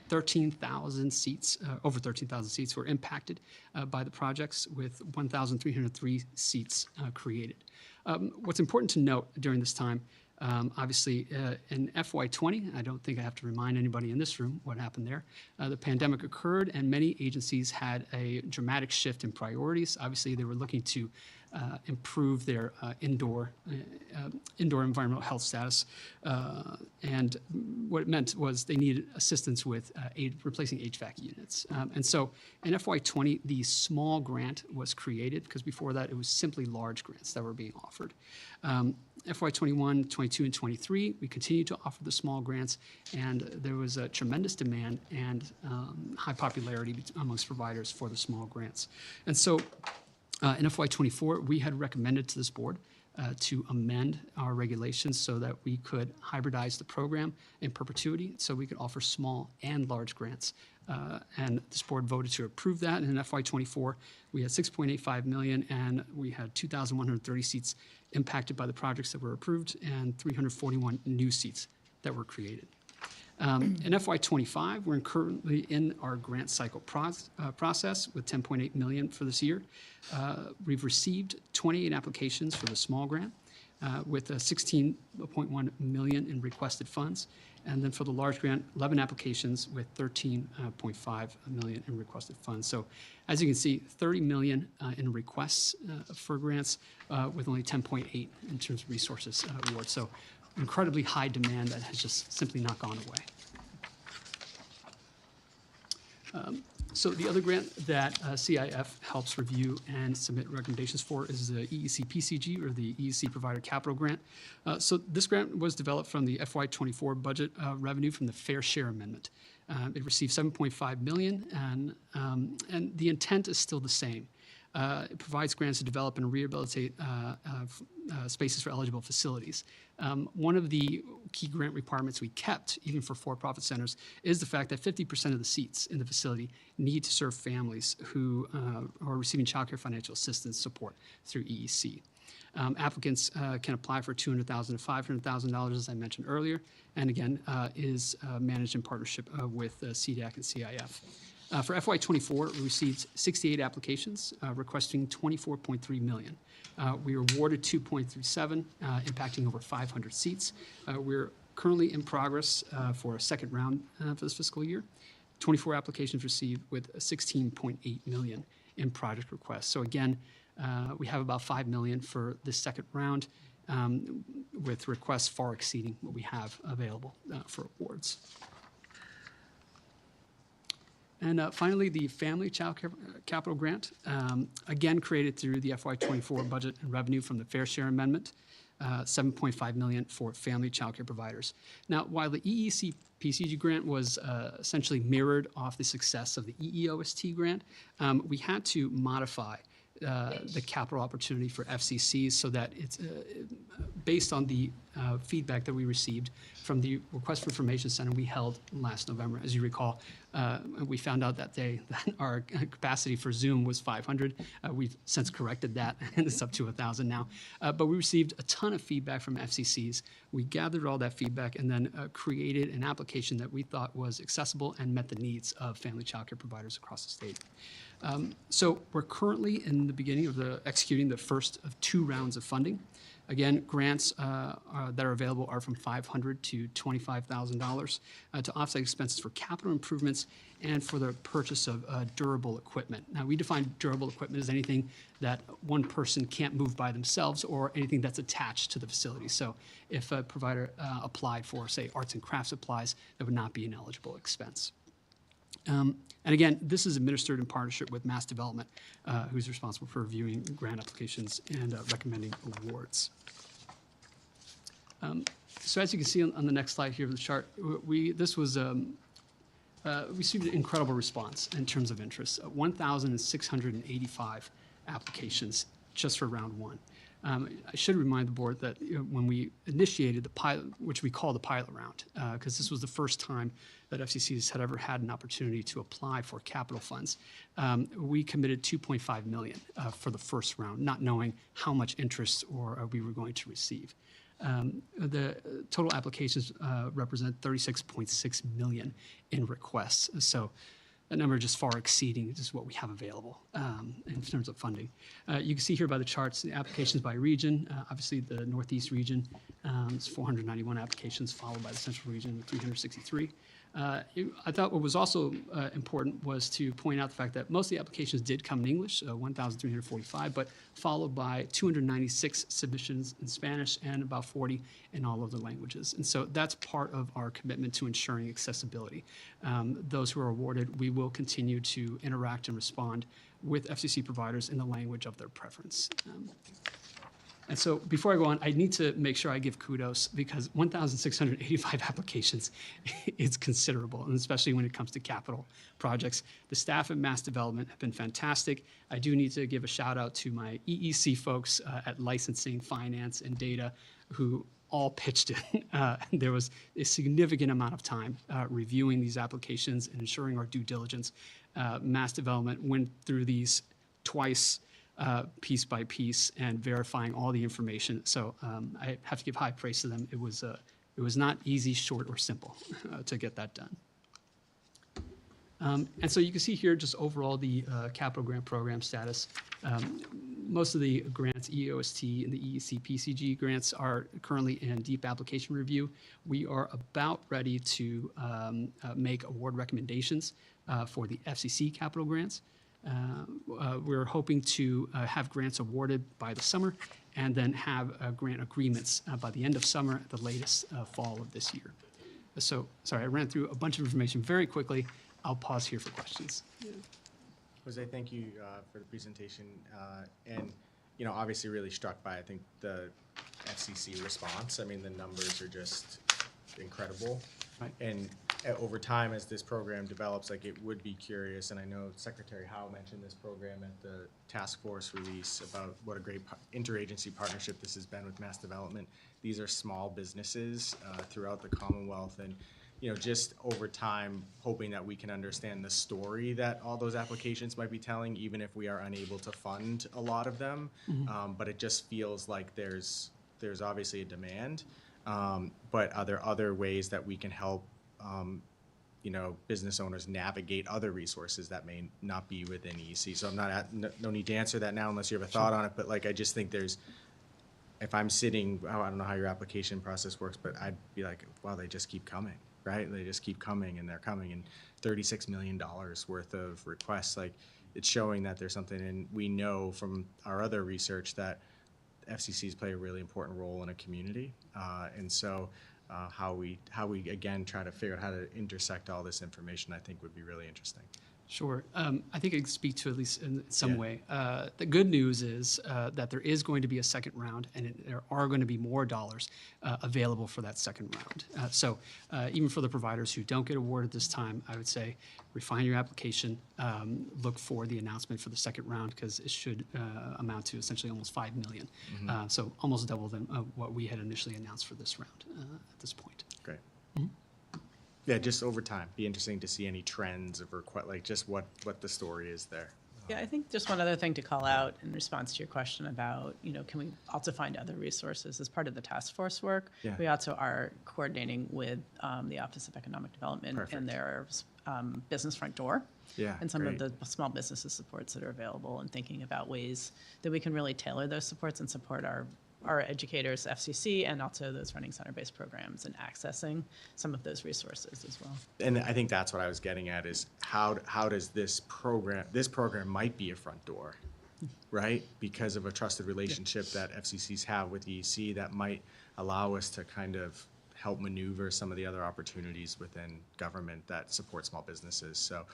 13,000 seats, over 13,000 seats were impacted by the projects, with 1,303 seats created. What's important to note during this time, obviously in FY20, I don't think I have to remind anybody in this room what happened there. The pandemic occurred and many agencies had a dramatic shift in priorities. Obviously, they were looking to improve their indoor environmental health status. And what it meant was they needed assistance with replacing HVAC units. And so in FY20, the small grant was created, because before that it was simply large grants that were being offered. FY21, 22, and 23, we continued to offer the small grants, and there was a tremendous demand and high popularity amongst providers for the small grants. And so in FY24, we had recommended to this board to amend our regulations so that we could hybridize the program in perpetuity, so we could offer small and large grants. And this board voted to approve that. And in FY24, we had $6.85 million, and we had 2,130 seats impacted by the projects that were approved, and 341 new seats that were created. In FY25, we're currently in our grant cycle process with $10.8 million for this year. We've received 28 applications for the small grant with $16.1 million in requested funds. And then for the large grant, 11 applications with $13.5 million in requested funds. So as you can see, 30 million in requests for grants with only 10.8 in terms of resources awards. So incredibly high demand that has just simply not gone away. So the other grant that CIF helps review and submit recommendations for is the EEC PCG, or the EEC Provider Capital Grant. So this grant was developed from the FY24 budget revenue from the Fair Share Amendment. It received $7.5 million, and the intent is still the same. It provides grants to develop and rehabilitate spaces for eligible facilities. One of the key grant requirements we kept, even for for-profit centers, is the fact that 50% of the seats in the facility need to serve families who are receiving child care financial assistance support through EEC. Applicants can apply for $200,000 to $500,000, as I mentioned earlier, and again, is managed in partnership with CDAC and CIF. For FY24, we received 68 applications requesting $24.3 million. We were awarded 2.37, impacting over 500 seats. We're currently in progress for a second round for this fiscal year. 24 applications received with $16.8 million in project requests. So again, we have about $5 million for this second round, with requests far exceeding what we have available for awards. And finally, the Family Child Care Capital Grant, again created through the FY24 budget and revenue from the Fair Share Amendment, $7.5 million for family child care providers. Now, while the EEC PCG grant was essentially mirrored off the success of the EEOST grant, we had to modify the capital opportunity for FCCs so that it's based on the feedback that we received from the Request for Information Center we held last November. As you recall, we found out that day that our capacity for Zoom was 500. We've since corrected that, and it's up to 1,000 now. But we received a ton of feedback from FCCs. We gathered all that feedback and then created an application that we thought was accessible and met the needs of family child care providers across the state. So we're currently in the beginning of executing the first of 2 rounds of funding. Again, grants that are available are from $500 to $25,000 to offset expenses for capital improvements and for the purchase of durable equipment. Now, we define durable equipment as anything that one person can't move by themselves or anything that's attached to the facility. So if a provider applied for, say, arts and crafts supplies, that would not be an eligible expense. And again, this is administered in partnership with Mass Development, who's responsible for reviewing grant applications and recommending awards. So as you can see on the next slide here of the chart, this was received an incredible response in terms of interest. 1,685 applications just for round one. I should remind the board that when we initiated the pilot, which we call the pilot round, because this was the first time that FCCs had ever had an opportunity to apply for capital funds, we committed $2.5 million for the first round, not knowing how much interest we were going to receive. The total applications represent 36.6 million in requests. So that number just far exceeding just what we have available in terms of funding. You can see here by the charts the applications by region. Obviously, the Northeast region is 491 applications, followed by the Central region with 363. I thought what was also important was to point out the fact that most of the applications did come in English, 1,345, but followed by 296 submissions in Spanish and about 40 in all other languages. And so that's part of our commitment to ensuring accessibility. Those who are awarded, we will continue to interact and respond with FCC providers in the language of their preference. And so before I go on, I need to make sure I give kudos because 1,685 applications is considerable, and especially when it comes to capital projects. The staff at Mass Development have been fantastic. I do need to give a shout out to my EEC folks at licensing, finance, and data who all pitched in. There was a significant amount of time reviewing these applications and ensuring our due diligence. Mass Development went through these twice, piece by piece, and verifying all the information. So I have to give high praise to them. It was not easy, short, or simple to get that done. And so you can see here just overall the capital grant program status. Most of the grants, EOST and the EEC PCG grants, are currently in deep application review. We are about ready to make award recommendations for the FCC capital grants. We're hoping to have grants awarded by the summer and then have grant agreements by the end of summer at the latest fall of this year. So, sorry, I ran through a bunch of information very quickly. I'll pause here for questions. Jose, thank you for the presentation. And, you know, obviously really struck by, I think, the FCC response. I mean, the numbers are just incredible. Right. And over time, as this program develops, like, it would be curious, and I know Secretary Howe mentioned this program at the task force release about what a great interagency partnership this has been with Mass Development. These are small businesses throughout the Commonwealth, and, you know, just over time, hoping that we can understand the story that all those applications might be telling, even if we are unable to fund a lot of them. Mm-hmm. But it just feels like there's obviously a demand. But are there other ways that we can help, you know, business owners navigate other resources that may not be within EEC? So I'm not no need to answer that now unless you have a thought on it. But, like, I just think if I'm sitting, I don't know how your application process works, but I'd be like, wow, they just keep coming, right? They just keep coming, and they're coming, and $36 million worth of requests. Like, it's showing that there's something, and we know from our other research that FCCs play a really important role in a community, and so how we again try to figure out how to intersect all this information, I think, would be really interesting. Sure. I think I can speak to at least in some way. The good news is that there is going to be a second round, and there are going to be more dollars available for that second round. So even for the providers who don't get awarded this time, I would say refine your application, look for the announcement for the second round, because it should amount to essentially almost $5 million. Mm-hmm. So almost double than what we had initially announced for this round at this point. Great. Mm-hmm. Yeah, just over time, be interesting to see any trends of like just what the story is there. Yeah, I think just one other thing to call out in response to your question about, you know, can we also find other resources as part of the task force work? Yeah. We also are coordinating with the Office of Economic Development and their business front door. Yeah, and some great. of the small businesses supports that are available, and thinking about ways that we can really tailor those supports and support our our educators, FCC, and also those running center-based programs and accessing some of those resources as well. And I think that's what I was getting at is how does this program might be a front door, right? Because of a trusted relationship that FCCs have with EEC that might allow us to kind of help maneuver some of the other opportunities within government that support small businesses. So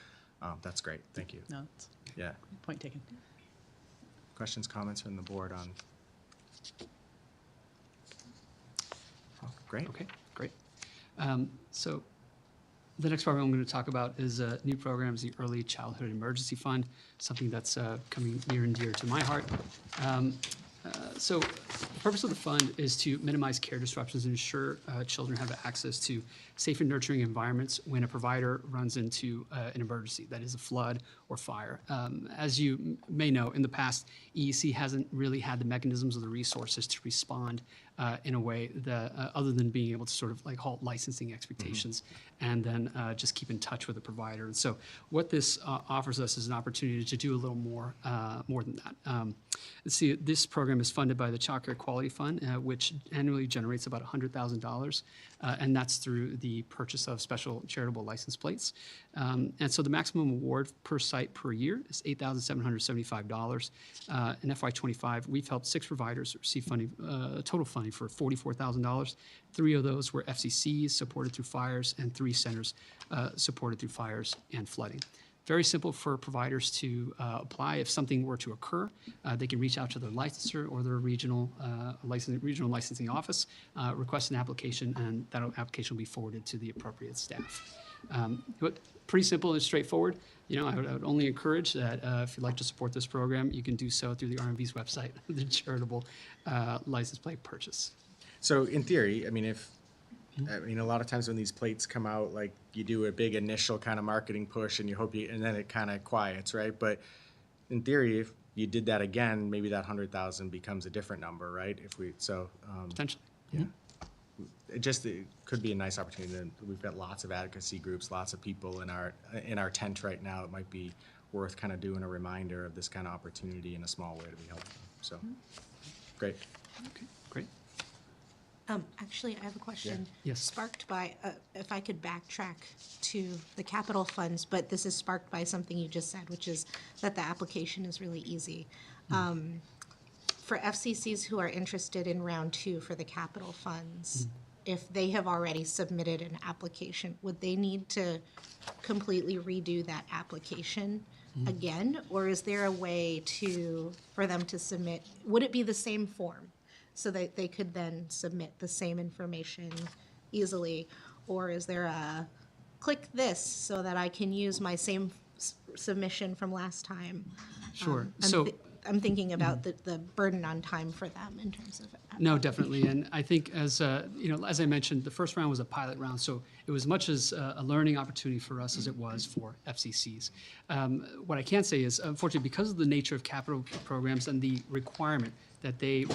that's great. Thank you. No, it's Yeah. point taken. Questions, comments from the board on? Oh, great. Okay, great. So the next program I'm going to talk about is a new program, the Early Childhood Emergency Fund, something that's coming near and dear to my heart. So the purpose of the fund is to minimize care disruptions and ensure children have access to safe and nurturing environments when a provider runs into an emergency, that is a flood or fire. As you may know, in the past, EEC hasn't really had the mechanisms or the resources to respond in a way that, other than being able to sort of like halt licensing expectations and then just keep in touch with the provider. And so what this offers us is an opportunity to do a little more than that. Let's see, this program is funded by the Child Care Quality Fund, which annually generates about $100,000, and that's through the purchase of special charitable license plates. And so the maximum award per site per year is $8,775. In FY25, we've helped 6 providers receive funding, total funding for $44,000. 3 of those were FCCs supported through fires, and 3 centers supported through fires and flooding. Very simple for providers to apply. If something were to occur, they can reach out to their licensor or their regional licensing office, request an application, and that application will be forwarded to the appropriate staff. But pretty simple and straightforward. You know, I would only encourage that if you'd like to support this program, you can do so through the RMV's website, the charitable license plate purchase. So in theory, I mean, a lot of times when these plates come out, like you do a big initial kind of marketing push and you hope and then it kind of quiets, right? But in theory, if you did that again, maybe that 100,000 becomes a different number, right? Potentially. Yeah. It could be a nice opportunity. We've got lots of advocacy groups, lots of people in our tent right now. It might be worth kind of doing a reminder of this kind of opportunity in a small way to be helpful. So, great. Okay, great. Actually, I have a question. Yes. Sparked by, if I could backtrack to the capital funds, but this is sparked by something you just said, which is that the application is really easy. For FCCs who are interested in round 2 for the capital funds, if they have already submitted an application, would they need to completely redo that application again? Or is there a way for them to submit, would it be the same form? So that they could then submit the same information easily? Or is there a click this so that I can use my same submission from last time? Sure. I'm thinking about the burden on time for them in terms of. No, definitely. And I think as I mentioned, the first round was a pilot round, so it was much as a learning opportunity for us as it was for FCCs. What I can say is, unfortunately, because of the nature of capital programs and the requirement that they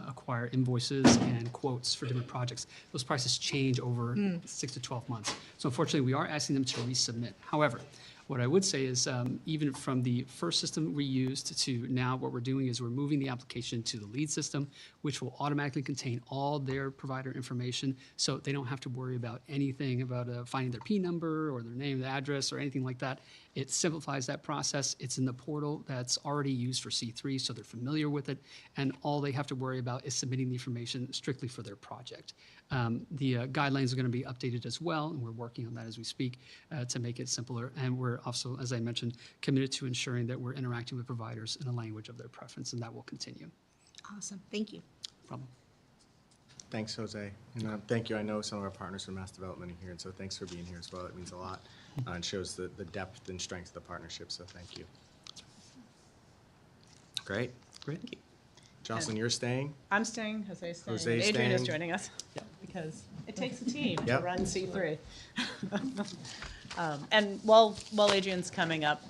acquire invoices and quotes for different projects, those prices change over 6 to 12 months. So unfortunately, we are asking them to resubmit. However, what I would say is even from the first system we used to now what we're doing is we're moving the application to the lead system, which will automatically contain all their provider information, so they don't have to worry about anything about finding their P number or their name, the address, or anything like that. It simplifies that process. It's in the portal that's already used for C3, so they're familiar with it, and all they have to worry about is submitting the information strictly for their project. The guidelines are going to be updated as well, and we're working on that as we speak to make it simpler. And we're also, as I mentioned, committed to ensuring that we're interacting with providers in a language of their preference, and that will continue. Awesome. Thank you. No problem. Thanks, Jose. And thank you. I know some of our partners from Mass Development are here, and so thanks for being here as well. It means a lot and shows the depth and strength of the partnership, so thank you. Great. Great. Jocelyn, you're staying? I'm staying, Jose's staying. Jose's and Adrian is staying. joining us because it takes a team to Yep. run C3. And while Adrian's coming up,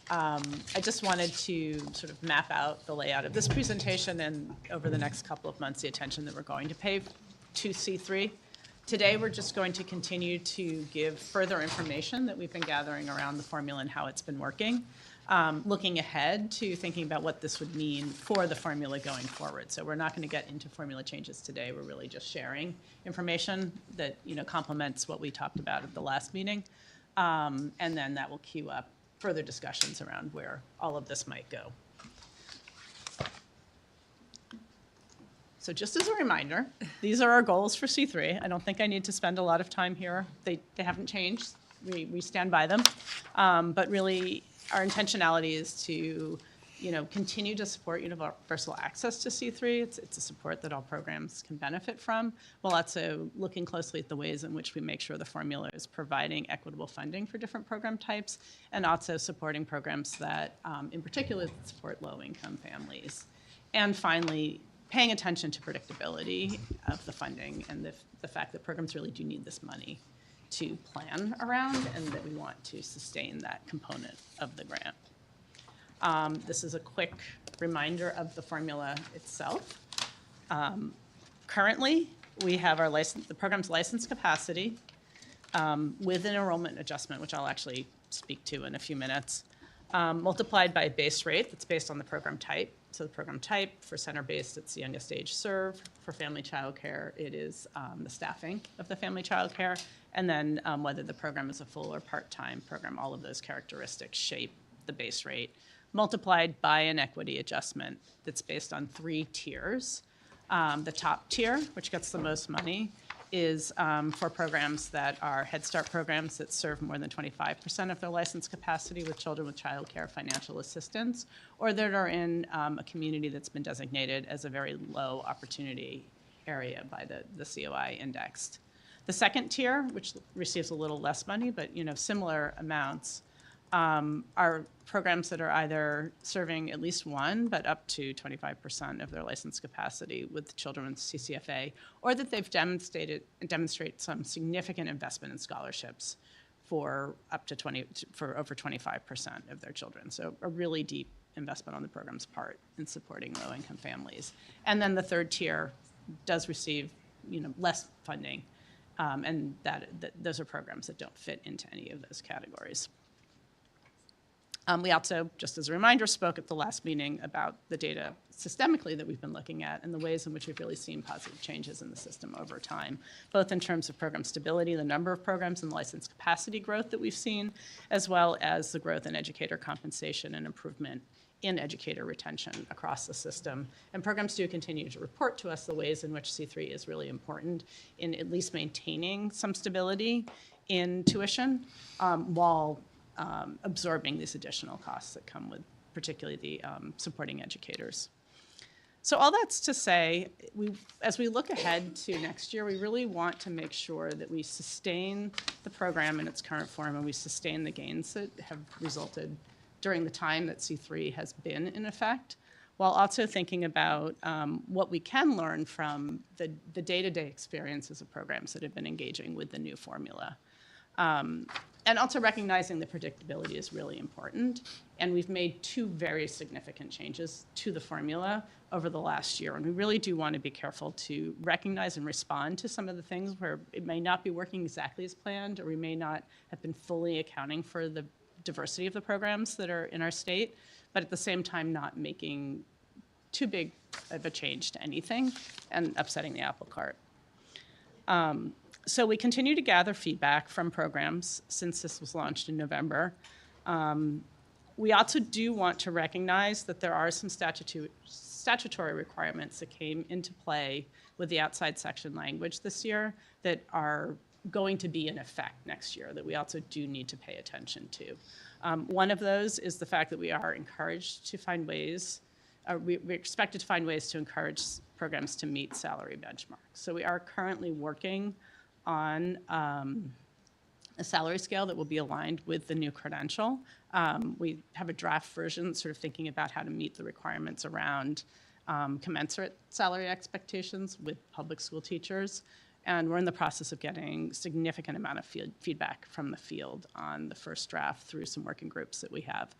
I just wanted to sort of map out the layout of this presentation and over the next couple of months, the attention that we're going to pay to C3. Today, we're just going to continue to give further information that we've been gathering around the formula and how it's been working. looking ahead to thinking about what this would mean for the formula going forward. So we're not going to get into formula changes today. We're really just sharing information that complements what we talked about at the last meeting. And then that will queue up further discussions around where all of this might go. So just as a reminder, these are our goals for C3. I don't think I need to spend a lot of time here. They haven't changed. We stand by them. But really, our intentionality is to continue to support universal access to C3. It's a support that all programs can benefit from, while also looking closely at the ways in which we make sure the formula is providing equitable funding for different program types, and also supporting programs that, in particular, support low-income families. And finally, paying attention to predictability of the funding and the fact that programs really do need this money to plan around, and that we want to sustain that component of the grant. This is a quick reminder of the formula itself. Currently, we have the program's license capacity with an enrollment adjustment, which I'll actually speak to in a few minutes, multiplied by a base rate that's based on the program type. So the program type for center-based, it's the youngest age served. For family childcare, it is the staffing of the family childcare, and then whether the program is a full or part-time program. All of those characteristics shape the base rate, multiplied by an equity adjustment that's based on 3 tiers. The top tier, which gets the most money, is for programs that are Head Start programs that serve more than 25% of their license capacity with children with childcare financial assistance, or that are in a community that's been designated as a very low opportunity area by the COI indexed. The second tier, which receives a little less money, but similar amounts, are programs that are either serving at least one, but up to 25% of their license capacity with children with CCFA, or that they've demonstrate some significant investment in scholarships for over 25% of their children. So a really deep investment on the program's part in supporting low-income families. And then the third tier does receive less funding, and those are programs that don't fit into any of those categories. We also, just as a reminder, spoke at the last meeting about the data systemically that we've been looking at and the ways in which we've really seen positive changes in the system over time, both in terms of program stability, the number of programs, and the license capacity growth that we've seen, as well as the growth in educator compensation and improvement in educator retention across the system. And programs do continue to report to us the ways in which C3 is really important in at least maintaining some stability in tuition while absorbing these additional costs that come with particularly the supporting educators. So all that's to say, as we look ahead to next year, we really want to make sure that we sustain the program in its current form and we sustain the gains that have resulted during the time that C3 has been in effect, while also thinking about what we can learn from the day-to-day experiences of programs that have been engaging with the new formula. And also recognizing that predictability is really important. And we've made 2 very significant changes to the formula over the last year. And we really do want to be careful to recognize and respond to some of the things where it may not be working exactly as planned, or we may not have been fully accounting for the diversity of the programs that are in our state, but at the same time not making too big of a change to anything and upsetting the apple cart. So we continue to gather feedback from programs since this was launched in November. We also do want to recognize that there are some statutory requirements that came into play with the outside section language this year that are going to be in effect next year that we also do need to pay attention to. One of those is the fact that we are encouraged to find ways, we're expected to find ways to encourage programs to meet salary benchmarks. So we are currently working on a salary scale that will be aligned with the new credential. We have a draft version sort of thinking about how to meet the requirements around commensurate salary expectations with public school teachers. And we're in the process of getting significant amount of feedback from the field on the first draft through some working groups that we have.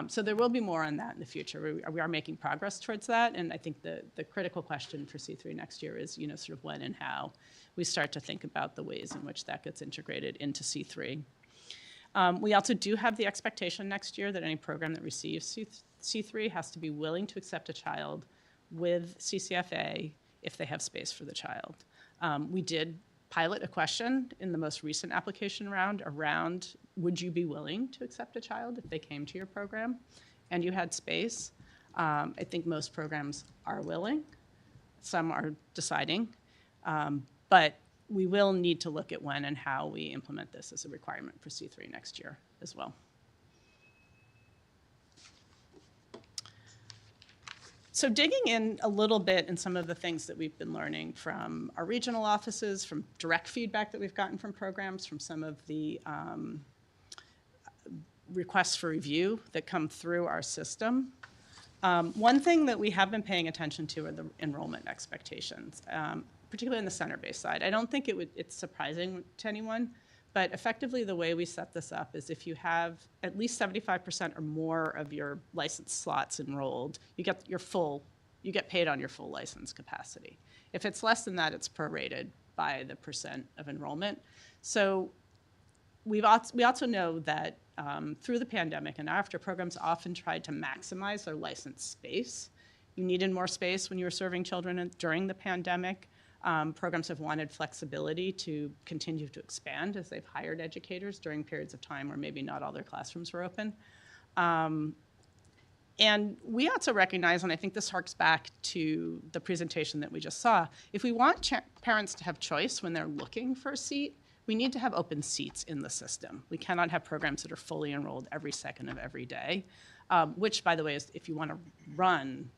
So there will be more on that in the future. We are making progress towards that. And I think the critical question for C3 next year is, sort of when and how we start to think about the ways in which that gets integrated into C3. We also do have the expectation next year that any program that receives C3 has to be willing to accept a child with CCFA if they have space for the child. We did pilot a question in the most recent application round around, would you be willing to accept a child if they came to your program and you had space? I think most programs are willing. Some are deciding. But we will need to look at when and how we implement this as a requirement for C3 next year as well. So digging in a little bit in some of the things that we've been learning from our regional offices, from direct feedback that we've gotten from programs, from some of the requests for review that come through our system. One thing that we have been paying attention to are the enrollment expectations, particularly on the center-based side. I don't think it's surprising to anyone, but effectively the way we set this up is if you have at least 75% or more of your licensed slots enrolled, you get paid on your full license capacity. If it's less than that, it's prorated by the percent of enrollment. So we also know that through the pandemic and after, programs often tried to maximize their licensed space. You needed more space when you were serving children during the pandemic. Programs have wanted flexibility to continue to expand as they've hired educators during periods of time where maybe not all their classrooms were open. And we also recognize, and I think this harks back to the presentation that we just saw, if we want parents to have choice when they're looking for a seat, we need to have open seats in the system. We cannot have programs that are fully enrolled every second of every day, which, by the way, is if you want to run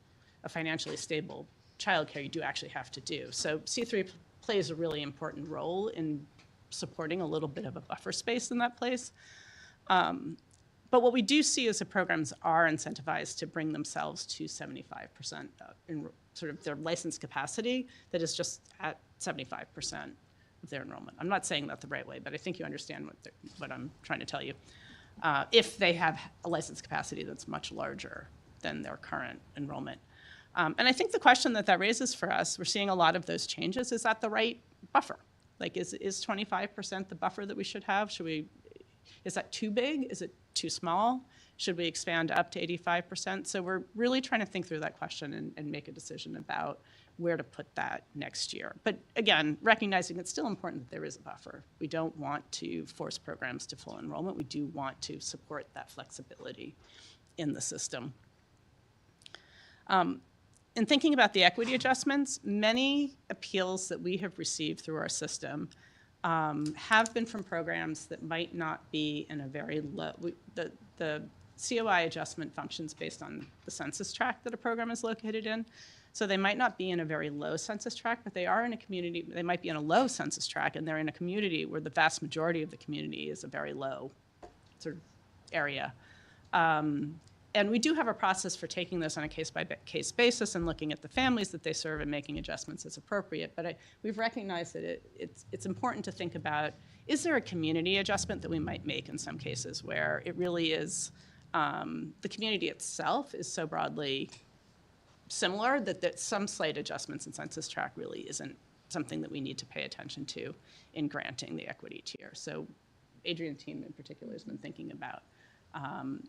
a financially stable childcare, you do actually have to do. So C3 plays a really important role in supporting a little bit of a buffer space in that place. But what we do see is the programs are incentivized to bring themselves to 75% in sort of their license capacity that is just at 75% of their enrollment. I'm not saying that the right way, but I think you understand what I'm trying to tell you. If they have a license capacity that's much larger than their current enrollment. And I think the question that raises for us, we're seeing a lot of those changes, is that the right buffer? Like, is 25% the buffer that we should have? Is that too big? Is it too small? Should we expand up to 85%? So we're really trying to think through that question and make a decision about where to put that next year. But again, recognizing it's still important that there is a buffer. We don't want to force programs to full enrollment. We do want to support that flexibility in the system. In thinking about the equity adjustments, many appeals that we have received through our system have been from programs that might not be in a very low, the COI adjustment functions based on the census tract that a program is located in. So they might not be in a very low census tract, but they are in a community, they might be in a low census tract, and they're in a community where the vast majority of the community is a very low sort of area. And we do have a process for taking this on a case-by-case basis and looking at the families that they serve and making adjustments as appropriate. But we've recognized that it's important to think about, is there a community adjustment that we might make in some cases where it really is, the community itself is so broadly similar that some slight adjustments in census tract really isn't something that we need to pay attention to in granting the equity tier. So Adrian's team in particular has been thinking about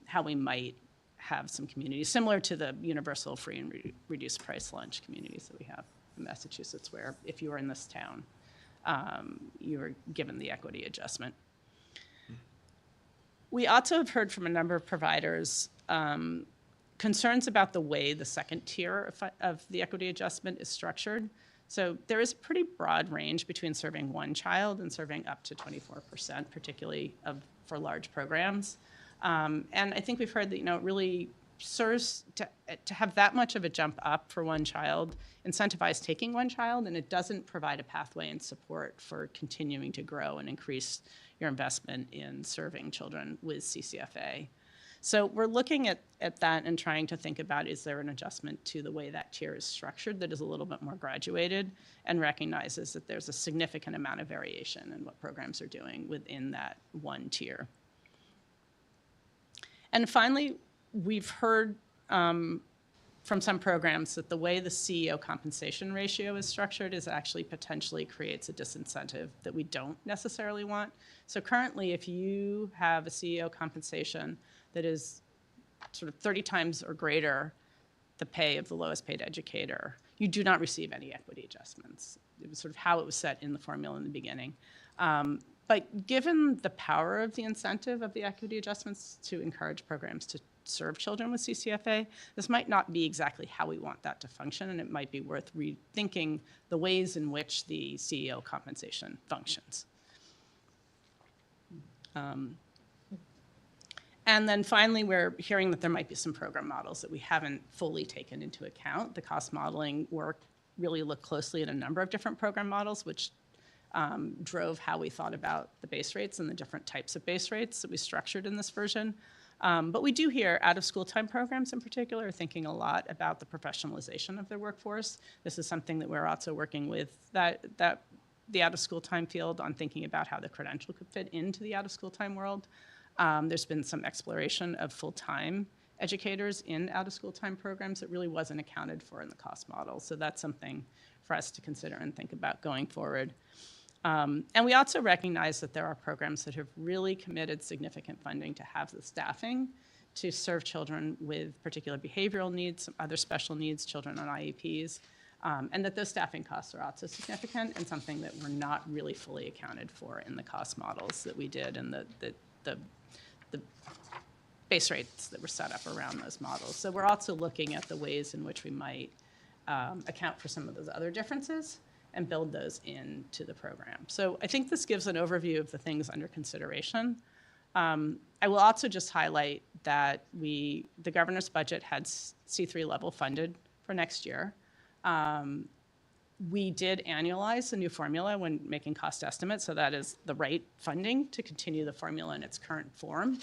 how we might have some communities similar to the universal free and reduced price lunch communities that we have in Massachusetts, where if you are in this town, you are given the equity adjustment. We also have heard from a number of providers concerns about the way the second tier of the equity adjustment is structured. So there is a pretty broad range between serving one child and serving up to 24%, particularly for large programs. And I think we've heard that, it really serves to have that much of a jump up for one child, incentivize taking one child, and it doesn't provide a pathway and support for continuing to grow and increase your investment in serving children with CCFA. So we're looking at that and trying to think about, is there an adjustment to the way that tier is structured that is a little bit more graduated and recognizes that there's a significant amount of variation in what programs are doing within that one tier. And finally, we've heard from some programs that the way the CEO compensation ratio is structured is actually potentially creates a disincentive that we don't necessarily want. So currently, if you have a CEO compensation that is sort of 30 times or greater the pay of the lowest paid educator, you do not receive any equity adjustments. It was sort of how it was set in the formula in the beginning. But given the power of the incentive of the equity adjustments to encourage programs to serve children with CCFA, this might not be exactly how we want that to function, and it might be worth rethinking the ways in which the CEO compensation functions. And then finally, we're hearing that there might be some program models that we haven't fully taken into account. The cost modeling work really looked closely at a number of different program models, which drove how we thought about the base rates and the different types of base rates that we structured in this version. But we do hear out-of-school time programs in particular are thinking a lot about the professionalization of their workforce. This is something that we're also working with the out-of-school time field on thinking about how the credential could fit into the out-of-school time world. There's been some exploration of full-time educators in out-of-school time programs that really wasn't accounted for in the cost model. So that's something for us to consider and think about going forward. And we also recognize that there are programs that have really committed significant funding to have the staffing to serve children with particular behavioral needs, some other special needs, children on IEPs, and that those staffing costs are also significant and something that were not really fully accounted for in the cost models that we did and the base rates that were set up around those models. So we're also looking at the ways in which we might account for some of those other differences and build those into the program. So I think this gives an overview of the things under consideration. I will also just highlight that the governor's budget had C3 level funded for next year. We did annualize the new formula when making cost estimates, so that is the right funding to continue the formula in its current form.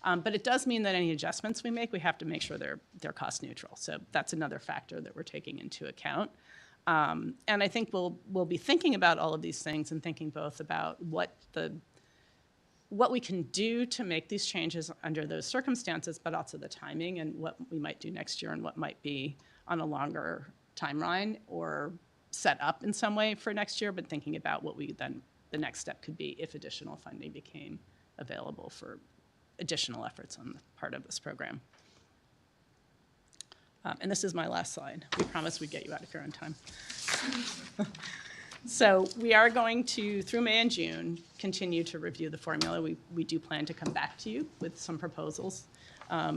But it does mean that any adjustments we make, we have to make sure they're cost neutral. So that's another factor that we're taking into account. And I think we'll be thinking about all of these things and thinking both about what we can do to make these changes under those circumstances, but also the timing and what we might do next year and what might be on a longer timeline or set up in some way for next year, but thinking about what the next step could be if additional funding became available for additional efforts on the part of this program. And this is my last slide. We promised we'd get you out of here on time. So we are going to, through May and June, continue to review the formula. We do plan to come back to you with some proposals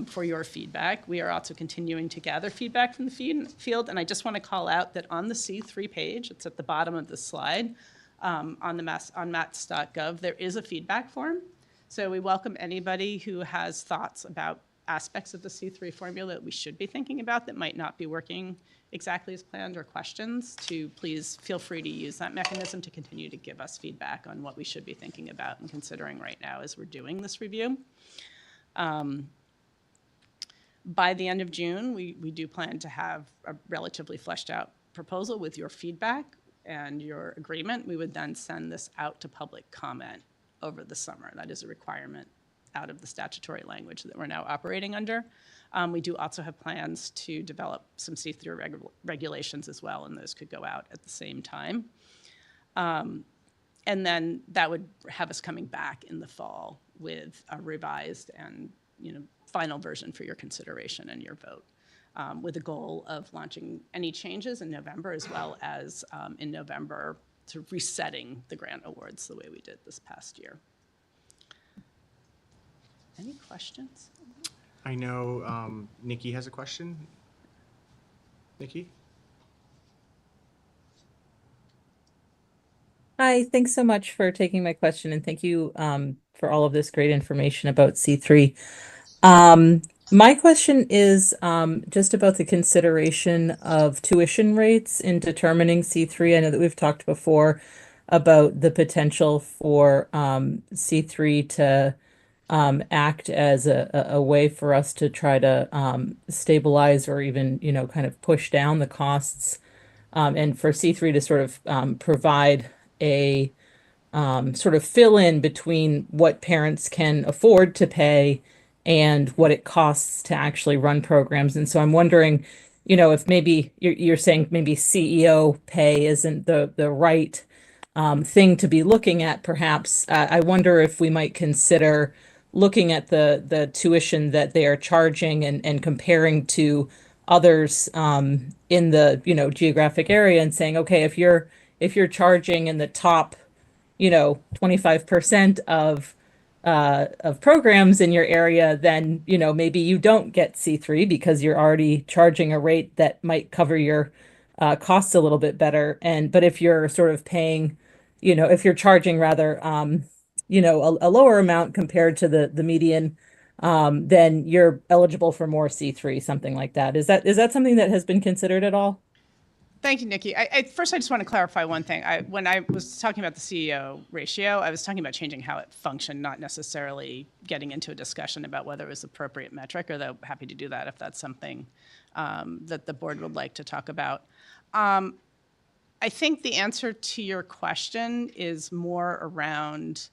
for your feedback. We are also continuing to gather feedback from the field, and I just want to call out that on the C3 page, it's at the bottom of the slide, on mats.gov, there is a feedback form. So we welcome anybody who has thoughts about aspects of the C3 formula that we should be thinking about that might not be working exactly as planned, or questions, to please feel free to use that mechanism to continue to give us feedback on what we should be thinking about and considering right now as we're doing this review. By the end of June, we do plan to have a relatively fleshed out proposal with your feedback and your agreement. We would then send this out to public comment over the summer. That is a requirement out of the statutory language that we're now operating under. We do also have plans to develop some C3 regulations as well, and those could go out at the same time. And then that would have us coming back in the fall with a revised and final version for your consideration and your vote, with the goal of launching any changes in November, as well as in November, sort of resetting the grant awards the way we did this past year. Any questions? I know Nikki has a question. Nikki? Hi, thanks so much for taking my question, and thank you for all of this great information about C3. My question is just about the consideration of tuition rates in determining C3. I know that we've talked before about the potential for C3 to act as a way for us to try to stabilize or even, kind of push down the costs, and for C3 to sort of provide a sort of fill in between what parents can afford to pay and what it costs to actually run programs. And so I'm wondering you know, if maybe you're saying maybe CEO pay isn't the right thing to be looking at, perhaps, I wonder if we might consider looking at the tuition that they are charging and comparing to others in the, you know, geographic area and saying, okay, if you're charging in the top, you know, 25% of programs in your area, then, you know, maybe you don't get C3 because you're already charging a rate that might cover your costs a little bit better. But if you're sort of paying, you know, if you're charging rather, you know, a lower amount compared to the median, then you're eligible for more C3, something like that. Is that something that has been considered at all? Thank you, Nikki. First, I just want to clarify one thing. When I was talking about the CEO ratio, I was talking about changing how it functioned, not necessarily getting into a discussion about whether it was appropriate metric, or though happy to do that if that's something that the board would like to talk about. I think the answer to your question is more around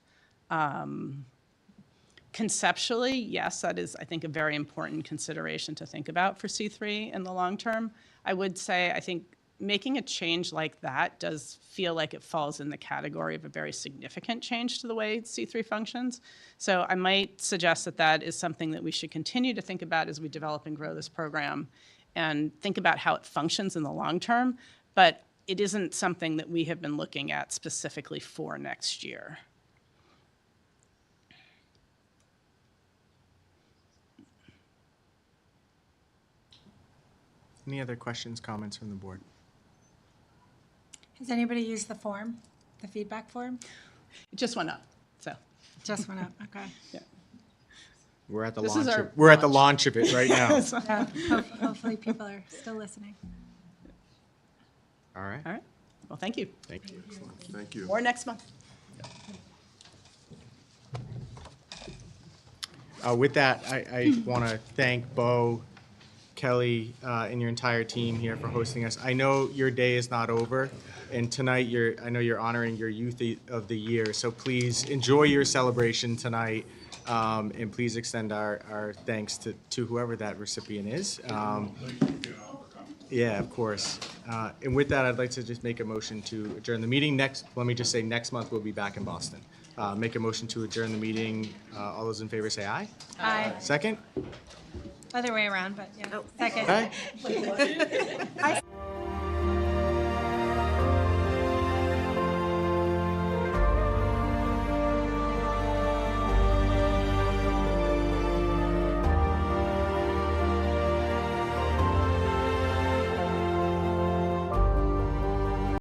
conceptually, yes, that is, I think, a very important consideration to think about for C3 in the long term. I would say, I think, making a change like that does feel like it falls in the category of a very significant change to the way C3 functions. So I might suggest that that is something that we should continue to think about as we develop and grow this program and think about how it functions in the long term, but it isn't something that we have been looking at specifically for next year. Any other questions, comments from the board? Has anybody used the form, the feedback form? It just went up, so. Just went up, okay. Yeah. We're at the This is launch. our We're at the launch of it right now. Yeah, hopefully people are still listening. All right. All right. Well, thank you. Thank you. Thank you. Or next month. With that, I want to thank Bo, Kelly, and your entire team here for hosting us. I know your day is not over, and tonight I know you're honoring your Youth of the Year, so please enjoy your celebration tonight, and please extend our thanks to whoever that recipient is. Yeah, of course. And with that, I'd like to just make a motion to adjourn the meeting. Next month we'll be back in Boston. Make a motion to adjourn the meeting. All those in favor say aye. Aye. Second? Other way around, but yeah. Second. Aye. I